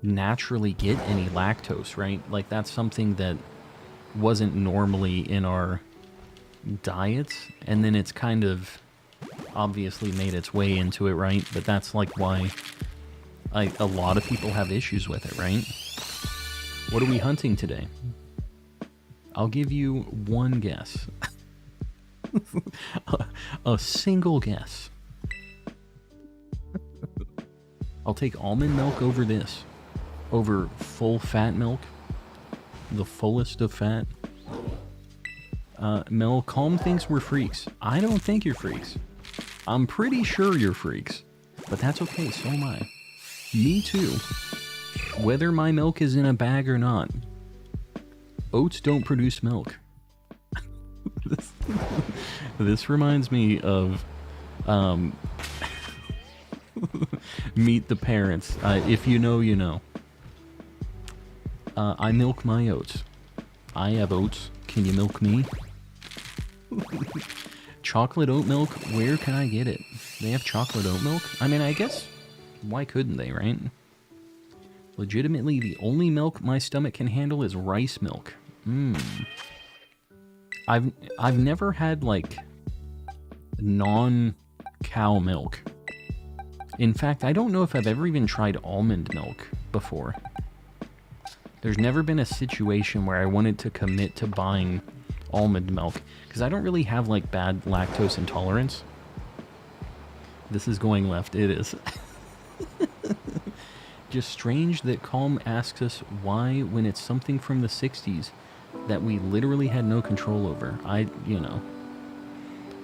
naturally get any lactose, right? Like that's something that wasn't normally in our diets, and then it's kind of obviously made its way into it, right? But that's like why a lot of people have issues with it, right? What are we hunting today? I'll give you one guess. a single guess. I'll take almond milk over this. Over full fat milk. The fullest of fat. Mel, Calm thinks we're freaks. I don't think you're freaks. I'm pretty sure you're freaks. But that's okay, so am I. Me too. Whether my milk is in a bag or not. Oats don't produce milk. This reminds me of Meet the Parents. If you know, you know. I milk my oats. I have oats. Can you milk me? Chocolate oat milk? Where can I get it? They have chocolate oat milk? I mean, I guess, why couldn't they, right? Legitimately, the only milk my stomach can handle is rice milk. I've never had, like, non-cow milk. In fact, I don't know if I've ever even tried almond milk before. There's never been a situation where I wanted to commit to buying almond milk, because I don't really have, like, bad lactose intolerance. This is going left. It is. Just strange that Calm asks us why, when it's something from the 60s, that we literally had no control over.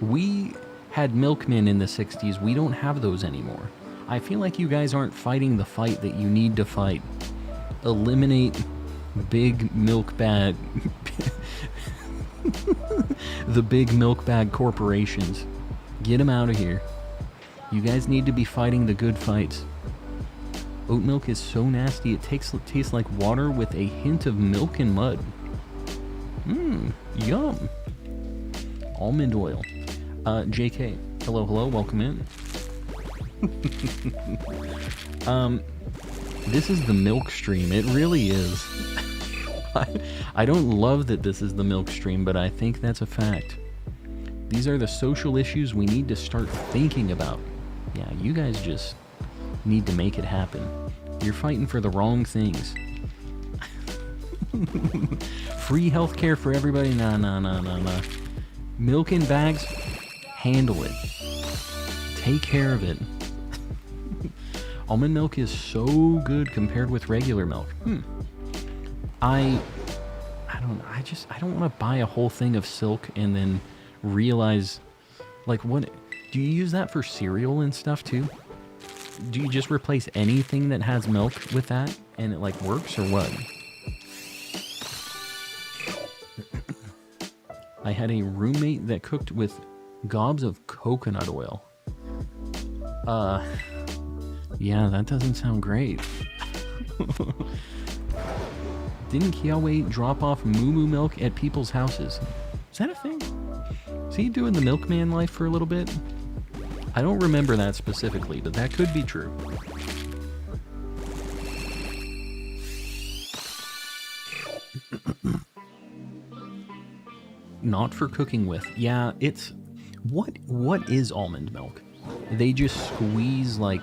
We had milkmen in the 60s. We don't have those anymore. I feel like you guys aren't fighting the fight that you need to fight. Eliminate big milk bag... the big milk bag corporations. Get them out of here. You guys need to be fighting the good fights. Oat milk is so nasty, it tastes like water with a hint of milk and mud. Mmm, yum. Almond oil. JK, hello, welcome in. This is the milk stream. It really is. I don't love that this is the milk stream, but I think that's a fact. These are the social issues we need to start thinking about. Yeah, you guys just need to make it happen. You're fighting for the wrong things. Free healthcare for everybody? Nah. Milk in bags? Handle it. Take care of it. Almond milk is so good compared with regular milk. I don't want to buy a whole thing of silk and then realize, like, what... Do you use that for cereal and stuff, too? Do you just replace anything that has milk with that, and it, like, works, or what? I had a roommate that cooked with gobs of coconut oil. Yeah, that doesn't sound great. Didn't Kiawe drop off moo moo milk at people's houses? Is that a thing? Is he doing the milkman life for a little bit? I don't remember that specifically, but that could be true. Not for cooking with. Yeah, it's... What is almond milk? They just squeeze, like...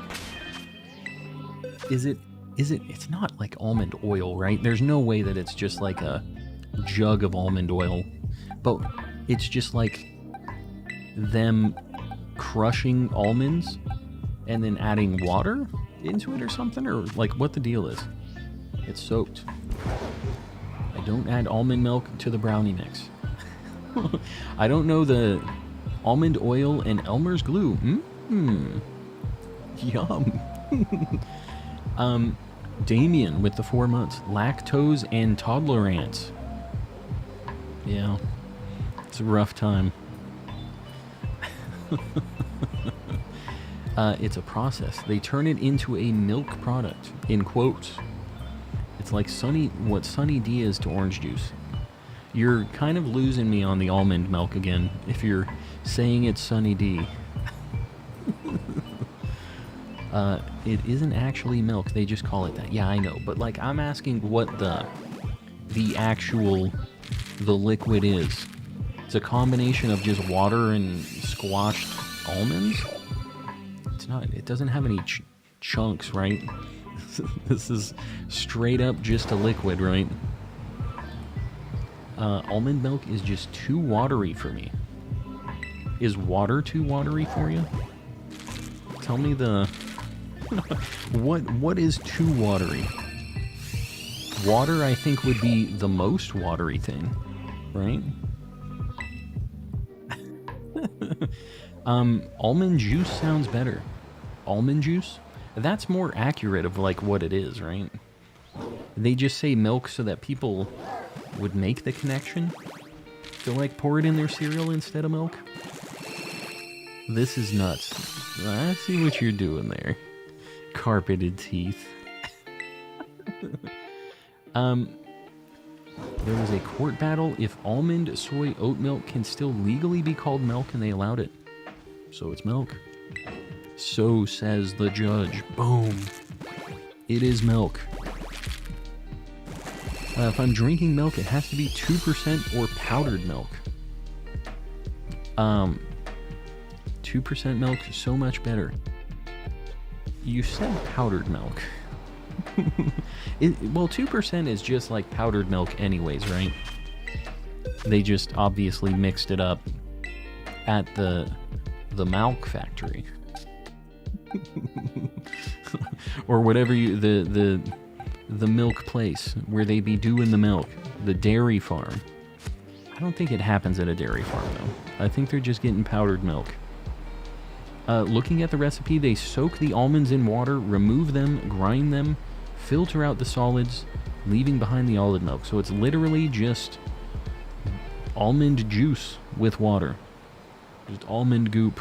Is it... It's not like almond oil, right? There's no way that it's just like a jug of almond oil. But it's just like them crushing almonds and then adding water into it or something? Or like what the deal is? It's soaked. I don't add almond milk to the brownie mix. I don't know the almond oil and Elmer's glue. Yum. Damien with the 4 months. Lactose and tolerance. Yeah. It's a rough time. It's a process. They turn it into a milk product, in quotes. It's like what Sunny D is to orange juice. You're kind of losing me on the almond milk again, if you're saying it's Sunny D. It isn't actually milk, they just call it that. Yeah, I know, but like I'm asking what the liquid is. It's a combination of just water and squashed almonds? It's not, it doesn't have any chunks, right? This is straight up just a liquid, right? Almond milk is just too watery for me. Is water too watery for you? Tell me the... What is too watery? Water, I think, would be the most watery thing, right? Almond juice sounds better. Almond juice? That's more accurate of like what it is, right? They just say milk so that people would make the connection to like pour it in their cereal instead of milk. This is nuts. I see what you're doing there. Carpeted teeth. There was a court battle if almond soy oat milk can still legally be called milk, and they allowed it. So it's milk. So says the judge. Boom. It is milk. If I'm drinking milk, it has to be 2% or powdered milk. 2% milk, so much better. You said powdered milk. Well, 2% is just like powdered milk anyways, right? They just obviously mixed it up at the milk factory. Or whatever the milk place where they be doing the milk. The dairy farm. don't think it happens at a dairy farm, though. I think they're just getting powdered milk. Looking at the recipe, they soak the almonds in water, remove them, grind them, filter out the solids, leaving behind the almond milk. So it's literally just almond juice with water. Just almond goop.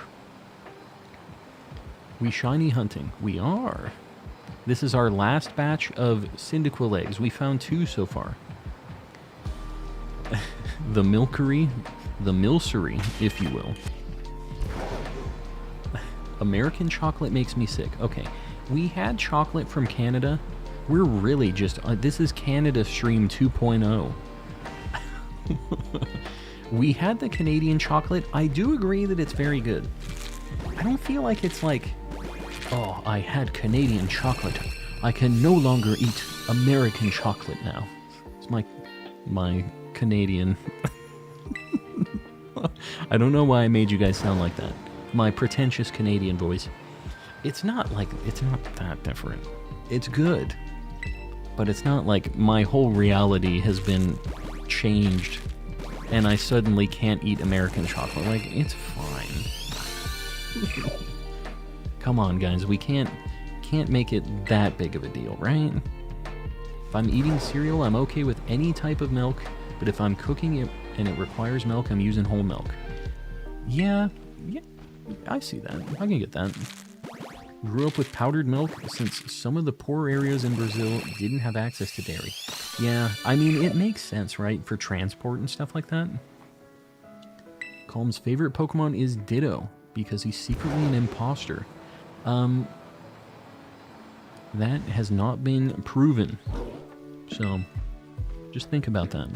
We shiny hunting. We are. This is our last batch of Cyndaquil eggs. We found 2 so far. The milkery, the milcery, if you will. American chocolate makes me sick. Okay, we had chocolate from Canada. We're really just... this is Canada Stream 2.0. We had the Canadian chocolate. I do agree that it's very good. I don't feel like it's like, oh, I had Canadian chocolate. I can no longer eat American chocolate now. It's my Canadian. I don't know why I made you guys sound like that. My pretentious Canadian voice. It's not that different. It's good. But it's not like my whole reality has been changed and I suddenly can't eat American chocolate. Like, it's fine. Come on, guys. We can't make it that big of a deal, right? If I'm eating cereal, I'm okay with any type of milk, but if I'm cooking it and it requires milk, I'm using whole milk. Yeah, I see that. I can get that. Grew up with powdered milk since some of the poor areas in Brazil didn't have access to dairy. Yeah, I mean, it makes sense, right? For transport and stuff like that. Calm's favorite Pokemon is Ditto, because he's secretly an imposter. That has not been proven. So, just think about that.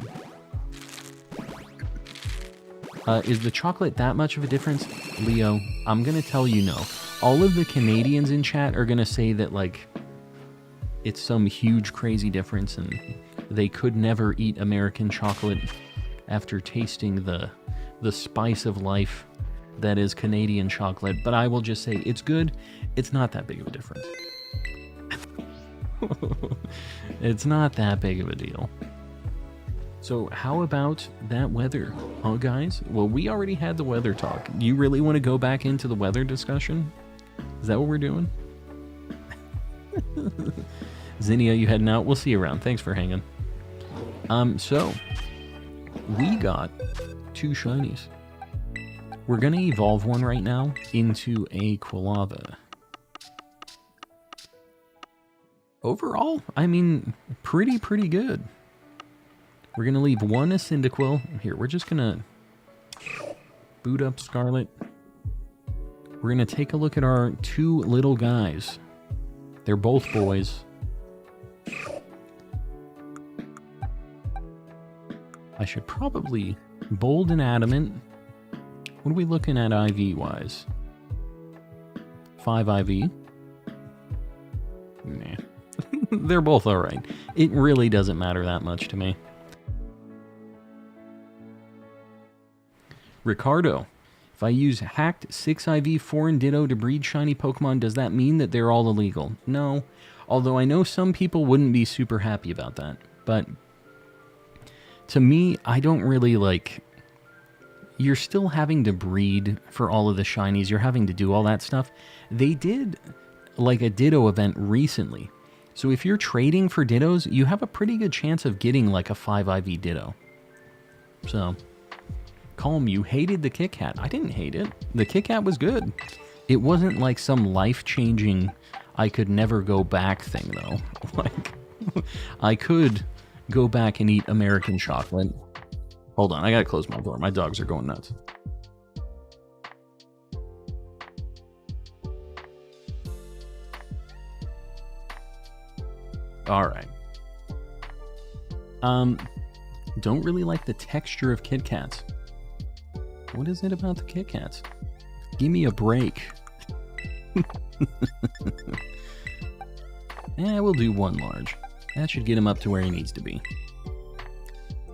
Is the chocolate that much of a difference? Leo, I'm gonna tell you no. All of the Canadians in chat are gonna say that, like, it's some huge crazy difference and they could never eat American chocolate after tasting the spice of life that is Canadian chocolate. But I will just say it's good. It's not that big of a difference. It's not that big of a deal. So how about that weather, huh, guys? Well, we already had the weather talk. Do you really want to go back into the weather discussion? Is that what we're doing? Zinnia, you heading out? We'll see you around. Thanks for hanging. So we got 2 shinies. We're gonna evolve one right now into a Quilava. Overall, I mean, pretty good. We're going to leave one as Cyndaquil. Here, we're just going to boot up Scarlet. We're going to take a look at our 2 little guys. They're both boys. I should probably bold and adamant. What are we looking at IV-wise? 5 IV? Nah. They're both alright. It really doesn't matter that much to me. Ricardo, if I use hacked 6 IV foreign Ditto to breed shiny Pokemon, does that mean that they're all illegal? No. Although I know some people wouldn't be super happy about that. But to me, I don't really like... You're still having to breed for all of the shinies. You're having to do all that stuff. They did like a Ditto event recently. So if you're trading for Dittos, you have a pretty good chance of getting like a 5 IV Ditto. So... Calm, you hated the Kit Kat. I didn't hate it. The Kit Kat was good. It wasn't like some life-changing, I could never go back thing, though. Like, I could go back and eat American chocolate. Hold on, I gotta close my door. My dogs are going nuts. Alright. Don't really like the texture of Kit Kats. What is it about the Kit Kats? Give me a break. We'll do 1 large. That should get him up to where he needs to be.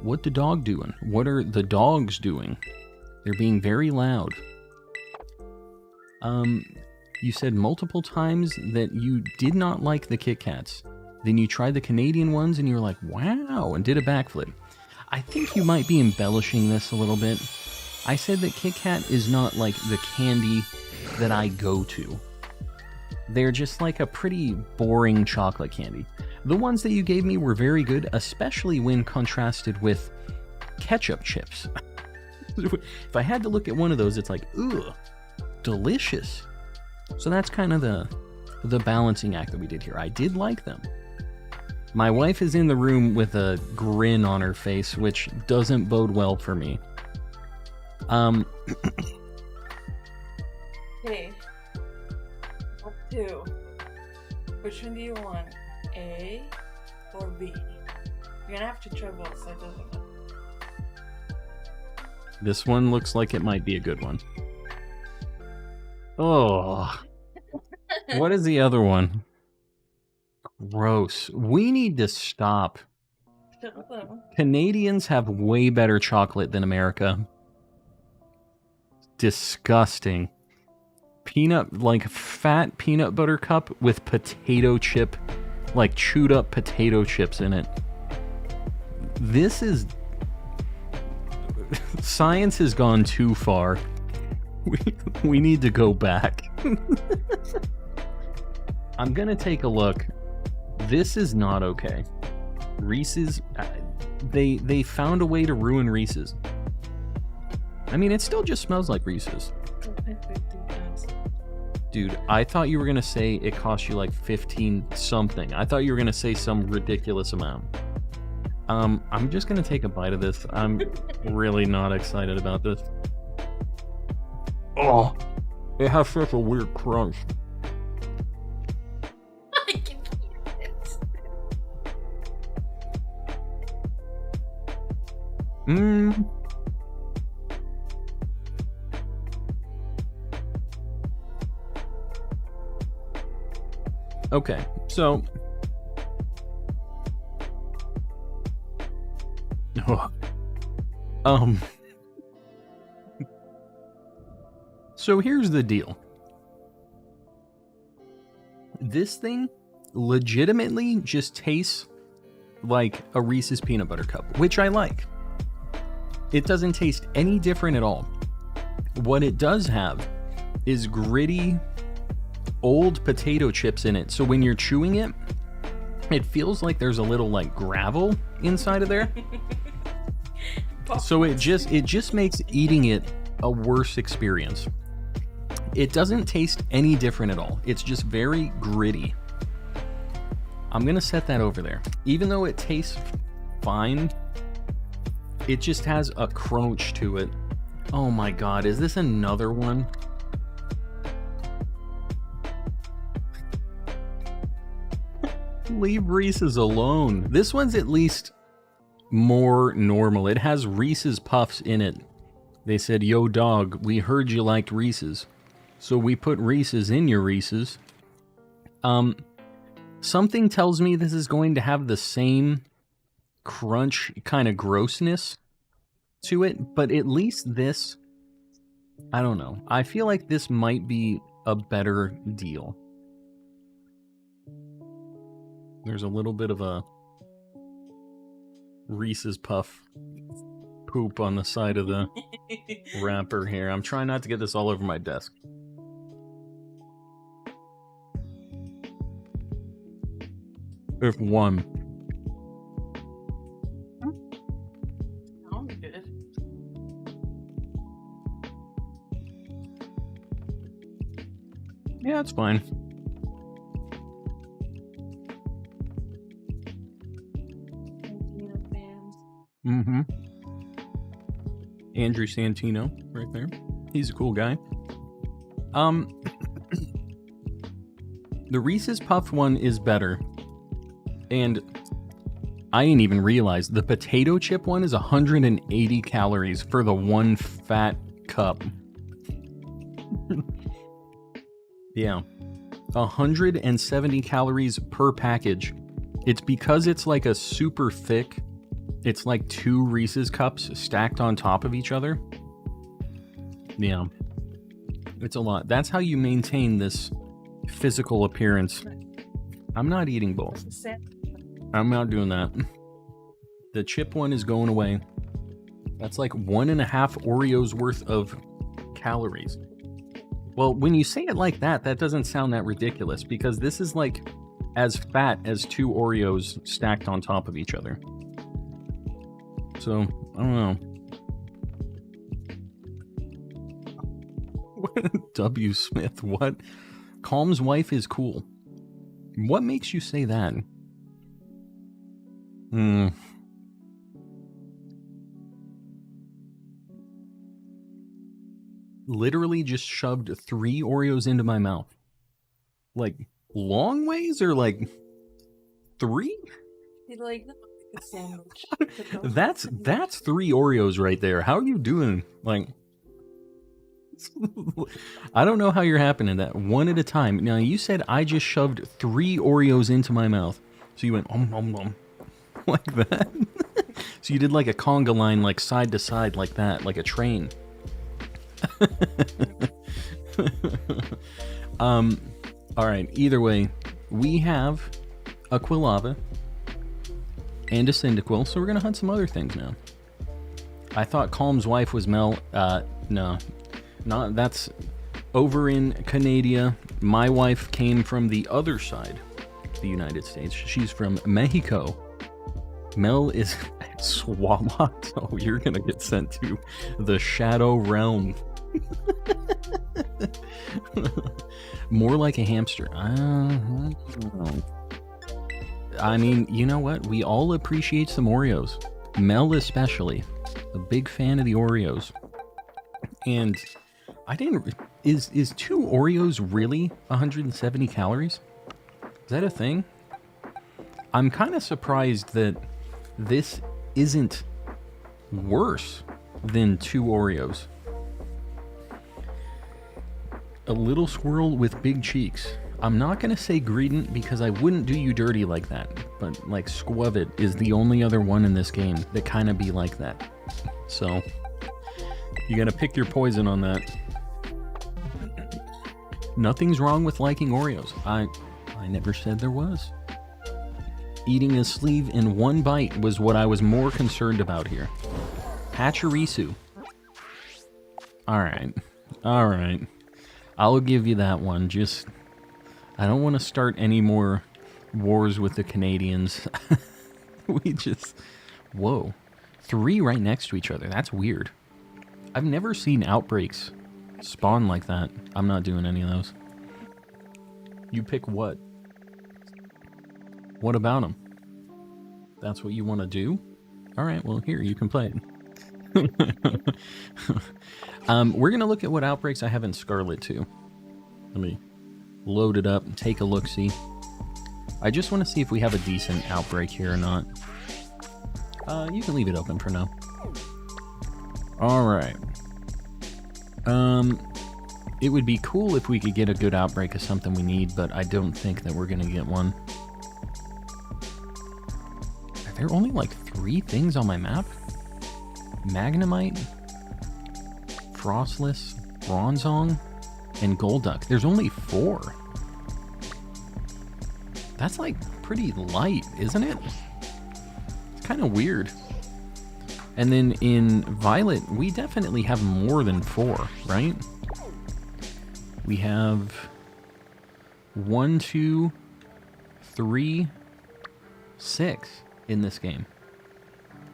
What the dog doing? What are the dogs doing? They're being very loud. You said multiple times that you did not like the Kit Kats. Then you tried the Canadian ones and you were like, wow, and did a backflip. I think you might be embellishing this a little bit. I said that Kit Kat is not like the candy that I go to. They're just like a pretty boring chocolate candy. The ones that you gave me were very good, especially when contrasted with ketchup chips. If I had to look at one of those, it's like, ugh, delicious. So that's kind of the balancing act that we did here. I did like them. My wife is in the room with a grin on her face, which doesn't bode well for me. Okay. Up two. Which one do you want? A or B? You're gonna have to try both, so it doesn't matter. This one looks like it might be a good one. Oh. What is the other one? Gross. We need to stop. Canadians have way better chocolate than America. Disgusting. Like fat peanut butter cup with potato chip, like chewed up potato chips in it. This is... Science has gone too far. We need to go back. I'm gonna take a look. This is not okay. Reese's, they found a way to ruin Reese's. I mean, it still just smells like Reese's. Dude, I thought you were gonna say it cost you like 15 something. I thought you were gonna say some ridiculous amount. I'm just gonna take a bite of this. I'm really not excited about this. Oh, it has such a weird crunch. I can hear it. Okay, so... So here's the deal. This thing legitimately just tastes like a Reese's peanut butter cup, which I like. It doesn't taste any different at all. What it does have is gritty, old potato chips in it. So when you're chewing it, it feels like there's a little like gravel inside of there. So it just makes eating it a worse experience. It doesn't taste any different at all. It's just very gritty. I'm gonna set that over there. Even though it tastes fine, it just has a crunch to it. Oh my god, is this another one? Leave Reese's alone. This one's at least more normal. It has Reese's Puffs in it. They said, yo dog, we heard you liked Reese's, so we put Reese's in your Reese's. Something tells me this is going to have the same crunch kind of grossness to it, but at least this, I don't know. I feel like this might be a better deal. There's a little bit of a Reese's Puff poop on the side of the wrapper here. I'm trying not to get this all over my desk. If one. Sounds good. Yeah, it's fine. Mm-hmm. Andrew Santino, right there. He's a cool guy. The Reese's Puff one is better. And I didn't even realize the potato chip one is 180 calories for the one fat cup. Yeah. 170 calories per package. It's because it's like a super thick, it's like 2 Reese's cups stacked on top of each other. Yeah. It's a lot. That's how you maintain this physical appearance. I'm not eating both. I'm not doing that. The chip one is going away. That's like 1.5 Oreos worth of calories. Well, when you say it like that, that doesn't sound that ridiculous because this is like as fat as 2 Oreos stacked on top of each other. So, I don't know. W. Smith, what? Calm's wife is cool. What makes you say that? Literally just shoved 3 Oreos into my mouth. Like, long ways or like 3? You like a sandwich. That's 3 Oreos right there. How are you doing? Like, I don't know how you're happening that one at a time. Now, you said I just shoved 3 Oreos into my mouth. So you went, like that. So you did like a conga line, like side to side like that, like a train. All right, either way, we have a Quilava and a Cyndaquil, so we're gonna hunt some other things now. I thought Calm's wife was Mel. No, not that's over in Canada. My wife came from the other side of the United States. She's from Mexico. Mel is Swalot. Oh, you're gonna get sent to the Shadow Realm. More like a hamster. I mean, you know what? We all appreciate some Oreos. Mel especially. A big fan of the Oreos. And I didn't... Is 2 Oreos really 170 calories? Is that a thing? I'm kind of surprised that this isn't worse than 2 Oreos. A little squirrel with big cheeks. I'm not going to say Greedent because I wouldn't do you dirty like that. But like Squavit is the only other one in this game that kind of be like that. So you got to pick your poison on that. Nothing's wrong with liking Oreos. I never said there was. Eating a sleeve in one bite was what I was more concerned about here. Pachirisu. Alright. Alright. I'll give you that one. Just, I don't want to start any more wars with the Canadians. We just, whoa. 3 right next to each other. That's weird. I've never seen outbreaks spawn like that. I'm not doing any of those. You pick what? What about them? That's what you want to do? Alright, well here, you can play it. We're going to look at what outbreaks I have in Scarlet too. Let me load it up and take a look-see. I just want to see if we have a decent outbreak here or not. You can leave it open for now. Alright. It would be cool if we could get a good outbreak of something we need, but I don't think that we're going to get one. Are there only like 3 things on my map? Magnemite, Frostless, Bronzong, and Golduck. There's only 4. That's like pretty light, isn't it? It's kind of weird. And then in Violet, we definitely have more than 4, right? We have 1, 2, 3, 6 in this game.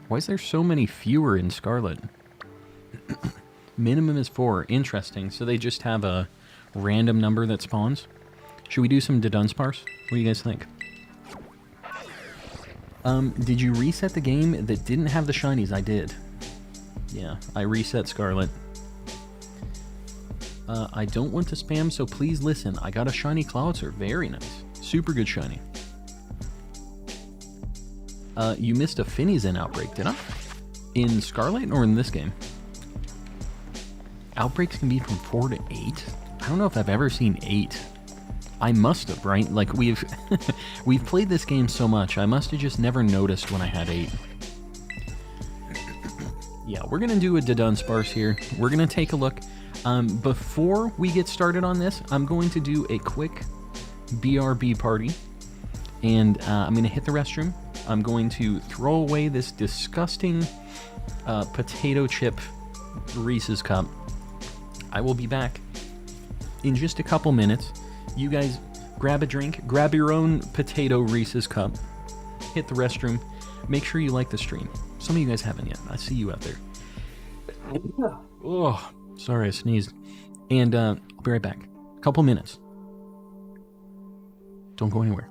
Why is there so many fewer in Scarlet? Minimum is 4. Interesting. So they just have a random number that spawns. Should we do some Dunsparce? What do you guys think? Did you reset the game that didn't have the shinies? I did. Yeah, I reset Scarlet. I don't want to spam, so please listen. I got a shiny Cloudster. Very nice. Super good shiny. You missed a Finizen outbreak, did I? In Scarlet or in this game? Outbreaks can be from 4 to 8? I don't know if I've ever seen 8. I must have, right? Like, we've played this game so much, I must have just never noticed when I had 8. Yeah, we're going to do a Dunsparce here. We're going to take a look. Before we get started on this, I'm going to do a quick BRB party. And I'm going to hit the restroom. I'm going to throw away this disgusting potato chip Reese's cup. I will be back in just a couple minutes. You guys grab a drink, grab your own potato Reese's cup, hit the restroom, make sure you like the stream. Some of you guys haven't yet. I see you out there. Oh, sorry, I sneezed. And I'll be right back. Couple minutes. Don't go anywhere.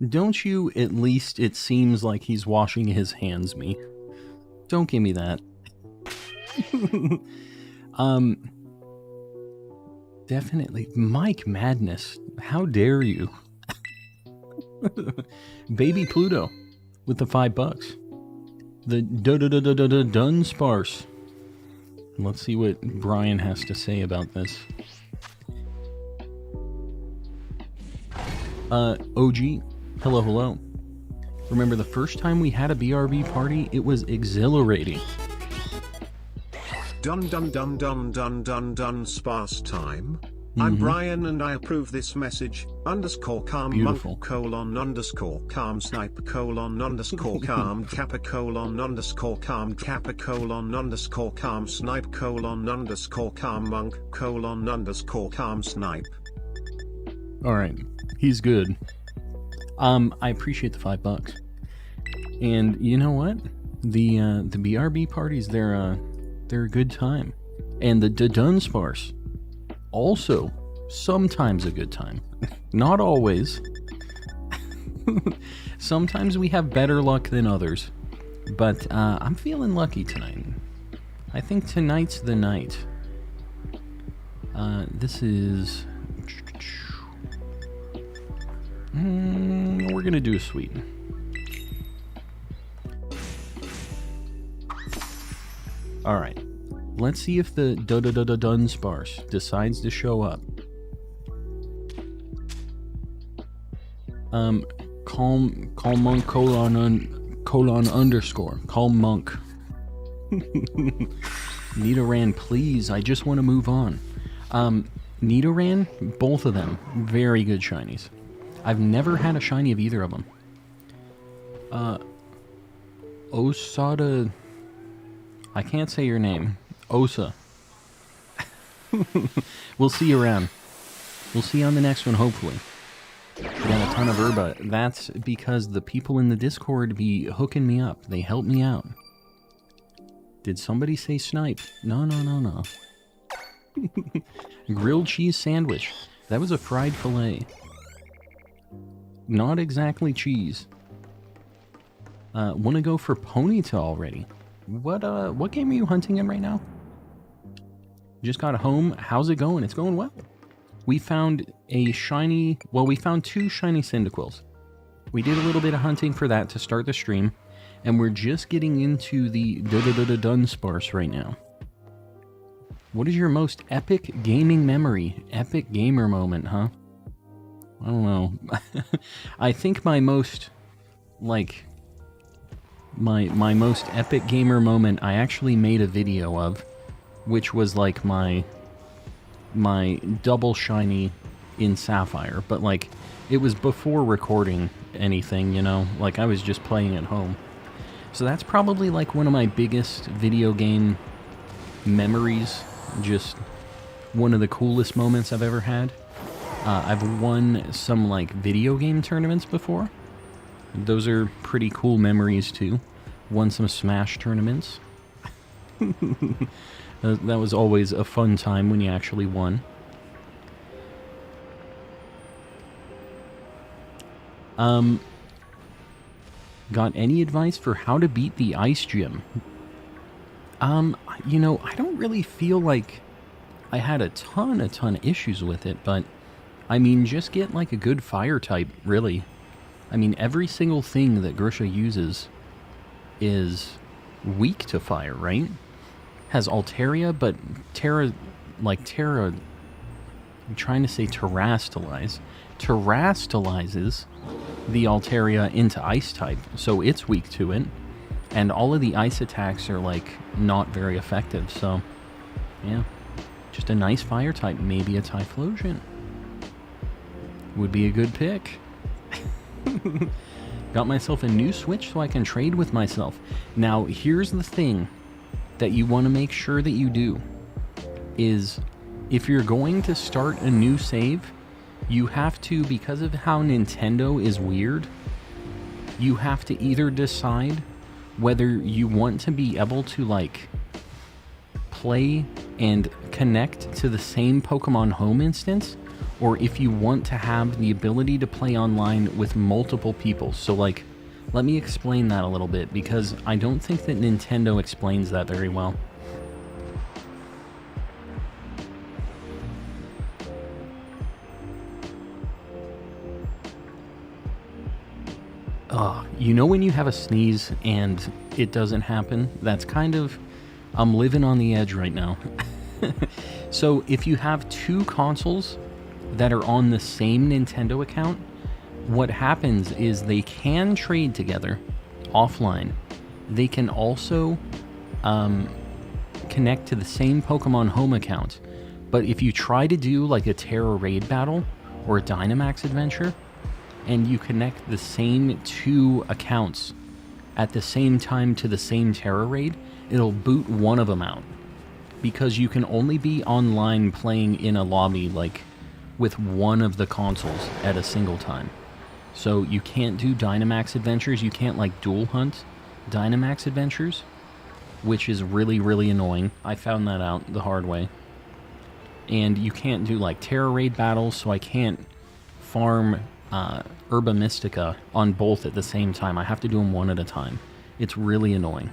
Don't you at least it seems like he's washing his hands me. Don't give me that. Definitely. Mike Madness. How dare you? Baby Pluto with the $5. The dun sparse. Let's see what Brian has to say about this. OG, hello. Remember the first time we had a BRB party, it was exhilarating. Done, sparse time. I'm Brian and I approve this message, _calm Beautiful. monk _calm snipe _calm kappa _calm kappa _calm snipe _calm monk _calm snipe. Alright, he's good. I appreciate the $5. And you know what? The BRB parties, they're a good time. And the Dunsparce, also sometimes a good time. Not always. Sometimes we have better luck than others. But I'm feeling lucky tonight. I think tonight's the night. This is... we're gonna do a sweet. Alright. Let's see if the Dunsparce decides to show up. Calm monk colon underscore. Calm monk. Nidoran, please. I just want to move on. Nidoran, both of them, very good shinies. I've never had a shiny of either of them. Osada... I can't say your name. Osa. We'll see you around. We'll see you on the next one, hopefully. We got a ton of herba. That's because the people in the Discord be hooking me up. They help me out. Did somebody say snipe? No. Grilled cheese sandwich. That was a fried fillet. Not exactly cheese. Want to go for Ponyta already? What game are you hunting in right now? Just got home. How's it going? It's going well. We found a shiny... Well, we found 2 shiny Cyndaquils. We did a little bit of hunting for that to start the stream. And we're just getting into the Dunsparce right now. What is your most epic gaming memory? Epic gamer moment, huh? I don't know. I think my most... Like... My most epic gamer moment I actually made a video of, which was like my double shiny in Sapphire, but like it was before recording anything, you know, like I was just playing at home. So that's probably like one of my biggest video game memories, just one of the coolest moments I've ever had. I've won some like video game tournaments before. Those are pretty cool memories too. Won some Smash tournaments. That was always a fun time when you actually won. Got any advice for how to beat the ice gym? You know, I don't really feel like I had a ton of issues with it, but I mean, just get like a good fire type, really. I mean, every single thing that Grisha uses is weak to fire, right? Has Altaria, but Tera, I'm trying to say terrastalize. Terrastalizes the Altaria into ice type, so it's weak to it. And all of the ice attacks are, like, not very effective, so, yeah. Just a nice fire type, maybe a Typhlosion. Would be a good pick. Got myself a new Switch so I can trade with myself. Now, here's the thing that you want to make sure that you do, is if you're going to start a new save, you have to, because of how Nintendo is weird, you have to either decide whether you want to be able to, like, play and connect to the same Pokemon Home instance, or if you want to have the ability to play online with multiple people. So, like, let me explain that a little bit, because I don't think that Nintendo explains that very well. You know when you have a sneeze and it doesn't happen? That's kind of... I'm living on the edge right now. So if you have 2 consoles that are on the same Nintendo account, what happens is they can trade together offline. They can also connect to the same Pokemon home account. But if you try to do like a Tera raid battle or a Dynamax adventure, and you connect the same 2 accounts at the same time to the same Tera raid, it'll boot one of them out. Because you can only be online playing in a lobby like with one of the consoles at a single time. So you can't do Dynamax adventures, you can't like dual hunt Dynamax adventures, which is really, really annoying. I found that out the hard way. And you can't do like Tera raid battles, so I can't farm Herba Mystica on both at the same time. I have to do them one at a time. It's really annoying.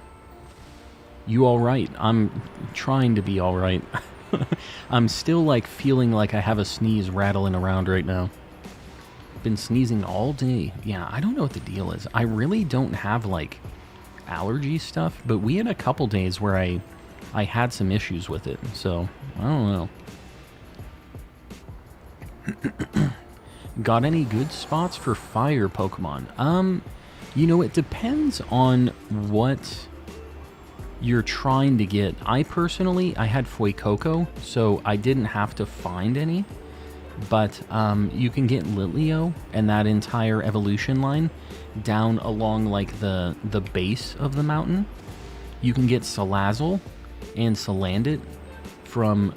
You alright? I'm trying to be alright. I'm still like feeling like I have a sneeze rattling around right now. Been sneezing all day. Yeah, I don't know what the deal is. I really don't have like allergy stuff, but we had a couple days where I had some issues with it, so I don't know. Got any good spots for fire Pokemon? You know, it depends on what you're trying to get. I personally, I had Fuecoco, so I didn't have to find any. But you can get Litleo and that entire evolution line down along like the base of the mountain. You can get Salazzle and Salandit from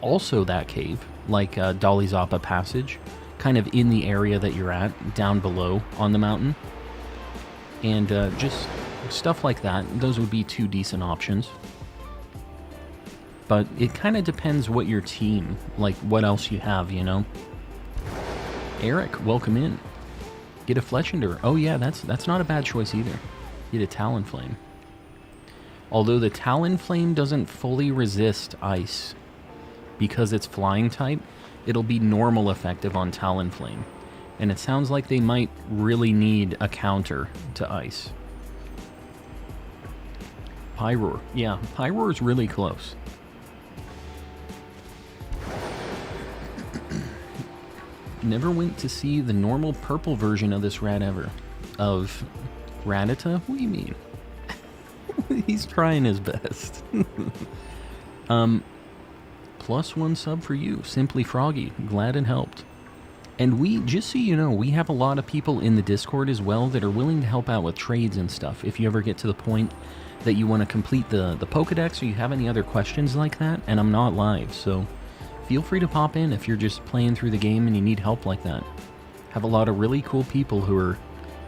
also that cave, like Dolly Zappa Passage, kind of in the area that you're at, down below on the mountain. And just stuff like that. Those would be 2 decent options. But it kind of depends what your team, like what else you have, you know? Eric, welcome in. Get a Fletchinder. Oh yeah, that's not a bad choice either. Get a Talonflame. Although the Talonflame doesn't fully resist ice, because it's flying type, it'll be normal effective on Talonflame. And it sounds like they might really need a counter to ice. Pyroar. Yeah, Pyroar is really close. Never went to see the normal purple version of this rat ever. Of Rattata? What do you mean? He's trying his best. +1 sub for you, Simply Froggy. Glad it helped. And we, just so you know, we have a lot of people in the Discord as well that are willing to help out with trades and stuff. If you ever get to the point that you want to complete the Pokedex or you have any other questions like that, and I'm not live, so feel free to pop in if you're just playing through the game and you need help like that. Have a lot of really cool people who are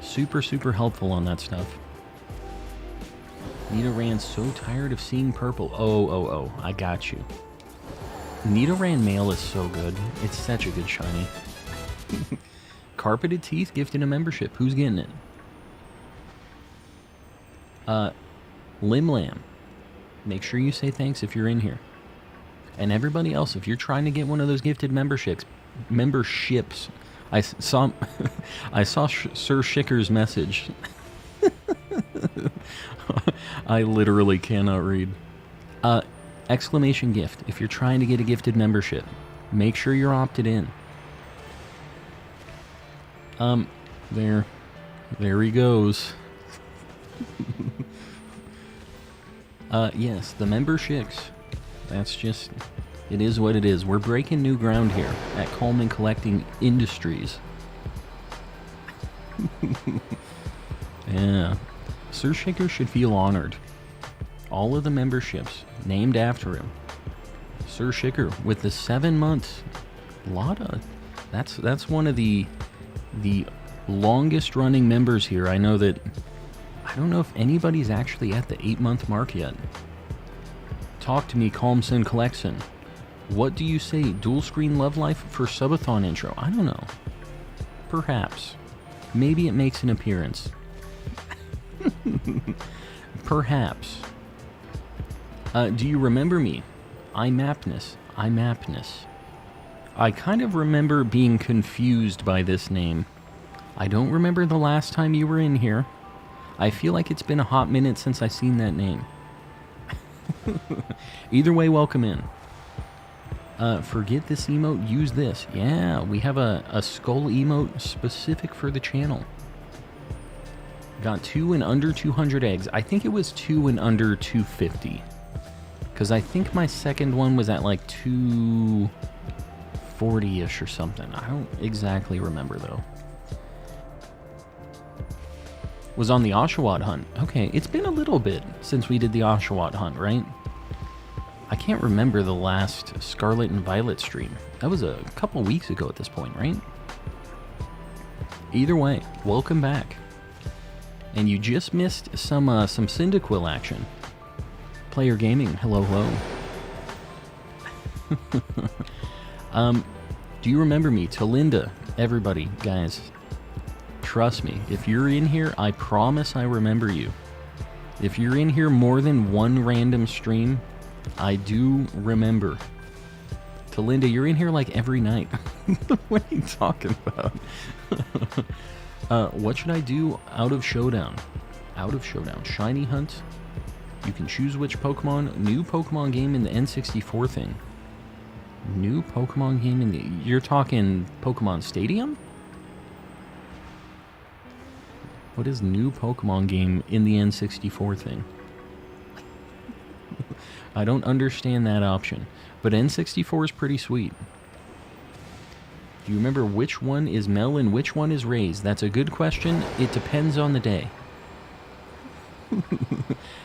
super, super helpful on that stuff. Nidoran's so tired of seeing purple. Oh, I got you. Nidoran male is so good. It's such a good shiny. Carpeted Teeth gifted a membership. Who's getting it? Limlam. Make sure you say thanks if you're in here. And everybody else, if you're trying to get one of those gifted memberships, I saw Sir Shicker's message. I literally cannot read. Exclamation gift. If you're trying to get a gifted membership, make sure you're opted in. There he goes. Yes, the memberships. That's just, it is what it is. We're breaking new ground here at Coleman Collecting Industries. Yeah. Sir Shaker should feel honored. All of the memberships named after him. Sir Shaker with the 7 months. That's one of the longest running members here. I know that, I don't know if anybody's actually at the 8-month mark yet. Talk to me, Calmson Collection. What do you say? Dual screen love life for subathon intro? I don't know. Perhaps. Maybe it makes an appearance. Perhaps. Do you remember me? iMapness. I kind of remember being confused by this name. I don't remember the last time you were in here. I feel like it's been a hot minute since I've seen that name. Either way, welcome in. Forget this emote, use this. Yeah, we have a skull emote specific for the channel. Got 2 and under 200 eggs. I think it was 2 and under 250. Because I think my second one was at like 240-ish or something. I don't exactly remember though. Was on the Oshawott hunt. Okay, it's been a little bit since we did the Oshawott hunt, right? I can't remember the last Scarlet and Violet stream. That was a couple weeks ago at this point, right? Either way, welcome back. And you just missed some Cyndaquil action. Player Gaming, hello, hello. Do you remember me? Talinda, everybody, guys. Trust me, if you're in here, I promise I remember you. If you're in here more than one random stream, I do remember. Talinda, you're in here like every night. What are you talking about? What should I do out of Showdown? Out of Showdown. Shiny Hunt. You can choose which Pokemon. New Pokemon game in the N64 thing. New Pokemon game in the... You're talking Pokemon Stadium? What is new Pokemon game in the N64 thing? I don't understand that option. But N64 is pretty sweet. Do you remember which one is Mel and which one is Rays? That's a good question. It depends on the day.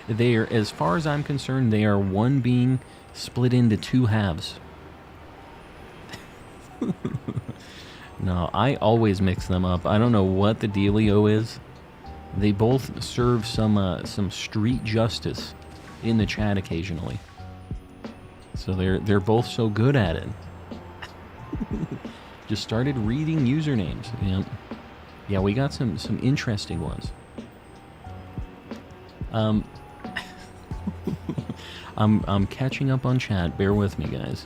They are, as far as I'm concerned, they are one being split into 2 halves. No, I always mix them up. I don't know what the dealio is. They both serve some street justice in the chat occasionally. So they're both so good at it. Just started reading usernames. Yeah, we got some interesting ones. I'm catching up on chat. Bear with me, guys.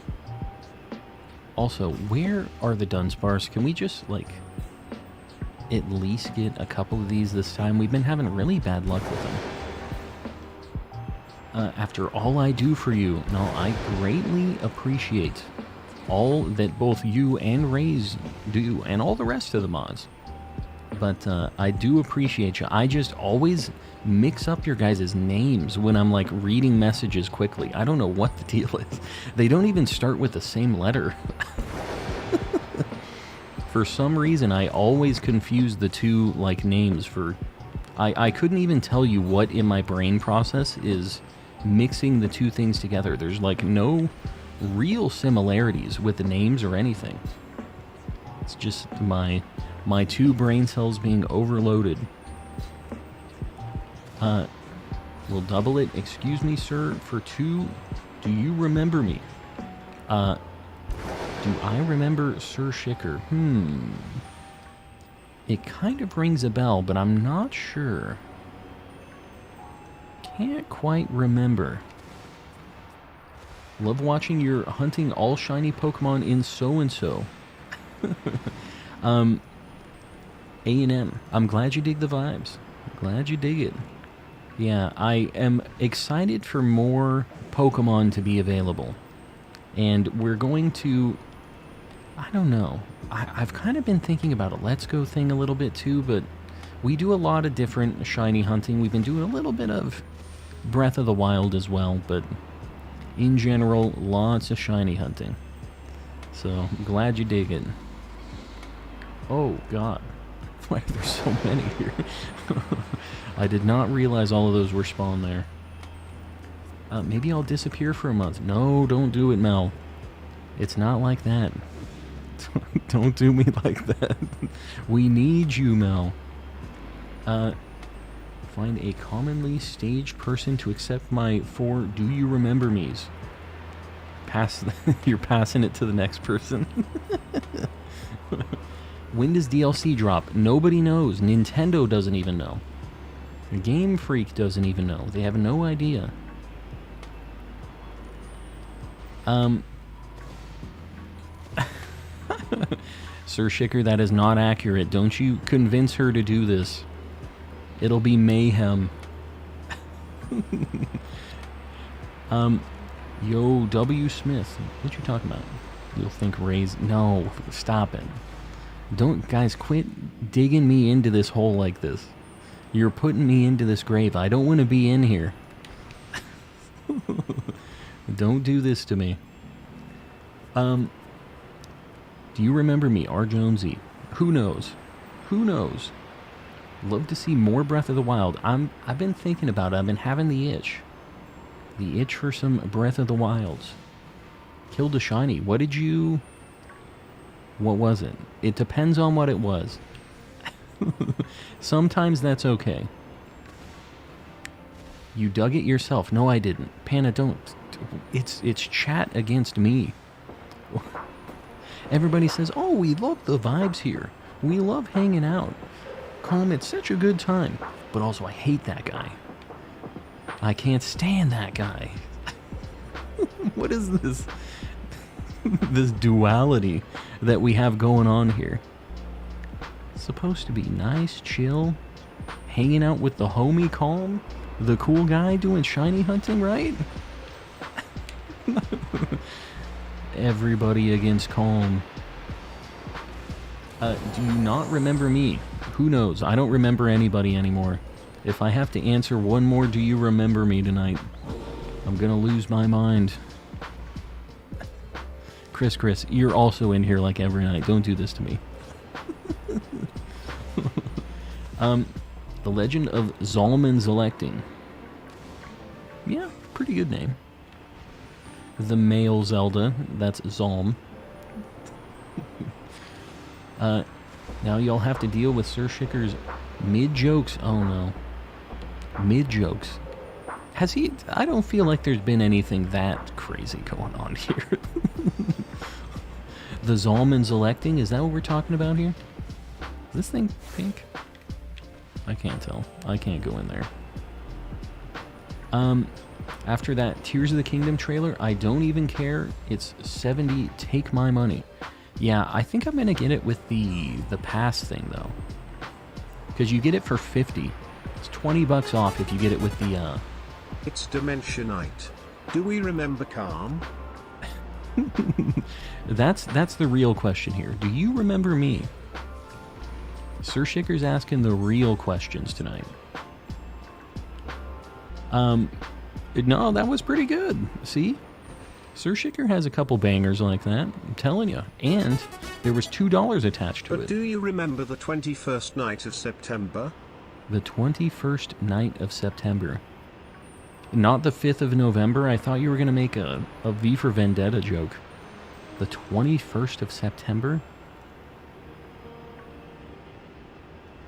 Also, where are the Dunsparce? Can we just, like, at least get a couple of these this time? We've been having really bad luck with them. After all I do for you, no, I greatly appreciate all that both you and Rays do, and all the rest of the mods. But I do appreciate you. I just always mix up your guys' names when I'm like reading messages quickly. I don't know what the deal is. They don't even start with the same letter. For some reason, I always confuse the two like names for... I couldn't even tell you what in my brain process is mixing the two things together. There's like no real similarities with the names or anything. It's just my two brain cells being overloaded. We'll double it. Excuse me, sir, for 2. Do you remember me? Do I remember Sir Shicker? It kind of rings a bell, but I'm not sure. Can't quite remember. Love watching your hunting all shiny Pokemon in so-and-so. A&M. I'm glad you dig the vibes. Glad you dig it. Yeah, I am excited for more Pokemon to be available. And we're going to... I don't know. I've kind of been thinking about a Let's Go thing a little bit too, but we do a lot of different shiny hunting. We've been doing a little bit of Breath of the Wild as well, but in general, lots of shiny hunting. So, glad you dig it. Oh, God. Why are there so many here? I did not realize all of those were spawned there. Maybe I'll disappear for a month. No, don't do it, Mel. It's not like that. Don't do me like that. We need you, Mel. Find a commonly staged person to accept my 4 do you remember me's. You're passing it to the next person. When does DLC drop? Nobody knows. Nintendo doesn't even know. Game Freak doesn't even know. They have no idea. Sir Shicker, that is not accurate. Don't you convince her to do this. It'll be mayhem. Yo, W. Smith. What you talking about? You'll think raise... No, stop it. Don't... Guys, quit digging me into this hole like this. You're putting me into this grave. I don't want to be in here. Don't do this to me. Do you remember me, R. Jonesy? Who knows? Who knows? Love to see more Breath of the Wild. I've been thinking about it. I've been having the itch. The itch for some Breath of the Wilds. Killed a shiny. What did you... What was it? It depends on what it was. Sometimes that's okay. You dug it yourself. No, I didn't. Panna, don't. It's chat against me. Everybody says, oh, we love the vibes here. We love hanging out. Calm, it's such a good time. But also, I hate that guy. I can't stand that guy. What is this? This duality that we have going on here. It's supposed to be nice, chill, hanging out with the homie Calm, the cool guy doing shiny hunting, right? Everybody against Calm. Do you not remember me? Who knows? I don't remember anybody anymore. If I have to answer one more, do you remember me tonight? I'm gonna lose my mind. Chris, you're also in here like every night. Don't do this to me. The Legend of Zalman's Electing. Yeah, pretty good name. The male Zelda, that's Zalm. Now y'all have to deal with Sir Shicker's mid-jokes. Oh no. Mid-jokes. Has he... I don't feel like there's been anything that crazy going on here. The Zalman's Electing? Is that what we're talking about here? Is this thing pink? I can't tell. I can't go in there. After that Tears of the Kingdom trailer, I don't even care. It's 70. Take my money. Yeah, I think I'm gonna get it with the pass thing though, because you get it for 50. It's 20 bucks off if you get it with the. It's Dimensionite. Do we remember Calm? That's the real question here. Do you remember me? Sir Shicker's asking the real questions tonight. No, that was pretty good. See? Sir Shicker has a couple bangers like that. I'm telling you. And there was $2 attached to it. But do you remember the 21st night of September? The 21st night of September. Not the 5th of November. I thought you were going to make a V for Vendetta joke. The 21st of September?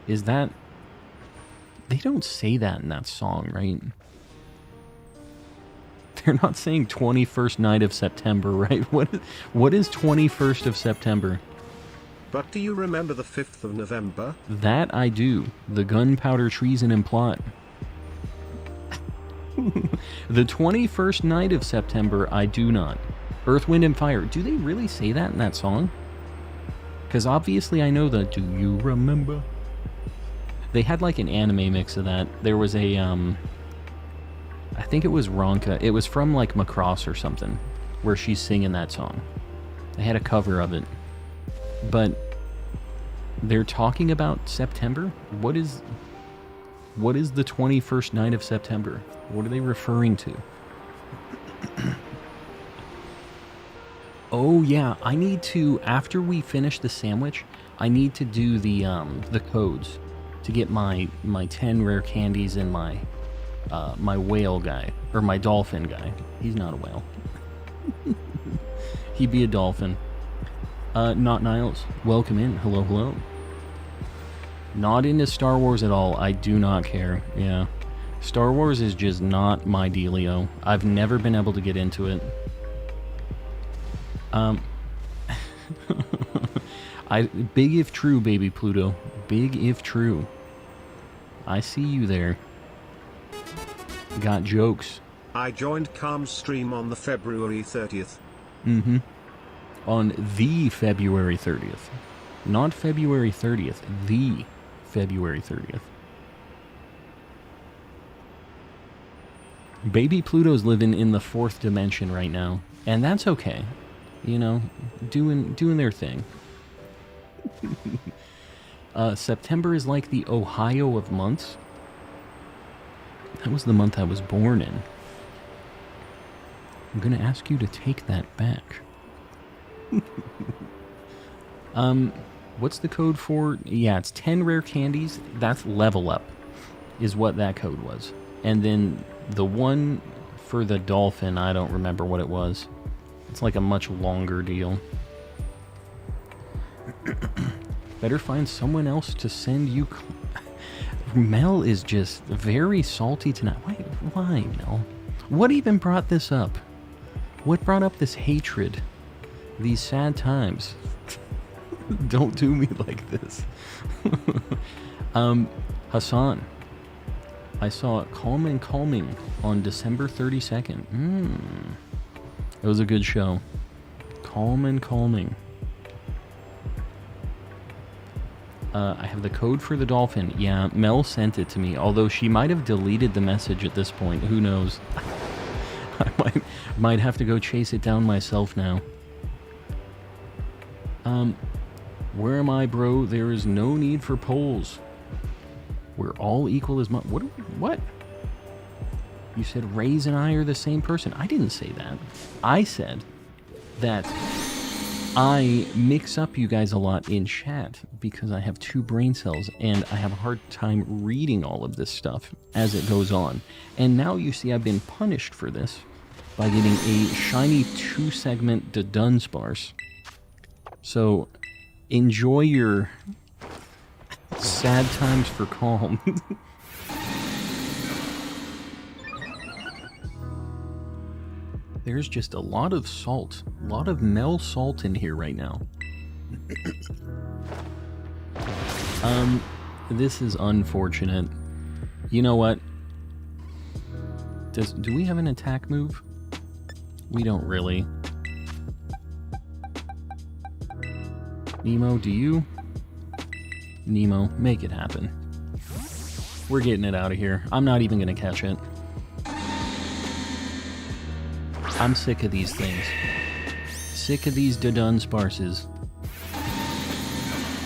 Is that... They don't say that in that song, right? They're not saying 21st night of September, right? What is 21st of September? But do you remember the 5th of November? That I do. The gunpowder treason and plot. The 21st night of September, I do not. Earth, Wind, and Fire. Do they really say that in that song? Because obviously I know the do you remember? They had like an anime mix of that. There was a, I think it was Ronka. It was from like Macross or something, where she's singing that song. They had a cover of it. But they're talking about September? What is the 21st night of September? What are they referring to? Oh yeah, I need to, after we finish the sandwich, I need to do the codes to get my 10 rare candies and my whale guy, or my dolphin guy. He's not a whale. He'd be a dolphin. Not Niles. Welcome in. Hello, hello. Not into Star Wars at all. I do not care. Yeah. Star Wars is just not my dealio. I've never been able to get into it. Big if true, baby Pluto. Big if true. I see you there. Got jokes. I joined Calm's stream on the February 30th. Mm-hmm. On the February 30th. Not February 30th. The February 30th. Baby Pluto's living in the 4th dimension right now, and that's okay. You know, doing their thing. September is like the Ohio of months. That was the month I was born in. I'm gonna ask you to take that back. What's the code for? Yeah, it's 10 rare candies. That's level up, is what that code was. And then the one for the dolphin, I don't remember what it was. It's like a much longer deal. Better find someone else to send you... Mel is just very salty tonight. Why, Mel? What even brought this up? What brought up this hatred? These sad times? Don't do me like this. Hassan. I saw Calm and Calming on December 32nd. It was a good show. Calm and Calming. I have the code for the dolphin. Yeah, Mel sent it to me, although she might have deleted the message at this point. Who knows? I might have to go chase it down myself now. Where am I, bro? There is no need for polls. We're all equal as much. What? You said Raze and I are the same person. I didn't say that. I said that I mix up you guys a lot in chat because I have 2 brain cells and I have a hard time reading all of this stuff as it goes on. And now you see I've been punished for this by getting a shiny 2-segment Dunsparce. So enjoy your sad times for Calm. There's just a lot of salt. A lot of Mel salt in here right now. This is unfortunate. You know what? Do we have an attack move? We don't really. Nemo, do you? Nemo, make it happen. We're getting it out of here. I'm not even gonna catch it. I'm sick of these things. Sick of these Dunsparces.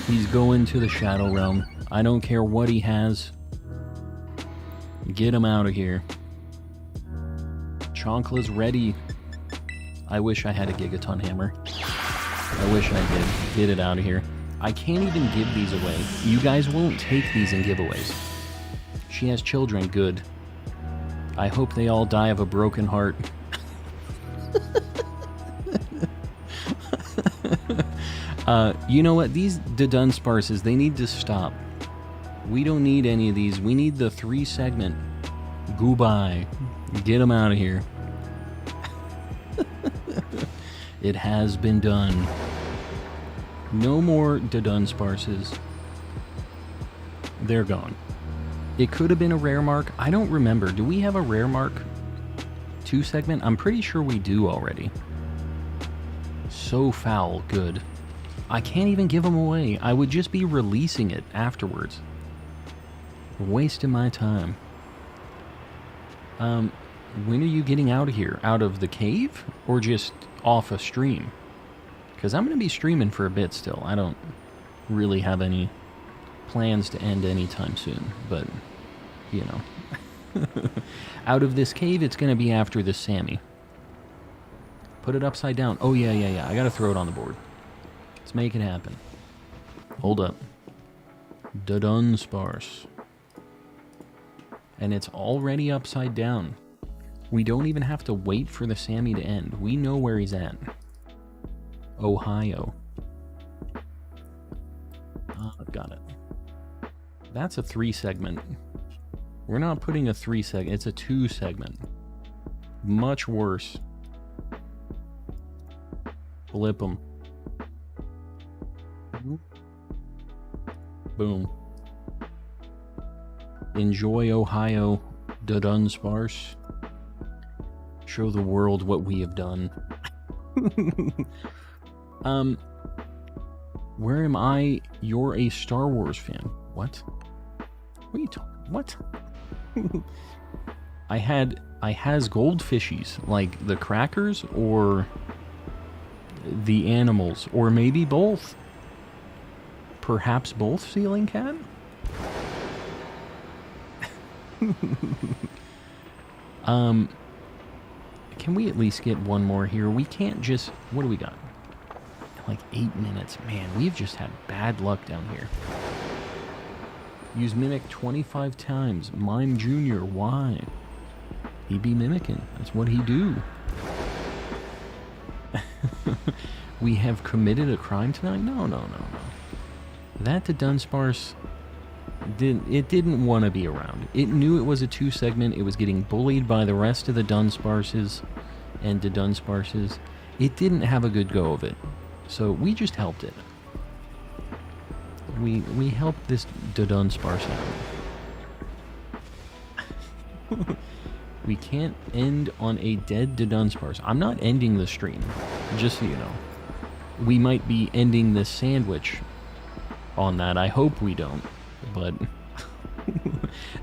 He's going to the Shadow Realm. I don't care what he has. Get him out of here. Chonkla's ready. I wish I had a Gigaton Hammer. I wish I did. Get it out of here. I can't even give these away. You guys won't take these in giveaways. She has children, good. I hope they all die of a broken heart. You know what? These Dunsparces, they need to stop. We don't need any of these. We need the 3-segment. Goodbye. Get them out of here. It has been done. No more Dunsparces. They're gone. It could have been a rare mark. I don't remember. Do we have a rare mark 2-segment? I'm pretty sure we do already. So foul. Good. I can't even give them away. I would just be releasing it afterwards. Wasting my time. When are you getting out of here? Out of the cave? Or just off a stream? Because I'm going to be streaming for a bit still. I don't really have any plans to end anytime soon. But, you know. Out of this cave, it's going to be after the Sammy. Put it upside down. Oh, yeah. I got to throw it on the board. Let's make it happen. Hold up. Dunsparce. And it's already upside down. We don't even have to wait for the Sammy to end. We know where he's at. Ohio. I've got it. That's a 3-segment. We're not putting a 3-segment. It's a 2-segment. Much worse. Flip them. Boom. Enjoy Ohio, Dunsparce. Show the world what we have done. Where am I? You're a Star Wars fan. What? What are you talking? What? I has goldfishies, like the crackers or the animals, or maybe both. Perhaps both, Ceiling Cat? Can we at least get one more here? We can't just... What do we got? Like 8 minutes. Man, we've just had bad luck down here. Use Mimic 25 times. Mime Jr., why? He be mimicking. That's what he do. We have committed a crime tonight? No. That the Dunsparce... didn't want to be around. It knew it was a 2-segment. It was getting bullied by the rest of the Dunsparces and the Dunsparces. It didn't have a good go of it. So we just helped it. We helped this Dunsparce out. We can't end on a dead Dunsparce. I'm not ending the stream, just so you know. We might be ending this sandwich on that. I hope we don't. But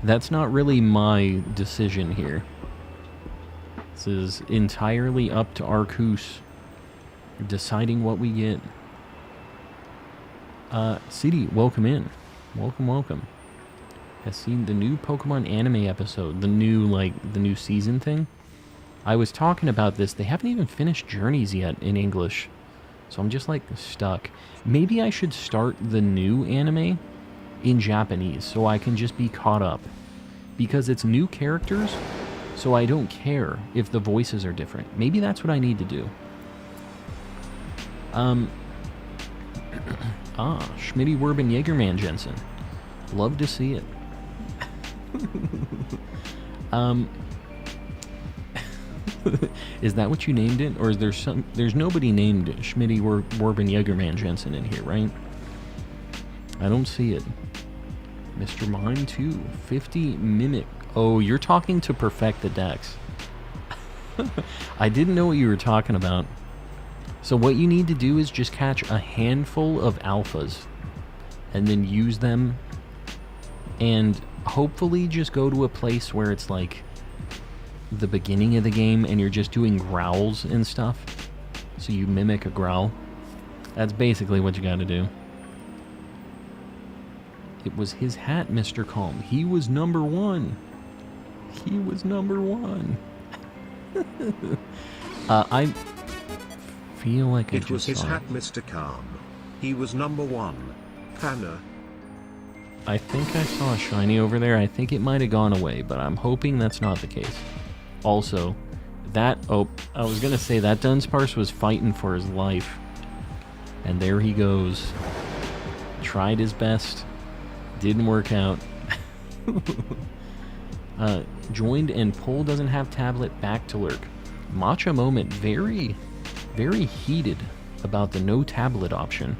that's not really my decision here. This is entirely up to Arcus deciding what we get. CD, welcome in. Welcome. Has seen the new Pokemon anime episode, the new season thing. I was talking about this. They haven't even finished Journeys yet in English. So I'm just like stuck. Maybe I should start the new anime in Japanese so I can just be caught up, because it's new characters, so I don't care if the voices are different. Maybe that's what I need to do. Schmitty Werben Jägerman Jensen, love to see it. Is that what you named it, or is there's nobody named Schmitty Werben Jägerman Jensen in here, right? I don't see it. Mr. Mime 2, 50 Mimic. Oh, you're talking to perfect the Dex. I didn't know what you were talking about. So what you need to do is just catch a handful of alphas and then use them, and hopefully just go to a place where it's like the beginning of the game and you're just doing growls and stuff. So you mimic a growl. That's basically what you gotta do. It was his hat, Mr. Calm. He was number 1. He was number 1. I feel like it was his hat, Mr. Calm. He was number 1. Hannah. I think I saw a shiny over there. I think it might have gone away, but I'm hoping that's not the case. Also, I was gonna say that Dunsparce was fighting for his life. And there he goes. Tried his best. Didn't work out. Joined and Poll doesn't have tablet, back to lurk. Matcha Moment, very, very heated about the no tablet option.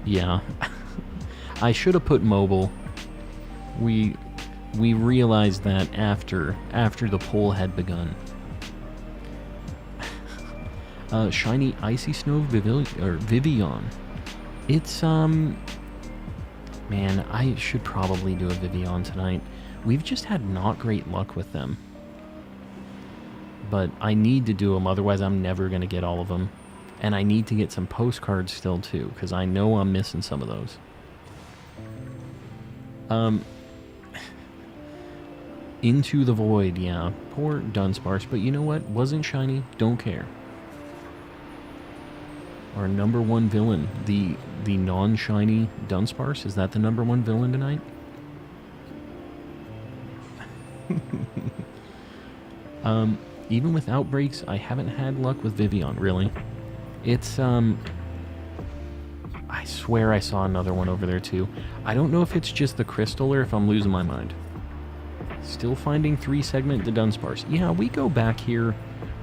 Yeah. I should have put mobile. We realized that after the poll had begun. Shiny Icy Snow Vivian. It's man, I should probably do a Vivian tonight. We've just had not great luck with them. But I need to do them, otherwise I'm never going to get all of them. And I need to get some postcards still too, because I know I'm missing some of those. Into the Void, yeah. Poor Dunsparce, but you know what? Wasn't shiny, don't care. Our number 1 villain, the non-shiny Dunsparce, is that the number 1 villain tonight? Even with outbreaks, I haven't had luck with Vivian, really. It's, I swear I saw another one over there, too. I don't know if it's just the crystal or if I'm losing my mind. Still finding 3-segment the Dunsparce. Yeah, we go back here.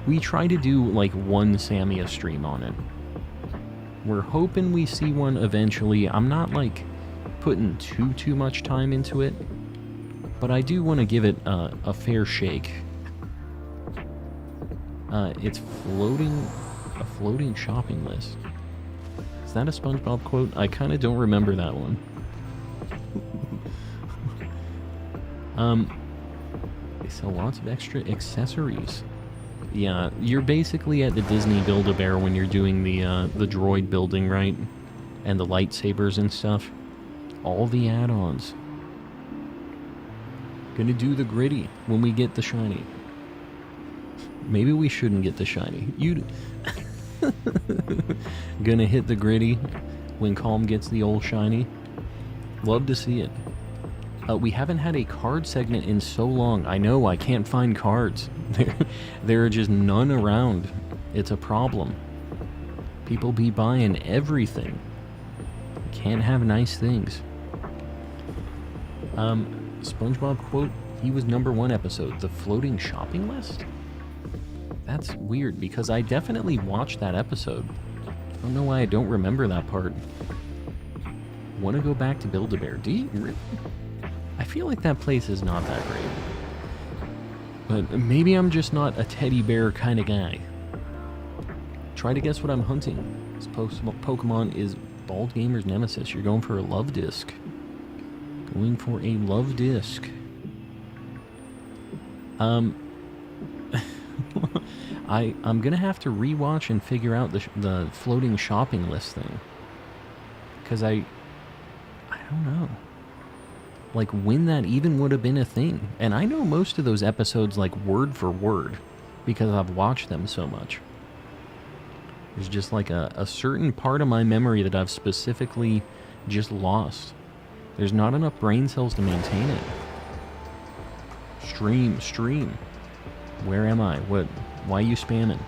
We try to do, like, 1 Samia stream on it. We're hoping we see one eventually. I'm not, like, putting too much time into it. But I do want to give it a fair shake. It's a floating shopping list. Is that a SpongeBob quote? I kind of don't remember that one. They sell lots of extra accessories. Yeah, you're basically at the Disney Build-A-Bear when you're doing the droid building, right? And the lightsabers and stuff. All the add-ons. Gonna do the gritty when we get the shiny. Maybe we shouldn't get the shiny. You gonna hit the gritty when Calm gets the old shiny. Love to see it. We haven't had a card segment in so long. I know, I can't find cards. There are just none around. It's a problem. People be buying everything. Can't have nice things. SpongeBob quote, he was #1 episode. The floating shopping list? That's weird, because I definitely watched that episode. I don't know why I don't remember that part. Want to go back to Build-A-Bear? Do you really? I feel like that place is not that great. But maybe I'm just not a teddy bear kind of guy. Try to guess what I'm hunting. This Pokemon is Bald Gamer's nemesis. You're going for a love disc. Going for a love disc. I'm gonna have to rewatch and figure out the floating shopping list thing. Because I don't know. Like, when that even would have been a thing. And I know most of those episodes, like, word for word, because I've watched them so much. There's just, like, a certain part of my memory that I've specifically just lost. There's not enough brain cells to maintain it. Stream. Where am I? What? Why are you spamming?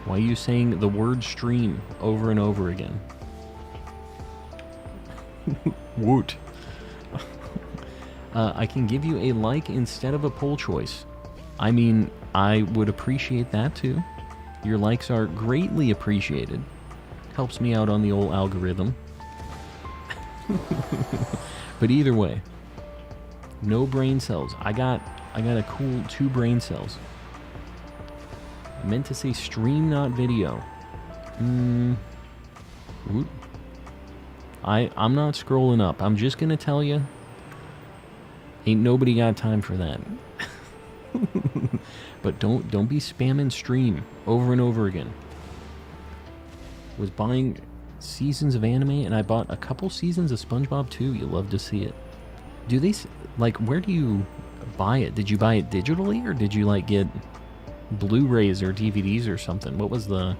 Why are you saying the word stream over and over again? Woot. I can give you a like instead of a poll choice. I mean, I would appreciate that too. Your likes are greatly appreciated. Helps me out on the old algorithm. But either way, no brain cells. I got a cool 2 brain cells. I meant to say stream, not video. Oop. I'm not scrolling up. I'm just gonna tell you, ain't nobody got time for that. But don't be spamming stream over and over again. Was buying seasons of anime, and I bought a couple seasons of SpongeBob too. You'll love to see it. Do they, like, where do you buy it? Did you buy it digitally, or did you, like, get Blu-rays or DVDs or something? What was the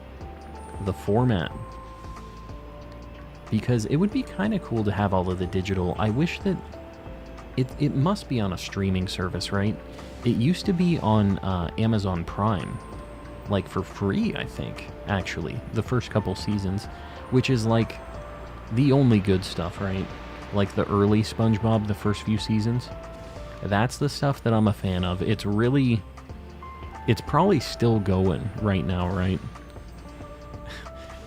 format? Because it would be kind of cool to have all of the digital. I wish that it must be on a streaming service, right? It used to be on Amazon Prime, like for free, I think, actually, the first couple seasons, which is like the only good stuff, right? Like the early SpongeBob, the first few seasons. That's the stuff that I'm a fan of. It's probably still going right now, right?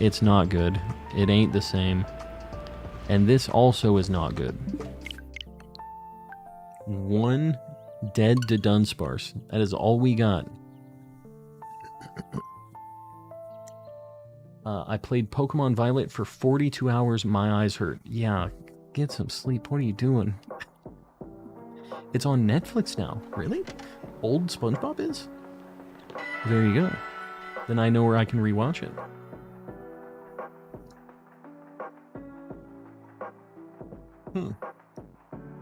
It's not good. It ain't the same. And this also is not good. 1 dead to Dunsparce. That is all we got. I played Pokemon Violet for 42 hours. My eyes hurt. Yeah, get some sleep. What are you doing? It's on Netflix now. Really? Old SpongeBob is? There you go. Then I know where I can rewatch it.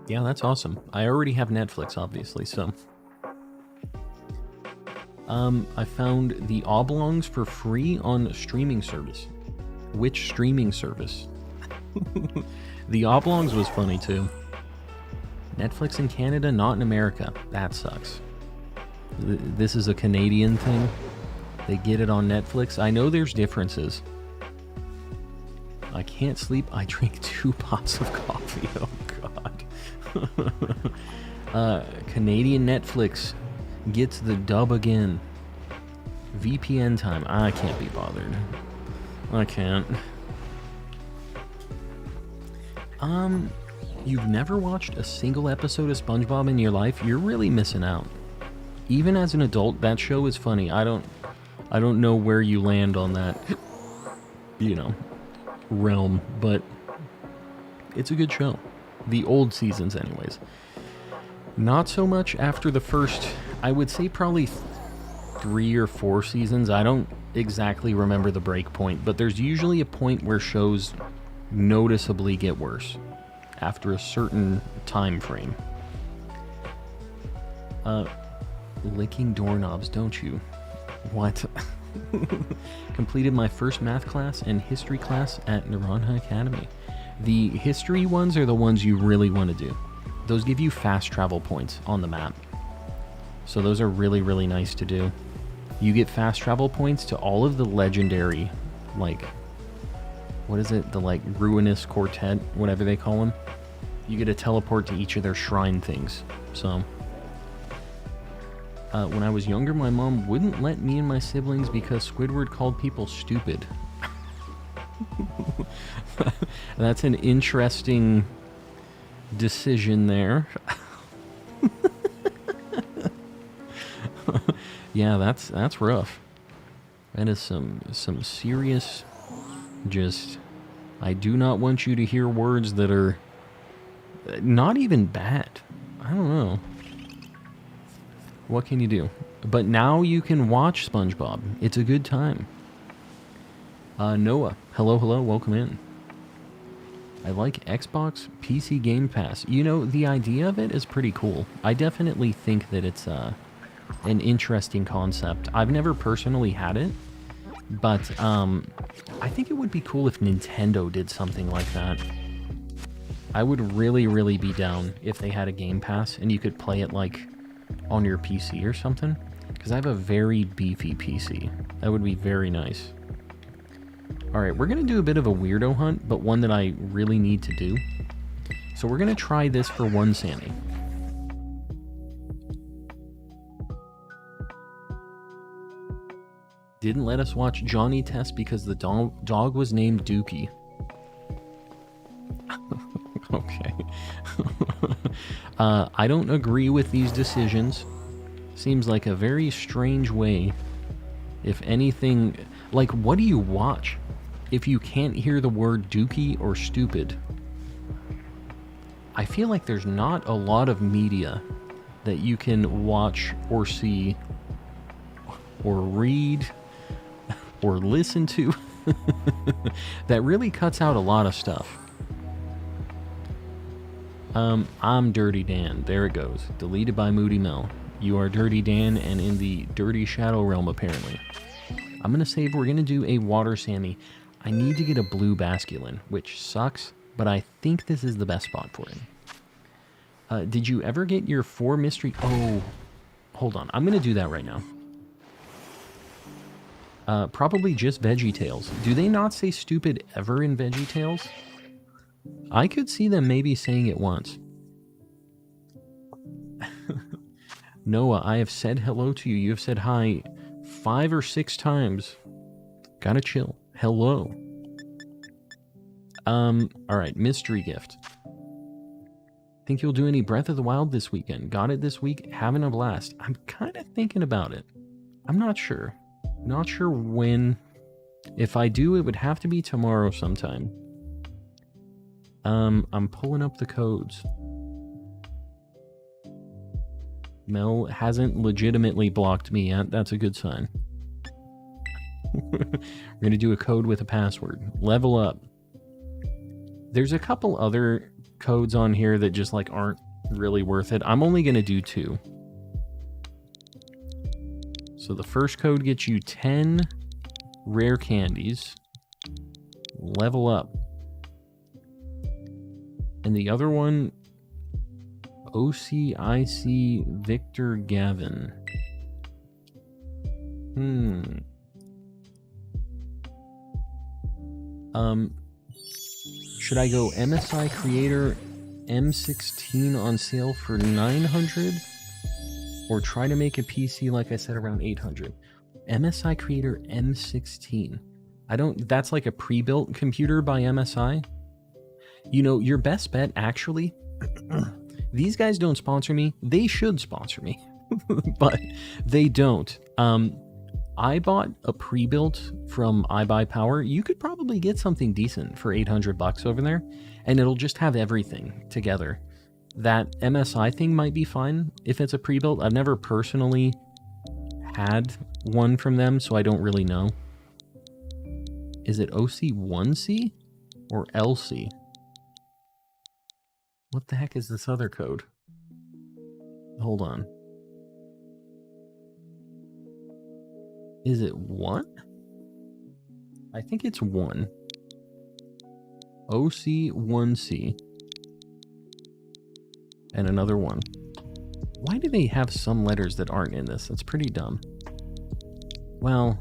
Yeah, that's awesome. I already have Netflix, obviously, so... I found the Oblongs for free on a streaming service. Which streaming service? The Oblongs was funny, too. Netflix in Canada, not in America. That sucks. This is a Canadian thing. They get it on Netflix. I know there's differences. I can't sleep. I drink 2 pots of coffee. Oh, God. Canadian Netflix gets the dub again. VPN time. I can't be bothered. I can't. You've never watched a single episode of SpongeBob in your life? You're really missing out. Even as an adult, that show is funny. I don't know where you land on that, you know, realm, but it's a good show. The old seasons, anyways. Not so much after the first, I would say probably 3 or 4 seasons. I don't exactly remember the break point, but there's usually a point where shows noticeably get worse after a certain time frame. Licking doorknobs, don't you? What? Completed my first math class and history class at Naranja Academy. The history ones are the ones you really want to do. Those give you fast travel points on the map. So those are really, really nice to do. You get fast travel points to all of the legendary, like, what is it? The, like, ruinous quartet, whatever they call them. You get a teleport to each of their shrine things. So, when I was younger, my mom wouldn't let me and my siblings because Squidward called people stupid. That's an interesting decision there. Yeah, that's rough. That is some serious, just, I do not want you to hear words that are not even bad. I don't know. What can you do? But now you can watch SpongeBob. It's a good time. Noah, hello, welcome in. I like Xbox PC Game Pass. You know, the idea of it is pretty cool. I definitely think that it's an interesting concept. I've never personally had it, but I think it would be cool if Nintendo did something like that. I would really, really be down if they had a Game Pass and you could play it like on your PC or something, because I have a very beefy PC. That would be very nice. Alright, we're going to do a bit of a weirdo hunt, but one that I really need to do. So we're going to try this for one Sammy. Didn't let us watch Johnny test because the dog was named Dookie. Okay. I don't agree with these decisions. Seems like a very strange way. If anything, like, what do you watch if you can't hear the word dookie or stupid? I feel like there's not a lot of media that you can watch or see or read or listen to that really cuts out a lot of stuff. I'm Dirty Dan. There it goes. Deleted by Moody Mel. You are Dirty Dan and in the Dirty Shadow realm, apparently. I'm going to save. We're going to do a Water Sammy. I need to get a Blue Basculin, which sucks, but I think this is the best spot for him. Did you ever get your 4 mystery... Oh, hold on. I'm going to do that right now. Probably just VeggieTales. Do they not say stupid ever in VeggieTales? I could see them maybe saying it once. Noah, I have said hello to you. You have said hi 5 or 6 times. Gotta chill. Hello. Alright, mystery gift. Think you'll do any Breath of the Wild this weekend? Got it this week? Having a blast. I'm kind of thinking about it. I'm not sure. Not sure when. If I do, it would have to be tomorrow sometime. I'm pulling up the codes. Mel hasn't legitimately blocked me yet. That's a good sign. We're going to do a code with a password. Level up. There's a couple other codes on here that just like aren't really worth it. I'm only going to do 2. So the first code gets you 10 rare candies. Level up. And the other one, OCIC Victor Gavin. Should I go MSI Creator M16 on sale for 900? Or try to make a PC, like I said, around 800? MSI Creator M16. That's like a pre-built computer by MSI. You know, your best bet, actually, these guys don't sponsor me. They should sponsor me, but they don't. I bought a pre-built from iBuyPower. You could probably get something decent for $800 over there, and it'll just have everything together. That MSI thing might be fine if it's a pre-built. I've never personally had one from them, so I don't really know. Is it OC1C or LC? What the heck is this other code? Hold on. Is it 1? I think it's 1. OC1C. And another 1. Why do they have some letters that aren't in this? That's pretty dumb. Well,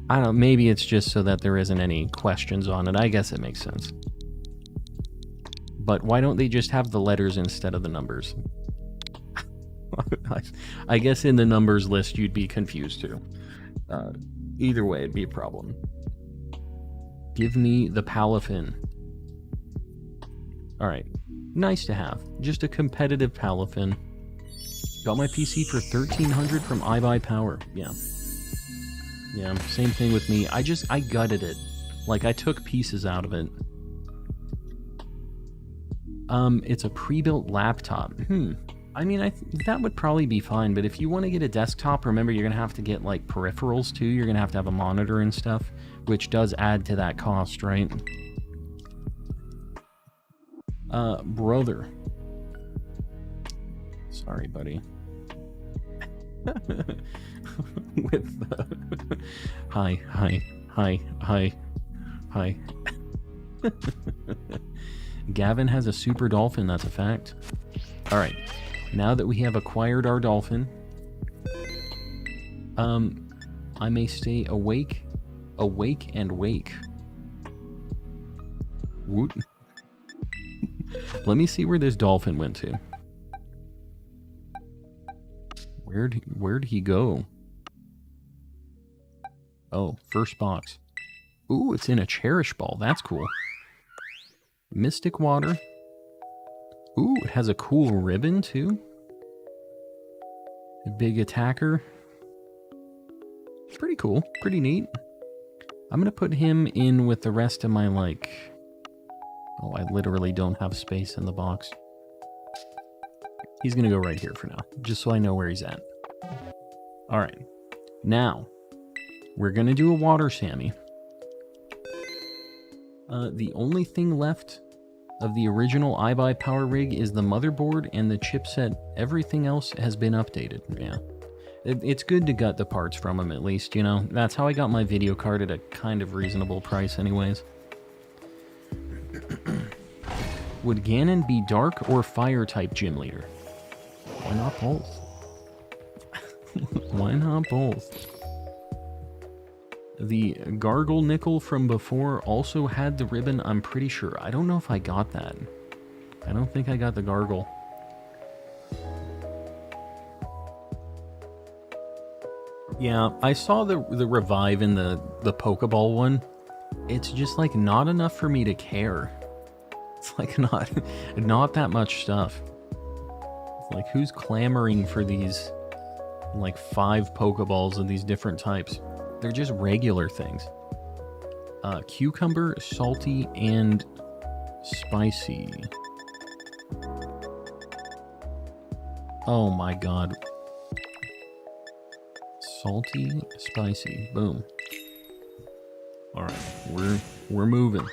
I don't know. Maybe it's just so that there isn't any questions on it. I guess it makes sense. But why don't they just have the letters instead of the numbers? I guess in the numbers list you'd be confused too. Either way, it'd be a problem. Give me the Palafin. Alright. Nice to have. Just a competitive Palafin. Got my PC for $1,300 from iBuyPower. Yeah. Yeah, same thing with me. I gutted it. Like, I took pieces out of it. It's a pre-built laptop. I mean, that would probably be fine, but if you want to get a desktop, remember you're going to have to get, like, peripherals, too. You're going to have a monitor and stuff, which does add to that cost, right? Brother. Sorry, buddy. With the... Hi. Gavin has a super dolphin, that's a fact. Alright, now that we have acquired our dolphin, I may stay awake and wake. Woot. Let me see where this dolphin went to. Where'd he go? Oh, first box. Ooh, it's in a cherish ball. That's cool. Mystic water. Ooh, it has a cool ribbon too. A big attacker. Pretty cool. Pretty neat. I'm gonna put him in with the rest of my, like... Oh, I literally don't have space in the box. He's gonna go right here for now, just so I know where he's at. Alright. Now, we're gonna do a water Sammy. The only thing left of the original iBuyPower rig is the motherboard and the chipset. Everything else has been updated. Yeah. It's good to gut the parts from them at least, you know? That's how I got my video card at a kind of reasonable price anyways. Would Ganon be dark or fire type gym leader? Why not both? Why not both? The Gargle Nickel from before also had the ribbon, I'm pretty sure. I don't know if I got that. I don't think I got the Gargle. Yeah, I saw the revive in the Pokeball one. It's just like not enough for me to care. It's like not that much stuff. It's like who's clamoring for these like 5 Pokeballs of these different types? They're just regular things. Cucumber, salty, and spicy. Oh my god. Salty, spicy. Boom. Alright, we're moving.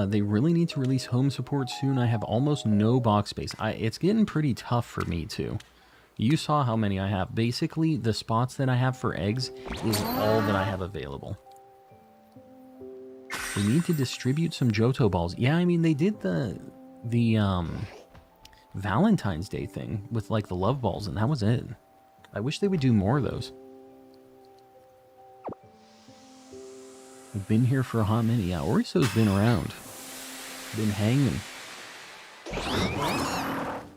They really need to release home support soon. I have almost no box space. It's getting pretty tough for me too. You saw how many I have. Basically, the spots that I have for eggs is all that I have available. We need to distribute some Johto balls. Yeah, I mean, they did the Valentine's Day thing with like the love balls, and that was it. I wish they would do more of those. I've been here for a hot minute. Yeah, Oriso's been around. Been hanging.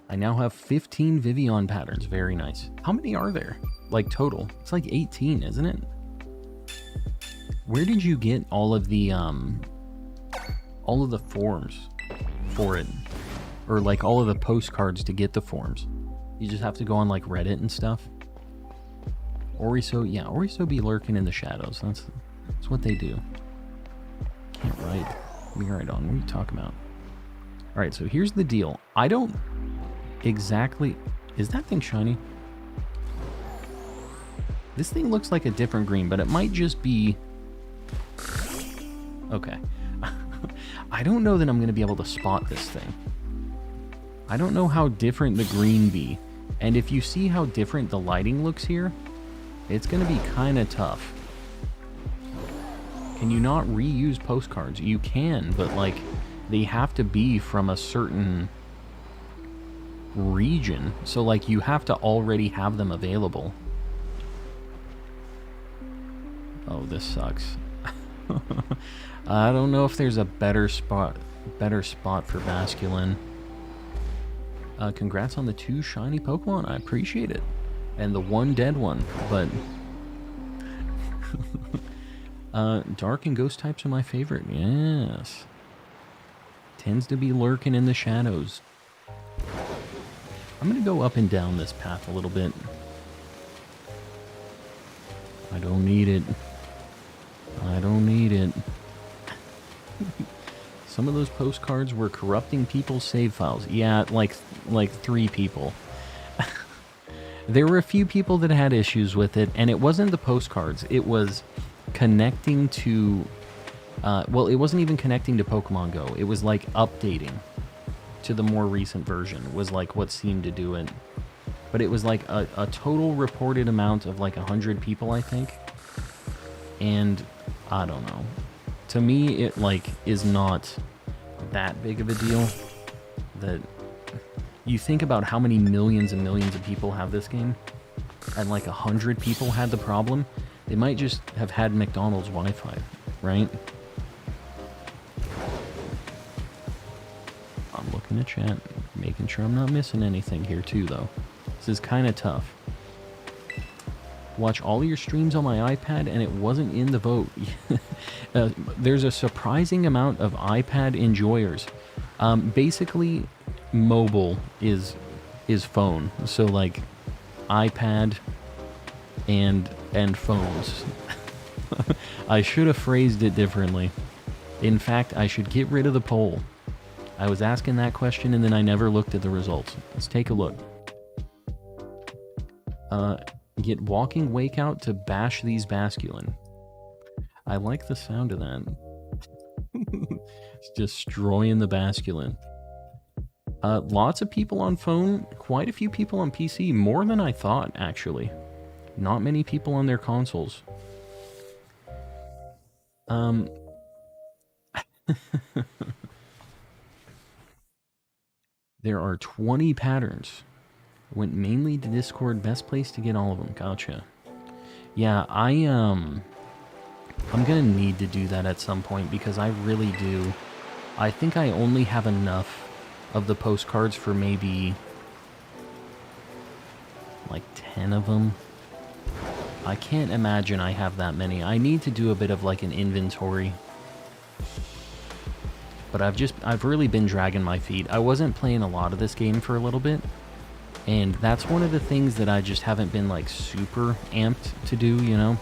I now have 15 Vivian patterns. Very nice. How many are there? Like total? It's like 18, isn't it? Where did you get all of the forms for it? Or like all of the postcards to get the forms? You just have to go on like Reddit and stuff? Oriso, yeah, Oriso be lurking in the shadows. That's what they do. can't write. Let me write on. What are you talking about? All right, so here's the deal. I don't exactly... Is that thing shiny? This thing looks like a different green, but it might just be... Okay. I don't know that I'm going to be able to spot this thing. I don't know how different the green be. And if you see how different the lighting looks here, it's going to be kind of tough. Can you not reuse postcards? You can, but like they have to be from a certain region. So like you have to already have them available. Oh, this sucks. I don't know if there's a better spot for Basculin. Congrats on the 2 shiny Pokemon. I appreciate it. And the 1 dead one, but... Dark and Ghost types are my favorite. Yes. Tends to be lurking in the shadows. I'm going to go up and down this path a little bit. I don't need it. I don't need it. Some of those postcards were corrupting people's save files. Yeah, like 3 people. There were a few people that had issues with it, and it wasn't the postcards. It was connecting to... well, it wasn't even connecting to Pokemon Go. It was like updating to the more recent version was like what seemed to do it. But it was like a total reported amount of like 100 people, I think. And I don't know. To me, it like is not that big of a deal. That you think about how many millions and millions of people have this game, and like 100 people had the problem. They might just have had McDonald's Wi-Fi, right? I'm looking at chat, making sure I'm not missing anything here too, though. This is kind of tough. Watch all of your streams on my iPad, and it wasn't in the vote. There's a surprising amount of iPad enjoyers. Basically, mobile is phone. So like iPad and phones. I should have phrased it differently. In fact, I should get rid of the poll. I was asking that question and then I never looked at the results. Let's take a look. Get Walking Wake out to bash these Basculin. I like the sound of that. It's destroying the Basculin. Lots of people on phone, quite a few people on PC, more than I thought, actually. Not many people on their consoles. There are 20 patterns. Went mainly to Discord, best place to get all of them. Gotcha. Yeah, I'm gonna need to do that at some point because I really do. I think I only have enough of the postcards for maybe like 10 of them. I can't imagine I have that many. I need to do a bit of like an inventory. But I've really been dragging my feet. I wasn't playing a lot of this game for a little bit. And that's one of the things that I just haven't been like super amped to do, you know?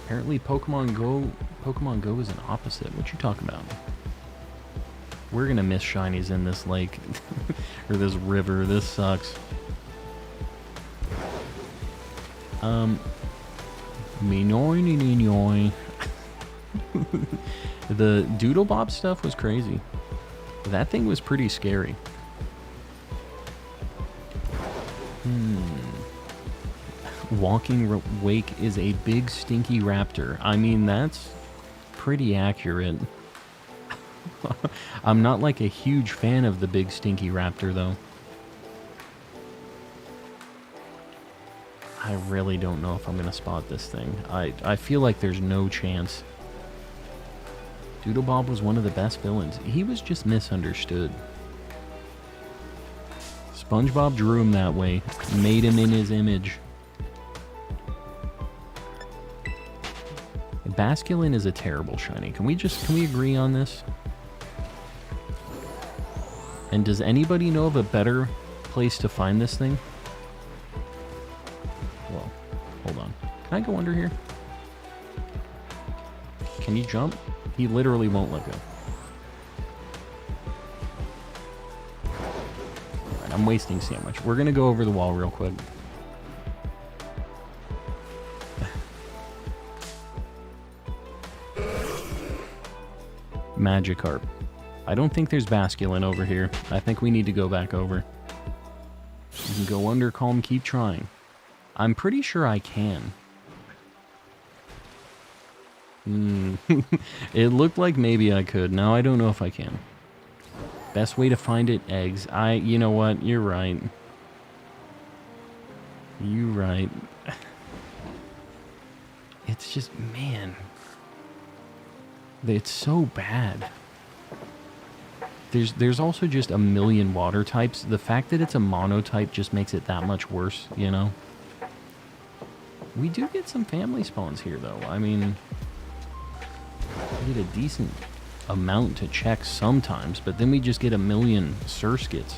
Apparently Pokemon Go is an opposite. What you talking about? We're gonna miss shinies in this lake. Or this river. This sucks. Minoy. The Doodle Bob stuff was crazy. That thing was pretty scary. Walking Wake is a big stinky raptor. I mean, that's pretty accurate. I'm not like a huge fan of the big stinky raptor, though. I really don't know if I'm going to spot this thing. I feel like there's no chance. Doodle Bob was one of the best villains. He was just misunderstood. SpongeBob drew him that way. Made him in his image. Basculin is a terrible shiny. Can we agree on this? And does anybody know of a better place to find this thing? Well, hold on. Can I go under here? Can you jump? He literally won't let go. Alright, I'm wasting sandwich. We're gonna go over the wall real quick. Magikarp. I don't think there's Basculin over here. I think we need to go back over. You can go under, calm, keep trying. I'm pretty sure I can. It looked like maybe I could. Now I don't know if I can. Best way to find it, eggs. You know what? You're right. You're right. It's just, man. It's so bad. There's also just a million water types. The fact that it's a monotype just makes it that much worse, you know? We do get some family spawns here, though. I mean, we get a decent amount to check sometimes, but then we just get a million Surskits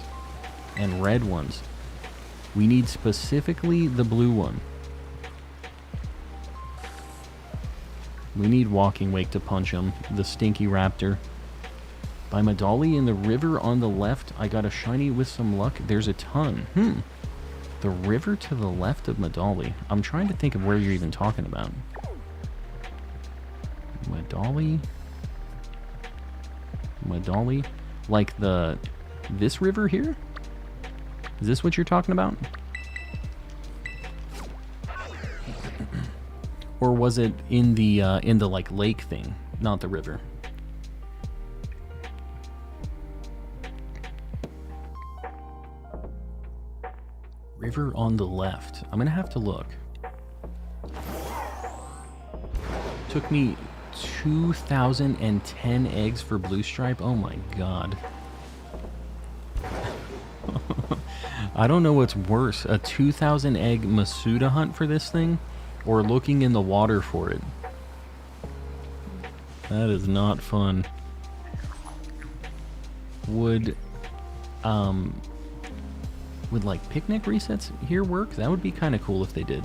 and red ones. We need specifically the blue one. We need Walking Wake to punch him, the stinky raptor. By Madolly in the river on the left, I got a shiny with some luck. There's a ton. The river to the left of Madolly. I'm trying to think of where you're even talking about. Madolly? Madolly? Like this river here? Is this what you're talking about? Or was it in the like lake thing, not the river? River on the left. I'm gonna have to look. Took me 2,010 eggs for Blue Stripe. Oh my god. I don't know what's worse, a 2,000 egg Masuda hunt for this thing, or looking in the water for it. That is not fun. Would like picnic resets here work? That would be kind of cool if they did.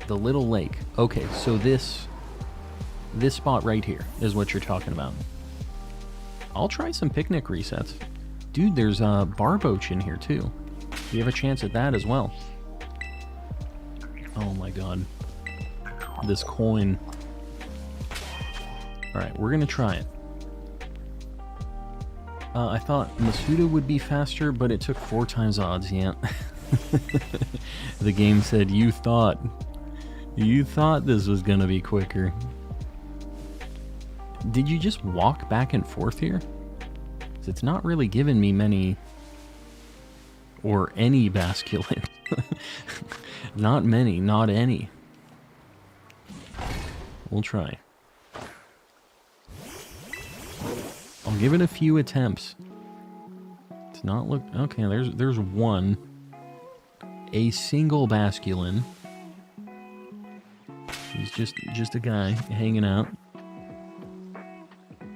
The little lake. Okay, so this spot right here is what you're talking about. I'll try some picnic resets. Dude, there's a Barboach in here too. You have a chance at that as well. Oh my god. This coin. Alright, we're gonna try it. I thought Masuda would be faster, but it took 4 times odds, yeah. The game said, you thought this was gonna be quicker. Did you just walk back and forth here? 'Cause it's not really giving me many... or any Basculin. Not many, not any. We'll try. I'll give it a few attempts. It's not look... Okay, there's one. A single Basculin. He's just a guy hanging out.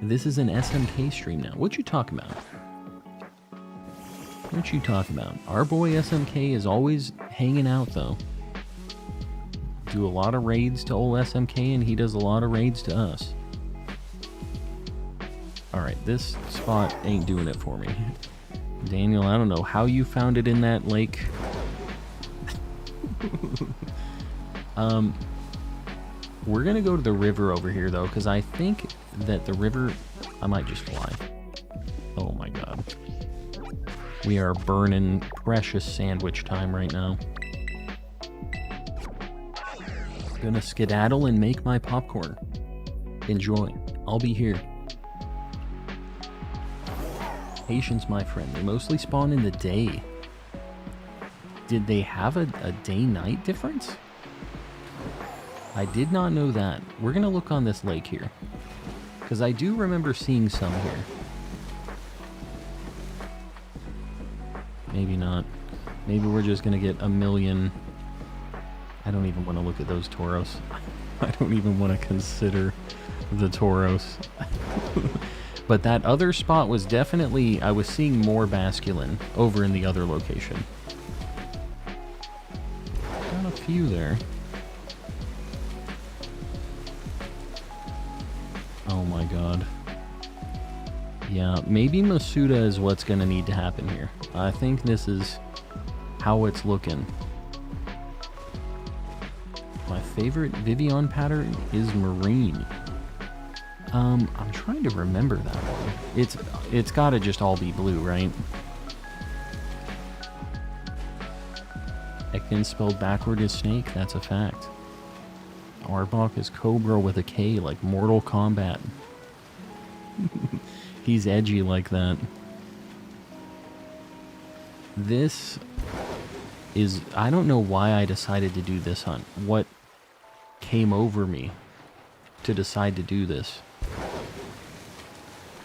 This is an SMK stream now. What you talking about? What you talking about? Our boy SMK is always hanging out, though. Do a lot of raids to old SMK, and he does a lot of raids to us. Alright, this spot ain't doing it for me. Daniel, I don't know how you found it in that lake. We're gonna go to the river over here, though, because I think that the river... I might just fly. Oh my god. We are burning precious sandwich time right now. Gonna skedaddle and make my popcorn. Enjoy. I'll be here. Patience, my friend. They mostly spawn in the day. Did they have a day-night difference? I did not know that. We're gonna look on this lake here, because I do remember seeing some here. Maybe not. Maybe we're just gonna get a million... I don't even want to look at those Tauros. I don't even want to consider the Tauros. But that other spot was definitely... I was seeing more Basculin over in the other location. Got a few there. my god. Yeah, maybe Masuda is what's gonna need to happen here. I think this is how it's looking. My favorite Vivian pattern is Marine. I'm trying to remember that one. It's gotta just all be blue, right? Ekans spelled backward is snake, that's a fact. Arbok is Cobra with a K, like Mortal Kombat. He's edgy like that. This is... I don't know why I decided to do this hunt. What came over me to decide to do this?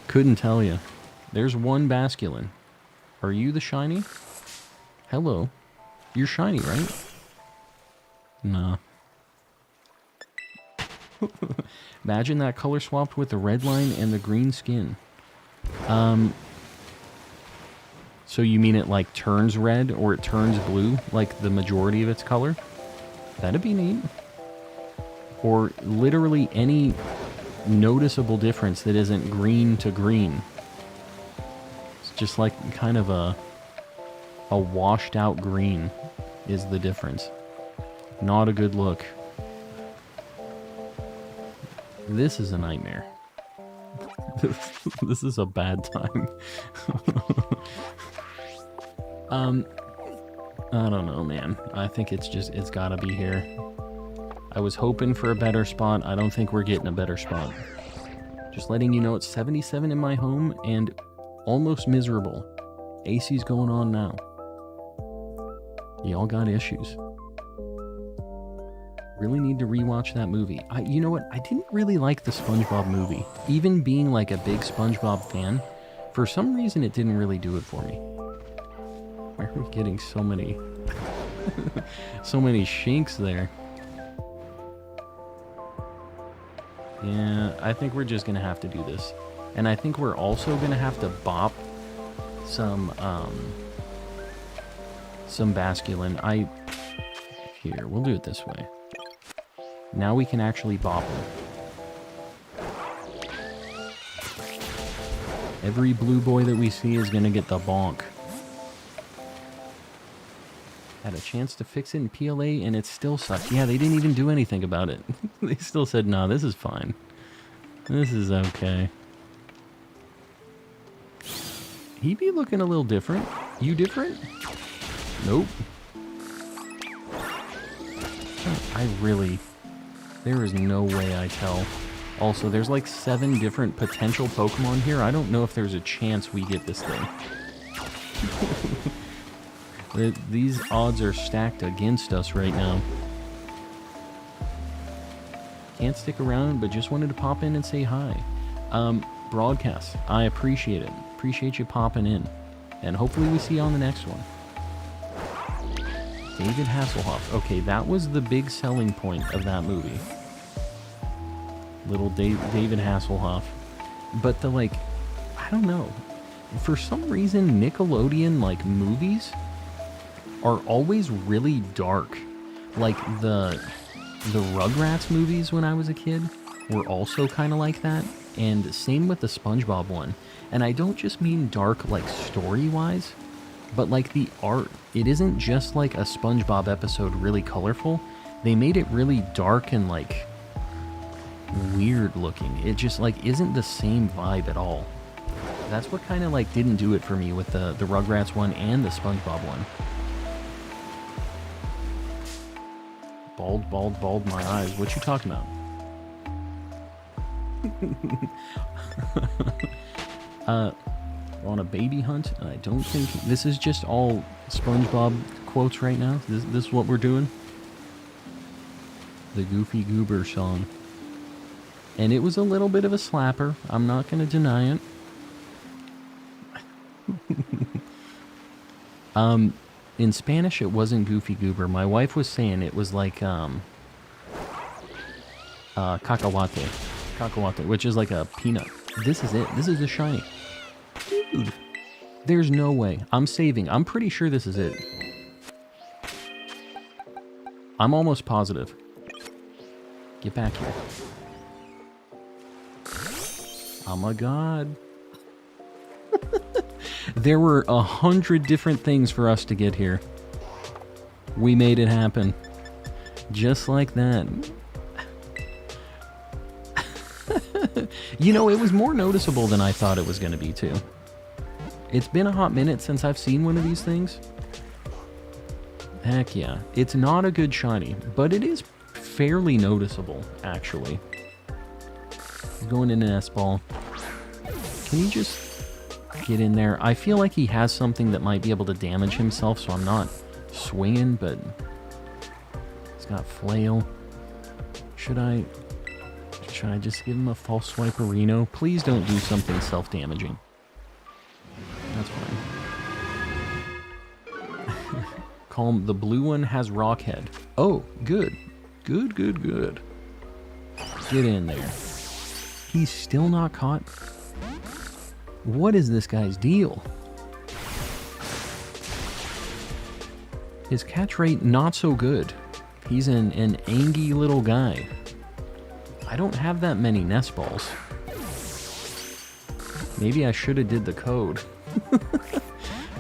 Couldn't tell you. There's one Basculin. Are you the shiny? Hello. You're shiny, right? Nah. Imagine that color swapped with the red line and the green skin. So you mean it like turns red or it turns blue, like the majority of its color? That'd be neat. Or literally any noticeable difference that isn't green to green. It's just like kind of a washed out green is the difference. Not a good look. This is a nightmare. This is a bad time. I don't know, man. I think it's gotta be here. I was hoping for a better spot. I don't think we're getting a better spot. Just letting you know it's 77 in my home and almost miserable. AC's going on now. Y'all got issues. Really need to rewatch that movie. You know what? I didn't really like the SpongeBob movie. Even being like a big SpongeBob fan, for some reason it didn't really do it for me. Why are we getting so many... so many shinks there? Yeah, I think we're just gonna have to do this. And I think we're also gonna have to bop some Basculin. Here, we'll do it this way. Now we can actually bop them. Every blue boy that we see is gonna get the bonk. Had a chance to fix it in PLA and it still sucked. Yeah, they didn't even do anything about it. They still said, nah, this is fine. This is okay. He be looking a little different. You different? Nope. There is no way I tell. Also, there's like 7 different potential Pokemon here. I don't know if there's a chance we get this thing. These odds are stacked against us right now. Can't stick around, but just wanted to pop in and say hi. Broadcast, I appreciate it. Appreciate you popping in. And hopefully we see you on the next one. David Hasselhoff. Okay, that was the big selling point of that movie. Little David Hasselhoff. But the, like, I don't know. For some reason, Nickelodeon, like, movies are always really dark. Like, the Rugrats movies when I was a kid were also kind of like that. And same with the SpongeBob one. And I don't just mean dark, like, story-wise, but, like, the art. It isn't just, like, a SpongeBob episode really colorful. They made it really dark and, like, weird looking. It just, like, isn't the same vibe at all. That's what kind of, like, didn't do it for me with the Rugrats one and the SpongeBob one. Bald my eyes. What you talking about? On a baby hunt? I don't think... This is just all SpongeBob quotes right now? This is what we're doing? The Goofy Goober song. And it was a little bit of a slapper. I'm not going to deny it. In Spanish, it wasn't Goofy Goober. My wife was saying it was like, cacahuate. Cacahuate, which is like a peanut. This is it. This is the shiny. Dude, there's no way. I'm saving. I'm pretty sure this is it. I'm almost positive. Get back here. Oh my god. There were 100 different things for us to get here. We made it happen. Just like that. You know, it was more noticeable than I thought it was going to be, too. It's been a hot minute since I've seen one of these things. Heck yeah. It's not a good shiny, but it is fairly noticeable, actually. Going in an S-ball. Can you just get in there? I feel like he has something that might be able to damage himself, so I'm not swinging, but he's got flail. Should I just give him a false swipe Reno? Please don't do something self-damaging. That's fine. Calm. The blue one has rock head. Oh, good. Good, good, good. Get in there. He's still not caught. What is this guy's deal? His catch rate, not so good. He's an angy little guy. I don't have that many nest balls. Maybe I should have did the code.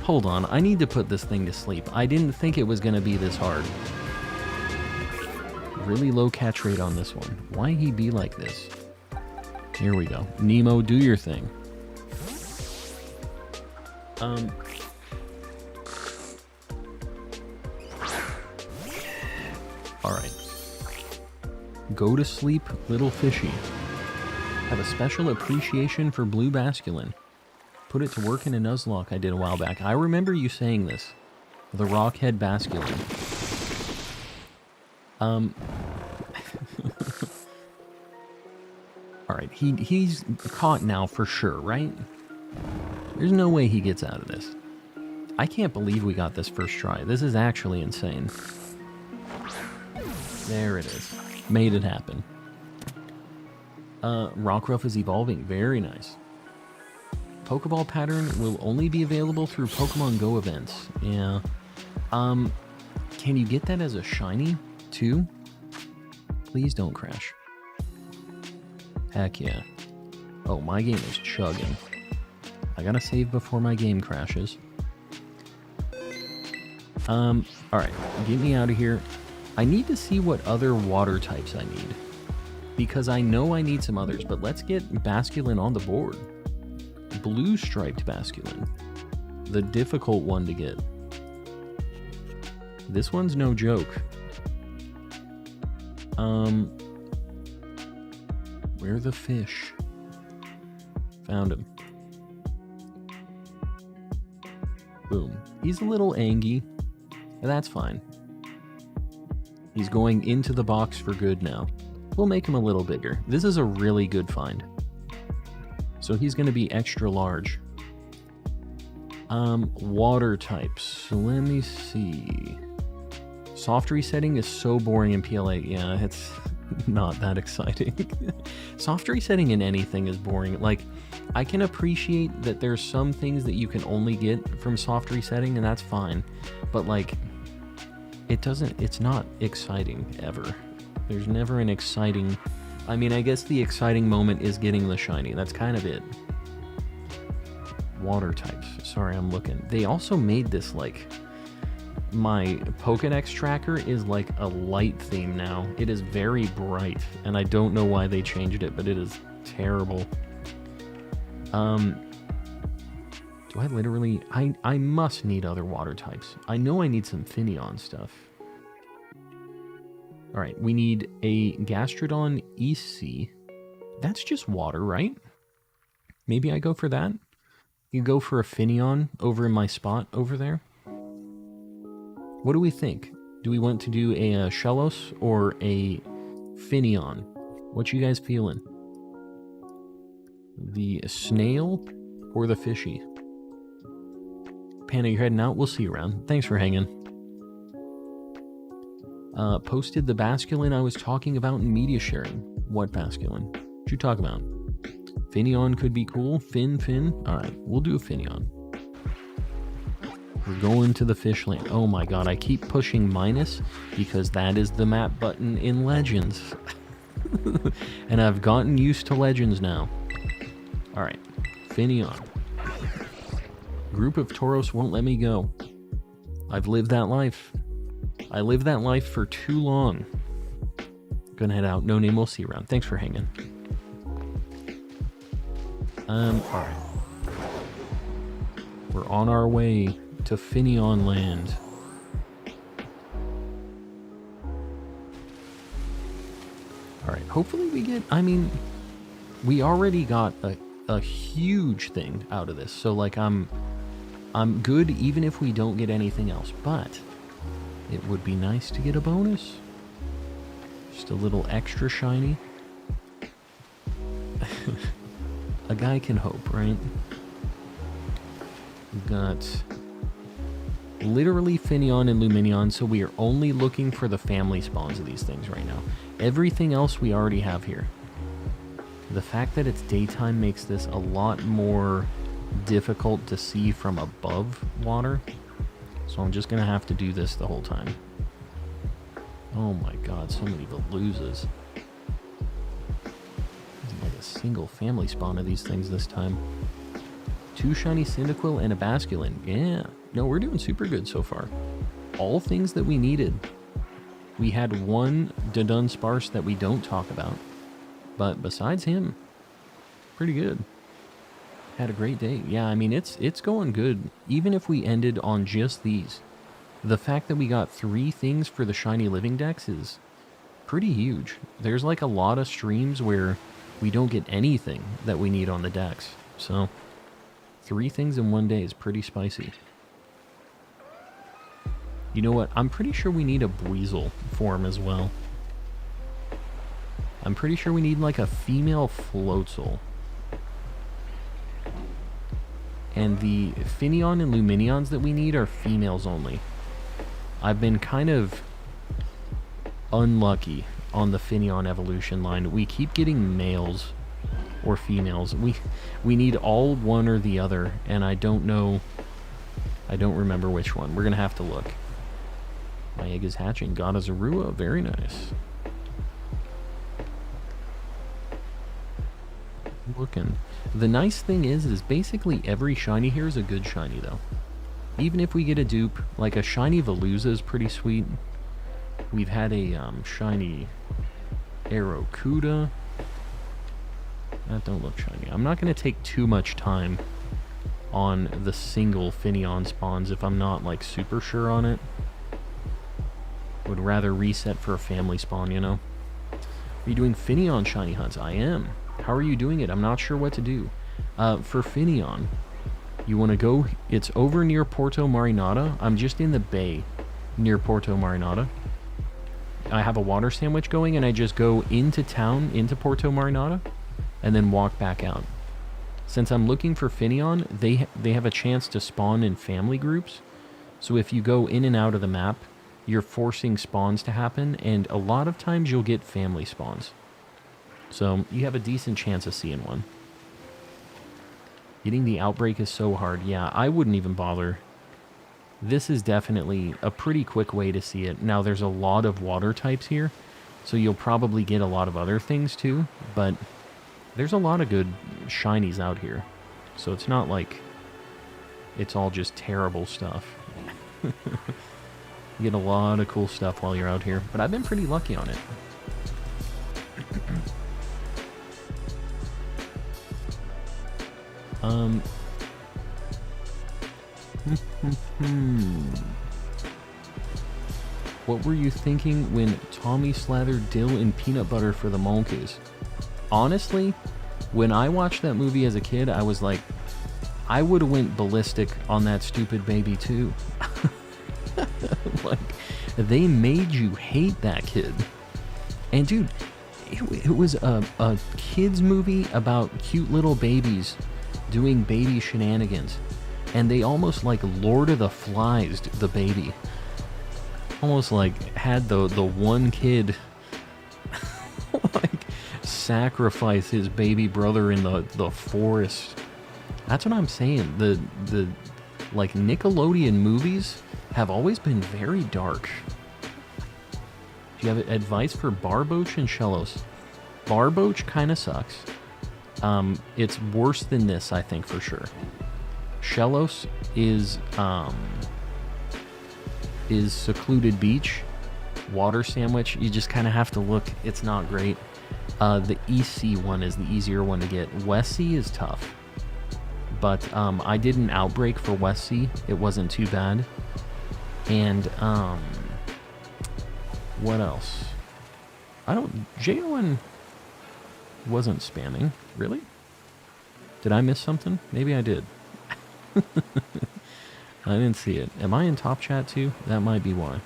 Hold on, I need to put this thing to sleep. I didn't think it was going to be this hard. Really low catch rate on this one. Why he be like this? Here we go. Nemo, do your thing. Alright. Go to sleep, little fishy. Have a special appreciation for blue basculin. Put it to work in a Nuzlocke I did a while back. I remember you saying this. The Rockhead Basculin. Alright, he's caught now for sure, right? There's no way he gets out of this. I can't believe we got this first try. This is actually insane. There it is. Made it happen. Rockruff is evolving. Very nice. Pokeball pattern will only be available through Pokemon Go events. Yeah. Can you get that as a shiny, too? Please don't crash. Heck yeah. Oh, my game is chugging. I gotta save before my game crashes. Alright. Get me out of here. I need to see what other water types I need. Because I know I need some others, but let's get Basculin on the board. Blue striped Basculin. The difficult one to get. This one's no joke. Where the fish? Found him. Boom. He's a little angy. That's fine. He's going into the box for good now. We'll make him a little bigger. This is a really good find. So he's going to be extra large. Water types. So let me see. Soft resetting is so boring in PLA. Yeah, it's not that exciting. Soft resetting in anything is boring. Like, I can appreciate that there's some things that you can only get from soft resetting, and that's fine. But, like, it's not exciting ever. There's never an exciting... I mean, I guess the exciting moment is getting the shiny. That's kind of it. Water types. Sorry, I'm looking. They also made this, like... My Pokedex tracker is like a light theme now. It is very bright, and I don't know why they changed it, but it is terrible. Do I literally... I must need other water types. I know I need some Finneon stuff. Alright, we need a Gastrodon EC. That's just water, right? Maybe I go for that? You go for a Finneon over in my spot over there? What do we think? Do we want to do a Shellos or a Finneon? What you guys feeling? The snail or the fishy? Panda, you're heading out? We'll see you around. Thanks for hanging. Posted the Basculin I was talking about in media sharing. What Basculin? What you talking about? Finneon could be cool. Fin. Alright, we'll do a Finneon. We're going to the fish lane. Oh my god, I keep pushing minus because that is the map button in Legends. And I've gotten used to Legends now. Alright, Finneon. Group of Tauros won't let me go. I've lived that life. I lived that life for too long. Gonna head out. No name, we'll see you around. Thanks for hanging. Alright. We're on our way to Finneon Land. Alright, hopefully we get... I mean, we already got a huge thing out of this. So, like, I'm good even if we don't get anything else. But it would be nice to get a bonus. Just a little extra shiny. A guy can hope, right? We've got literally Finneon and Lumineon, so we are only looking for the family spawns of these things right now. Everything else we already have here. The fact that it's daytime makes this a lot more difficult to see from above water. So I'm just going to have to do this the whole time. Oh my god, so many Veloozas. Isn't like a single family spawn of these things this time. 2 shiny Cyndaquil and a Basculin. Yeah. No, we're doing super good so far. All things that we needed. We had one Dunsparce that we don't talk about. But besides him, pretty good. Had a great day. Yeah, I mean, it's going good. Even if we ended on just these. The fact that we got 3 things for the Shiny Living Dex is pretty huge. There's like a lot of streams where we don't get anything that we need on the Dex. So, 3 things in one day is pretty spicy. You know what? I'm pretty sure we need a Buizel form as well. I'm pretty sure we need like a female Floatzel. And the Finneon and Lumineons that we need are females only. I've been kind of unlucky on the Finneon evolution line. We keep getting males or females. We need all one or the other, and I don't know. I don't remember which one. We're gonna have to look. My egg is hatching. Got a Zorua. Very nice. Looking. The nice thing is basically every shiny here is a good shiny though. Even if we get a dupe, like a shiny Veluza is pretty sweet. We've had a shiny Aerocuda. That don't look shiny. I'm not going to take too much time on the single Finneon spawns if I'm not like super sure on it. Would rather reset for a family spawn, you know. Are you doing Finneon shiny hunts? I am. How are you doing it? I'm not sure what to do. For Finneon, you want to go... It's over near Porto Marinata. I'm just in the bay near Porto Marinata. I have a water sandwich going, and I just go into town, into Porto Marinata, and then walk back out. Since I'm looking for Finneon, they have a chance to spawn in family groups. So if you go in and out of the map, you're forcing spawns to happen, and a lot of times you'll get family spawns. So you have a decent chance of seeing one. Getting the outbreak is so hard. Yeah, I wouldn't even bother. This is definitely a pretty quick way to see it. Now, there's a lot of water types here, so you'll probably get a lot of other things too, but there's a lot of good shinies out here. So it's not like it's all just terrible stuff. You get a lot of cool stuff while you're out here, but I've been pretty lucky on it. What were you thinking when Tommy slathered dill in peanut butter for the monkeys? Honestly, when I watched that movie as a kid, I was like, I would have went ballistic on that stupid baby too. Like, they made you hate that kid. And dude, it was a kid's movie about cute little babies doing baby shenanigans. And they almost like Lord of the Flies the baby. Almost like had the one kid like sacrifice his baby brother in the forest. That's what I'm saying. The like Nickelodeon movies have always been very dark. Do you have advice for Barboach and Shellos? Barboach kind of sucks. It's worse than this, I think, for sure. Shellos is Secluded Beach. Water Sandwich, you just kind of have to look. It's not great. The EC one is the easier one to get. West Sea is tough. But I did an outbreak for West Sea. It wasn't too bad. And what else? JON wasn't spamming. Really? Did I miss something? Maybe I did. I didn't see it. Am I in top chat too? That might be why.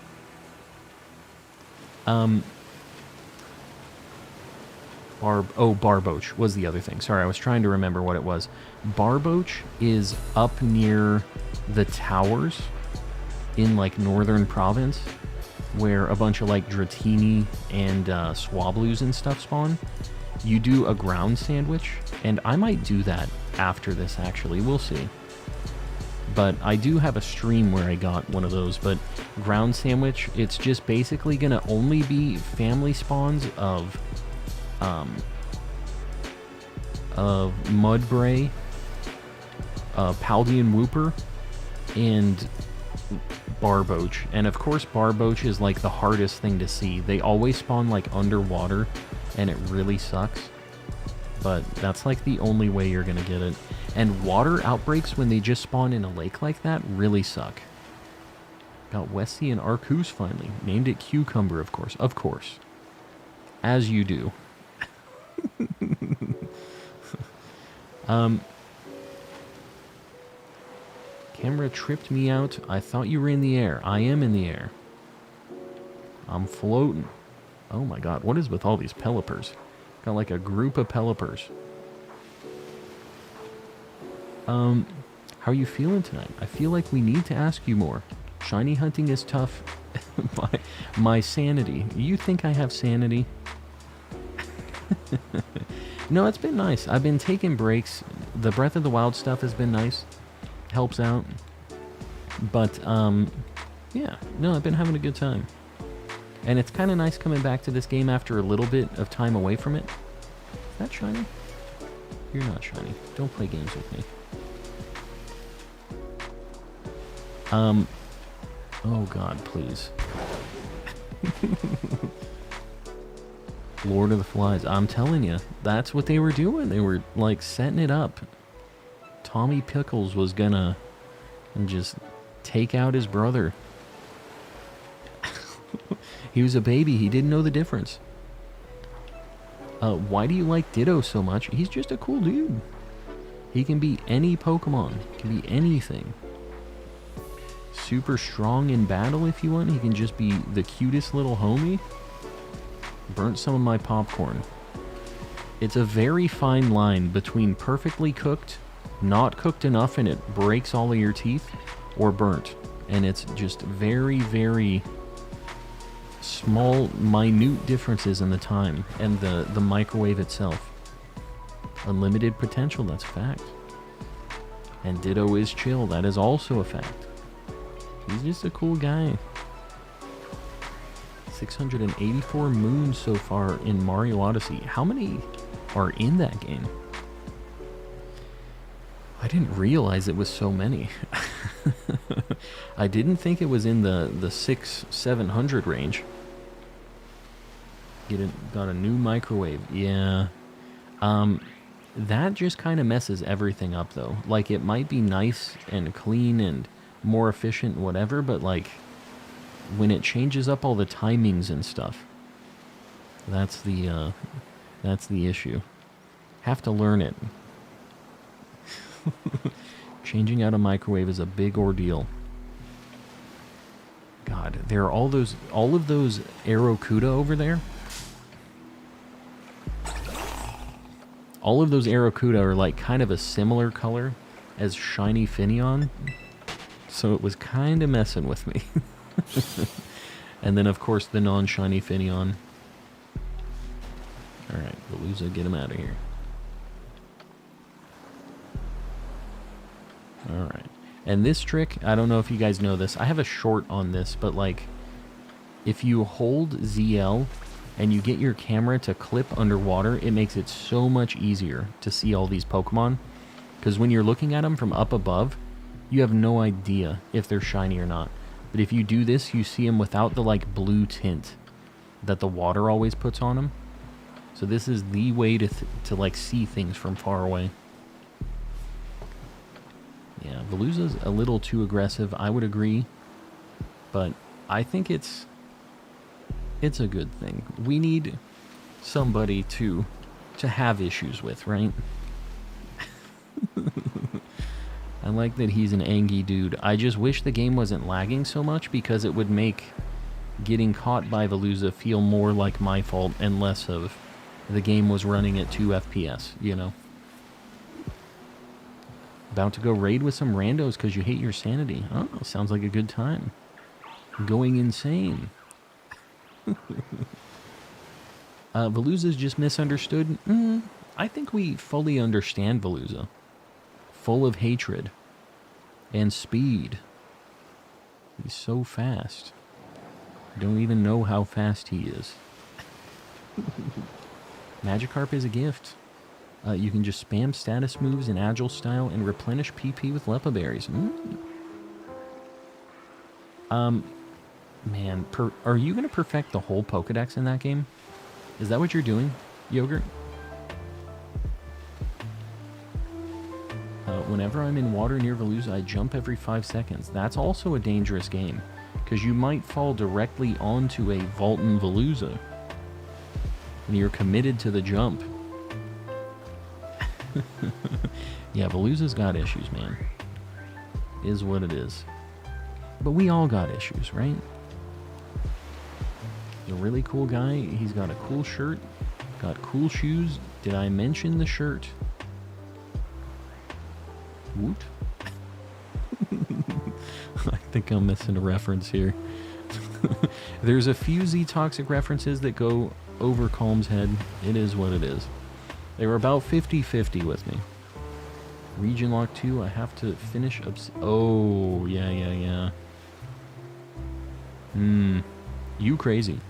Barboach was the other thing. Sorry, I was trying to remember what it was. Barboach is up near the towers in like northern province, where a bunch of like Dratini and Swablues and stuff spawn. You do a ground sandwich, and I might do that after this actually. We'll see. But I do have a stream where I got one of those. But ground sandwich, it's just basically gonna only be family spawns of Mudbray, Paldean Whooper, and Barboach. And of course Barboach is like the hardest thing to see. They always spawn like underwater, and it really sucks. But that's like the only way you're gonna get it. And water outbreaks when they just spawn in a lake like that really suck. Got Westie and Arcus finally. Named it Cucumber, of course. Of course. As you do. Camera tripped me out. I thought you were in the air. I am in the air. I'm floating. Oh my god, what is with all these Pelipers? Got like a group of Pelipers. How are you feeling tonight? I feel like we need to ask you more. Shiny hunting is tough. my sanity. You think I have sanity? No, it's been nice. I've been taking breaks. The Breath of the Wild stuff has been nice. Helps out. But, yeah. No, I've been having a good time. And it's kind of nice coming back to this game after a little bit of time away from it. Is that shiny? You're not shiny. Don't play games with me. Oh god, please. Lord of the Flies. I'm telling you, that's what they were doing. They were, like, setting it up. Tommy Pickles was gonna just take out his brother. He was a baby. He didn't know the difference. Why do you like Ditto so much? He's just a cool dude. He can be any Pokemon. He can be anything. Super strong in battle if you want. He can just be the cutest little homie. Burnt some of my popcorn. It's a very fine line between perfectly cooked, not cooked enough and it breaks all of your teeth, or burnt. And it's just very, very small, minute differences in the time and the microwave itself. Unlimited potential, that's a fact. And Ditto is chill, that is also a fact. He's just a cool guy. 684 moons so far in Mario Odyssey. How many are in that game? I didn't realize it was so many. I didn't think it was in the 600-700 range. Got a new microwave. Yeah. That just kind of messes everything up, though. Like, it might be nice and clean and more efficient, whatever, but, like, when it changes up all the timings and stuff, that's the issue. Have to learn it. Changing out a microwave is a big ordeal. God, there are all of those Aerocuda over there. All of those Aerocuda are like kind of a similar color as Shiny Finion, so it was kind of messing with me. And then of course the non-Shiny Finion. Alright, Veluza, get him out of here. Alright. And this trick, I don't know if you guys know this. I have a short on this, but like, if you hold ZL and you get your camera to clip underwater, it makes it so much easier to see all these Pokemon. Because when you're looking at them from up above, you have no idea if they're shiny or not. But if you do this, you see them without the like blue tint that the water always puts on them. So this is the way to like see things from far away. Yeah, Veluza's a little too aggressive, I would agree. But I think it's a good thing. We need somebody to have issues with, right? I like that he's an angry dude. I just wish the game wasn't lagging so much, because it would make getting caught by Veluza feel more like my fault and less of the game was running at 2 FPS, you know? About to go raid with some randos because you hate your sanity. Oh, sounds like a good time. Going insane. Veluza's just misunderstood. I think we fully understand Veluza. Full of hatred and speed. He's so fast. Don't even know how fast he is. Magikarp is a gift. You can just spam status moves in Agile style and replenish PP with Lepa Berries. Man, are you going to perfect the whole Pokedex in that game? Is that what you're doing, Yogurt? Whenever I'm in water near Veluza, I jump every 5 seconds. That's also a dangerous game, because you might fall directly onto a Volton Veluza, and you're committed to the jump. Yeah, Veluza's got issues, man. Is what it is. But we all got issues, right? He's a really cool guy. He's got a cool shirt. Got cool shoes. Did I mention the shirt? Woot. I think I'm missing a reference here. There's a few Z-Toxic references that go over Calm's head. It is what it is. They were about 50-50 with me. Region Lock 2, I have to finish up... Oh, yeah. You crazy.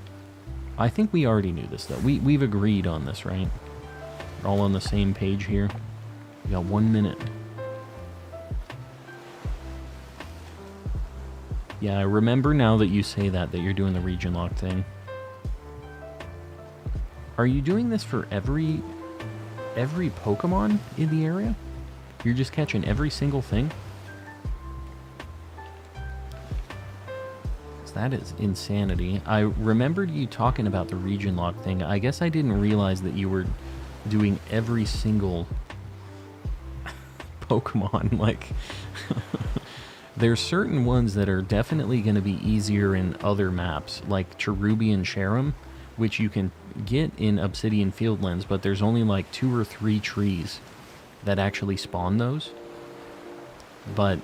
I think we already knew this, though. We've agreed on this, right? We're all on the same page here. We got 1 minute. Yeah, I remember now that you say that you're doing the region lock thing. Are you doing this for every Pokemon in the area? You're just catching every single thing? That is insanity. I remembered you talking about the region lock thing. I guess I didn't realize that you were doing every single Pokemon. Like, there's certain ones that are definitely going to be easier in other maps, like Cherubi and Cherim, which you can get in Obsidian Fieldlands, but there's only like 2 or 3 trees that actually spawn those. But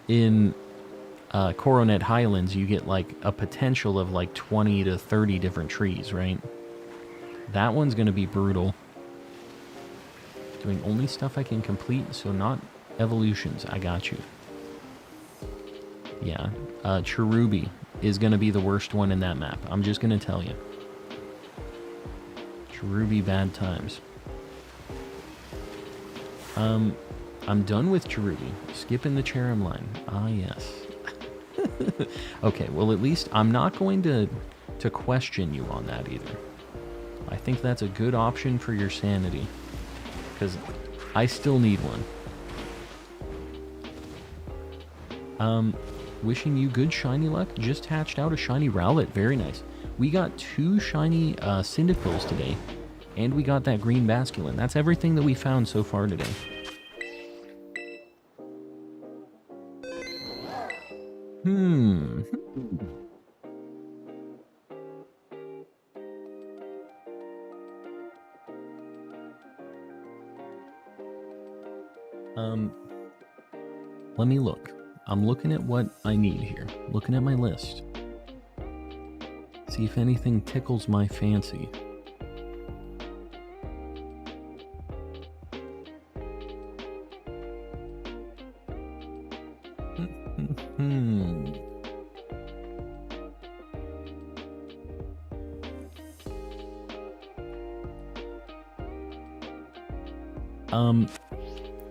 in Coronet Highlands, you get like a potential of like 20 to 30 different trees, right? That one's going to be brutal. Doing only stuff I can complete, so not evolutions. I got you. Yeah, Cherubi is going to be the worst one in that map. I'm just going to tell you. Cherubi bad times. I'm done with Cherubi. Skipping the Cherim line. Ah, yes. Okay, well, at least I'm not going to question you on that either. I think that's a good option for your sanity, because I still need one. Wishing you good shiny luck. Just hatched out a shiny Rowlet. Very nice. We got 2 shiny Cyndaquils today, and we got that green Basculin. That's everything that we found so far today. Let me look. I'm looking at what I need here. Looking at my list. See if anything tickles my fancy. I'm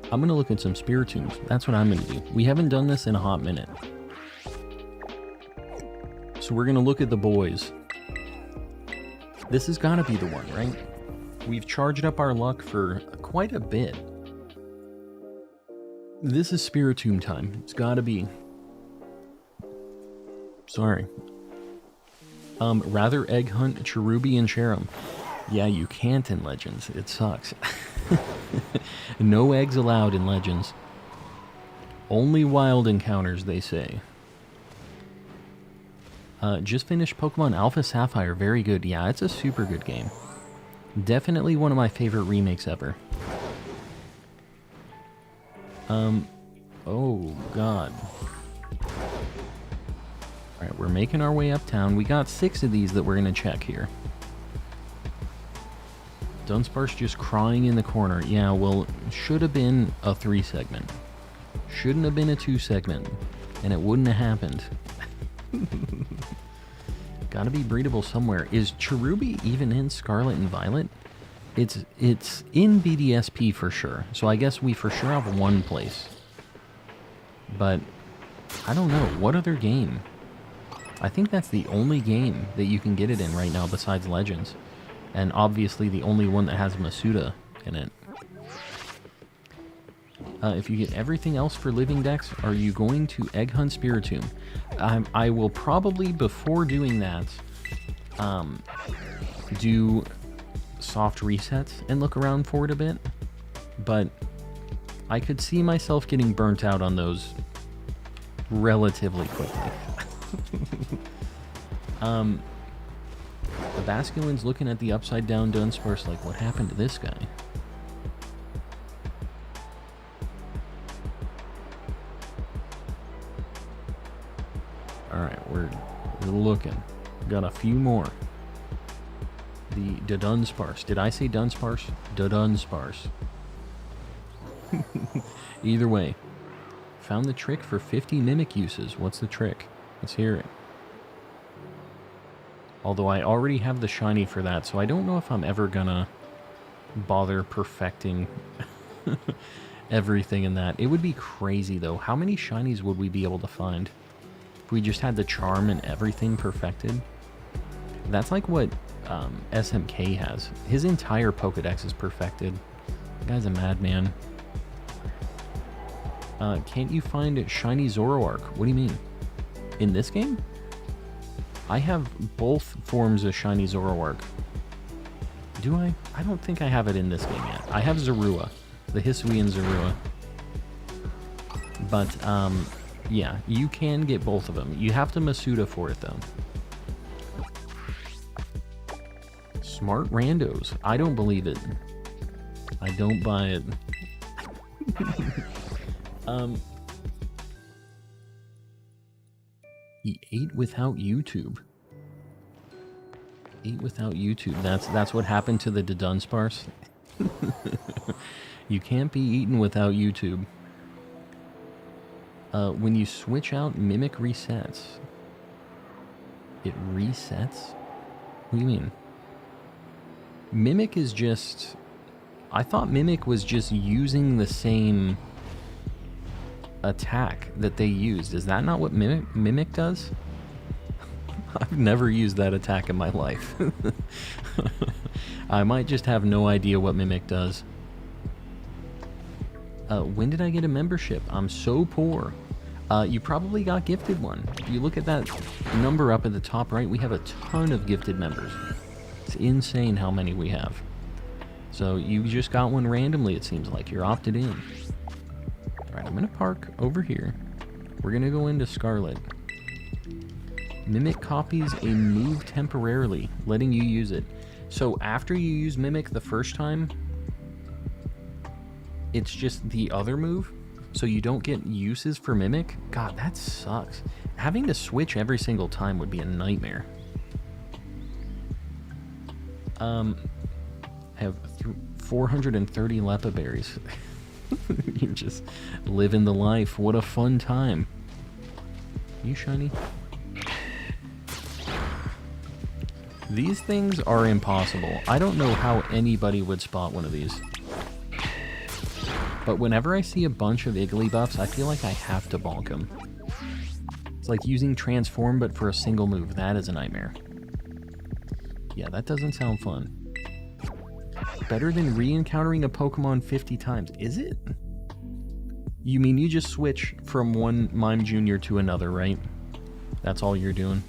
gonna look at some Spiritombs. That's what I'm gonna do. We haven't done this in a hot minute. So we're gonna look at the boys. This has gotta be the one, right? We've charged up our luck for quite a bit. This is Spiritomb time. It's gotta be. Sorry. Rather egg hunt Cherubi and Cherum. Yeah, you can't in Legends. It sucks. No eggs allowed in Legends. Only wild encounters, they say. Just finished Pokemon Alpha Sapphire. Very good. Yeah, it's a super good game. Definitely one of my favorite remakes ever. Oh, God. Alright, we're making our way uptown. We got 6 of these that we're going to check here. Dunsparce just crying in the corner. Yeah, well, should have been a 3 segment. Shouldn't have been a 2 segment. And it wouldn't have happened. Gotta be breedable somewhere. Is Cherubi even in Scarlet and Violet? It's in BDSP for sure. So I guess we for sure have one place. But I don't know. What other game? I think that's the only game that you can get it in right now besides Legends. And obviously the only one that has Masuda in it. If you get everything else for Living Dex, are you going to Egg Hunt Spiritomb? I will probably, before doing that, do soft resets and look around for it a bit. But I could see myself getting burnt out on those relatively quickly. The Basculin's looking at the upside down Dunsparce like, what happened to this guy? Alright, we're looking. Got a few more. The Dunsparce. Did I say Dunsparce? Dunsparce. Either way. Found the trick for 50 Mimic uses. What's the trick? Let's hear it. Although I already have the shiny for that, so I don't know if I'm ever gonna bother perfecting everything in that. It would be crazy, though. How many shinies would we be able to find if we just had the charm and everything perfected? That's like what SMK has. His entire Pokedex is perfected. The guy's a madman. Can't you find shiny Zoroark? What do you mean? In this game? I have both forms of shiny Zoroark. Do I? I don't think I have it in this game yet. I have Zorua, the Hisuian Zorua. But, yeah, you can get both of them. You have to Masuda for it, though. Smart randos. I don't believe it. I don't buy it. He ate without YouTube. Ate without YouTube. That's what happened to the Dunsparce. You can't be eaten without YouTube. When you switch out, Mimic resets. It resets? What do you mean? Mimic is just... I thought Mimic was just using the same attack that they used. Is that not what Mimic does? I've never used that attack in my life. I might just have no idea what Mimic does. When did I get a membership? I'm so poor. You probably got gifted one. If you look at that number up at the top right, we have a ton of gifted members. It's insane how many we have. So you just got one randomly, it seems like. You're opted in. Alright, I'm going to park over here. We're going to go into Scarlet. Mimic copies a move temporarily, letting you use it. So after you use Mimic the first time, it's just the other move, so you don't get uses for Mimic. God, that sucks. Having to switch every single time would be a nightmare. I have 430 Lepa berries. You're just living the life. What a fun time. You shiny? These things are impossible. I don't know how anybody would spot one of these. But whenever I see a bunch of Igglybuffs, I feel like I have to bonk them. It's like using Transform, but for a single move. That is a nightmare. Yeah, that doesn't sound fun. Better than re-encountering a Pokemon 50 times. Is it? You mean you just switch from one Mime Junior to another, right? That's all you're doing.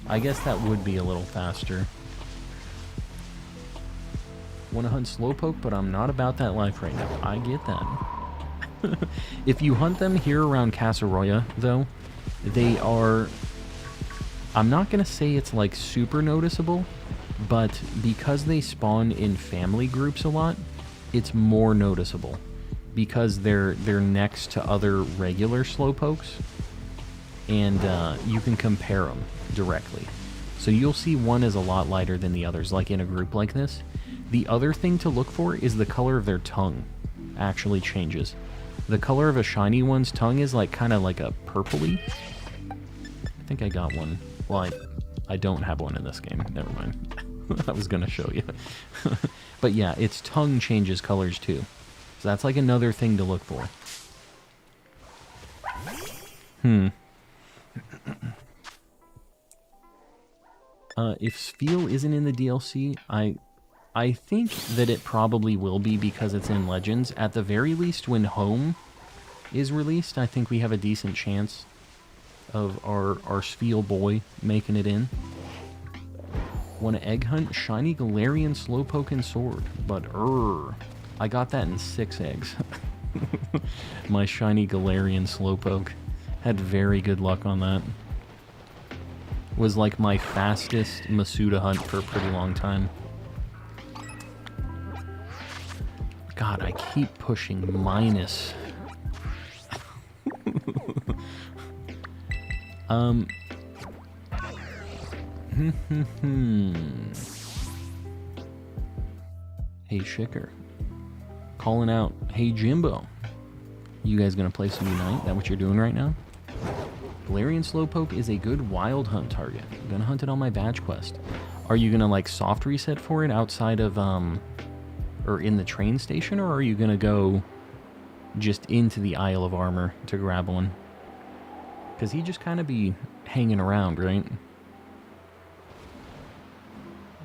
I guess that would be a little faster. Want to hunt Slowpoke, but I'm not about that life right now. I get that. If you hunt them here around Casaroya, though, they are... I'm not going to say it's like super noticeable, but because they spawn in family groups a lot, it's more noticeable. Because they're next to other regular Slowpokes, and you can compare them directly. So you'll see one is a lot lighter than the others, like in a group like this. The other thing to look for is the color of their tongue actually changes. The color of a shiny one's tongue is like kind of like a purpley. I think I got one. Well, I don't have one in this game. Never mind. I was going to show you. But yeah, its tongue changes colors too. So that's like another thing to look for. If Spheal isn't in the DLC, I think that it probably will be because it's in Legends. At the very least, when Home is released, I think we have a decent chance of our Spheal boy making it in. Want to egg hunt? Shiny Galarian Slowpoke and Sword. But, I got that in 6 eggs. My Shiny Galarian Slowpoke. Had very good luck on that. Was like my fastest Masuda hunt for a pretty long time. God, I keep pushing minus. Hey, Shicker. Calling out, hey, Jimbo. You guys gonna play some Unite? That what you're doing right now? Galarian Slowpoke is a good wild hunt target. I'm gonna hunt it on my badge quest. Are you gonna like soft reset for it outside of or in the train station, or are you gonna go just into the Isle of Armor to grab one? Because he just kind of be hanging around, right?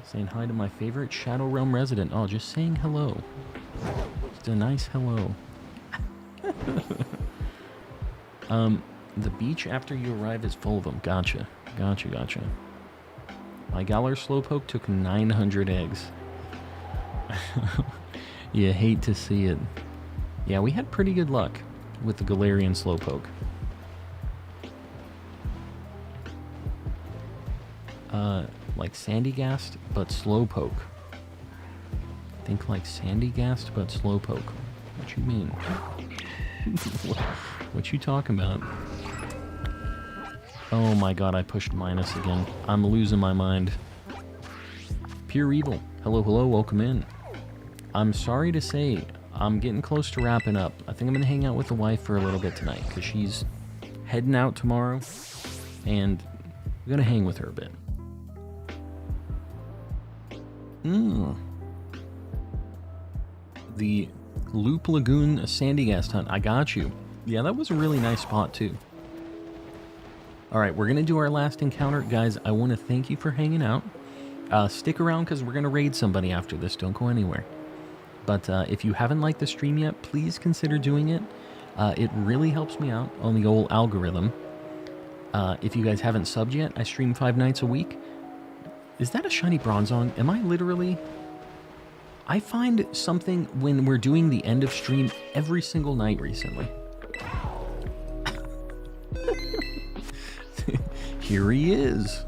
Saying hi to my favorite Shadow Realm resident. Oh, just saying hello. Just a nice hello. The beach after you arrive is full of them. Gotcha. Gotcha. My Galar Slowpoke took 900 eggs. You hate to see it. Yeah, we had pretty good luck with the Galarian Slowpoke. Like Sandygast, but Slowpoke. Think like Sandygast, but Slowpoke. What you mean? What you talking about? Oh my god, I pushed minus again. I'm losing my mind. Pure Evil. Hello, welcome in. I'm sorry to say, I'm getting close to wrapping up. I think I'm going to hang out with the wife for a little bit tonight, because she's heading out tomorrow, and I'm going to hang with her a bit. The Loop Lagoon Sandygast hunt. I got you. Yeah, that was a really nice spot, too. Alright, we're going to do our last encounter. Guys, I want to thank you for hanging out. Stick around, because we're going to raid somebody after this. Don't go anywhere. But if you haven't liked the stream yet, please consider doing it. It really helps me out on the old algorithm. If you guys haven't subbed yet, I stream 5 nights a week. Is that a shiny Bronzong? Am I literally... I find something when we're doing the end of stream every single night recently. Here he is.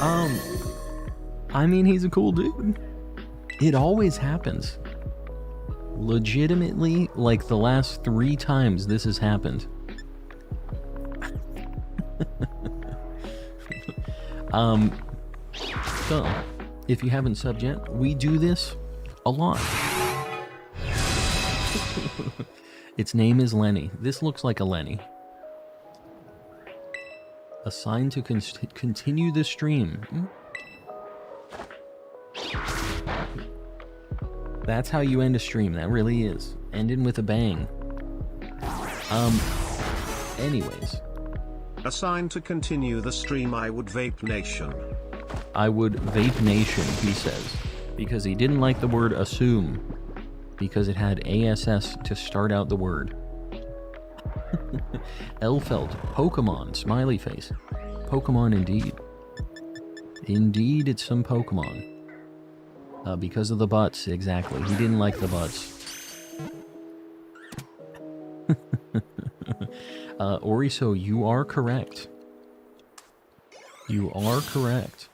I mean, he's a cool dude. It always happens. Legitimately, like the last 3 times this has happened. So, if you haven't subbed yet, we do this a lot. Its name is Lenny. This looks like a Lenny. Assigned to continue the stream. That's how you end a stream. That really is. Ending with a bang. Anyways. A sign to continue the stream. I would vape nation. I would vape nation, he says. Because he didn't like the word assume. Because it had ASS to start out the word. Elfeld, Pokemon, smiley face. Pokemon indeed. Indeed, it's some Pokemon. Because of the butts, exactly. He didn't like the butts. Oriso, you are correct. You are correct.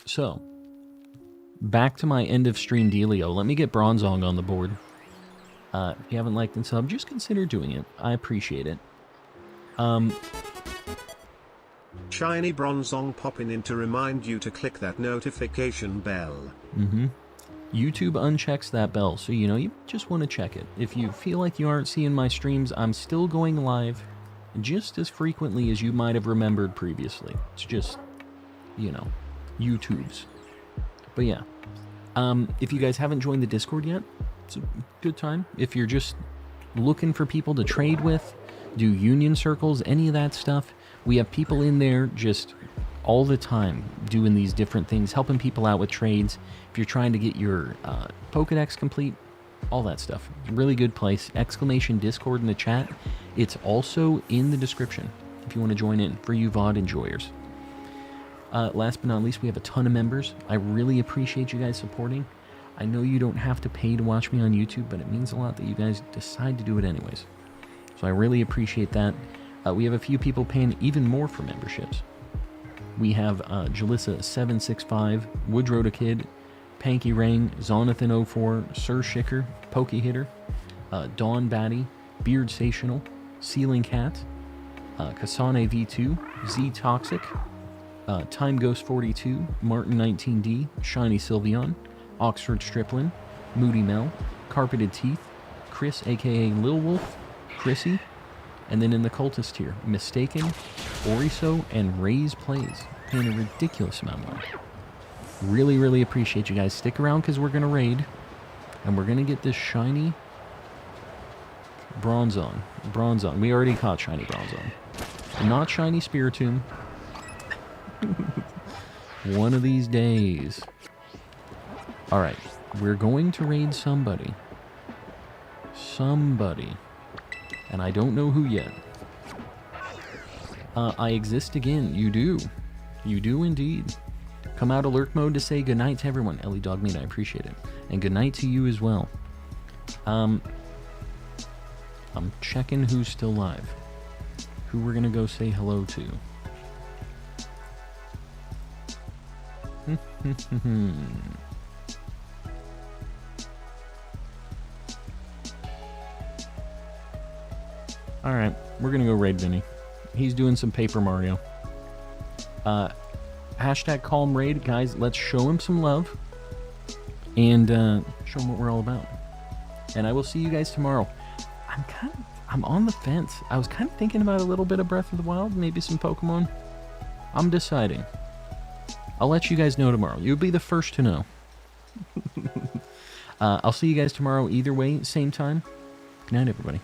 So, back to my end of stream dealio. Let me get Bronzong on the board. If you haven't liked and subbed, just consider doing it. I appreciate it. Shiny Bronzong popping in to remind you to click that notification bell. YouTube unchecks that bell, so you just want to check it. If you feel like you aren't seeing my streams, I'm still going live just as frequently as you might have remembered previously. It's just, YouTube's. But yeah, if you guys haven't joined the Discord yet, it's a good time. If you're just looking for people to trade with, do union circles, any of that stuff, we have people in there just all the time doing these different things, helping people out with trades. If you're trying to get your Pokedex complete, all that stuff. Really good place. Exclamation Discord in the chat. It's also in the description if you want to join in for you VOD enjoyers. Last but not least, we have a ton of members. I really appreciate you guys supporting. I know you don't have to pay to watch me on YouTube, but it means a lot that you guys decide to do it anyways. So I really appreciate that. We have a few people paying even more for memberships. We have Jalissa765, Woodrow the Kid, Panky Rang, Zonathan04, Sir Shicker, Pokey Hitter, Dawn Batty, Beard Sational, Ceiling Cat, Kasane V2, Z Toxic, Time Ghost 42, Martin 19D, Shiny Sylveon, Oxford Striplin, Moody Mel, Carpeted Teeth, Chris aka Lil Wolf, Chrissy, and then in the cultist tier, Mistaken, Oriso, and Ray's Plays, paying a ridiculous amount of money. Really, really appreciate you guys. Stick around because we're going to raid, and we're going to get this shiny Bronzong. Bronzong. We already caught shiny Bronzong. Not shiny Spiritomb. One of these days. Alright, we're going to raid somebody. Somebody. And I don't know who yet. I exist again. You do. You do indeed. Come out alert mode to say goodnight to everyone. Ellie Dogmeat, I appreciate it. And goodnight to you as well. I'm checking who's still live. Who we're gonna go say hello to. Alright, we're gonna go raid Vinny. He's doing some Paper Mario. Hashtag calm raid, guys. Let's show him some love. And show him what we're all about. And I will see you guys tomorrow. I'm on the fence. I was kind of thinking about a little bit of Breath of the Wild, maybe some Pokemon. I'm deciding. I'll let you guys know tomorrow. You'll be the first to know. I'll see you guys tomorrow either way, same time. Good night, everybody.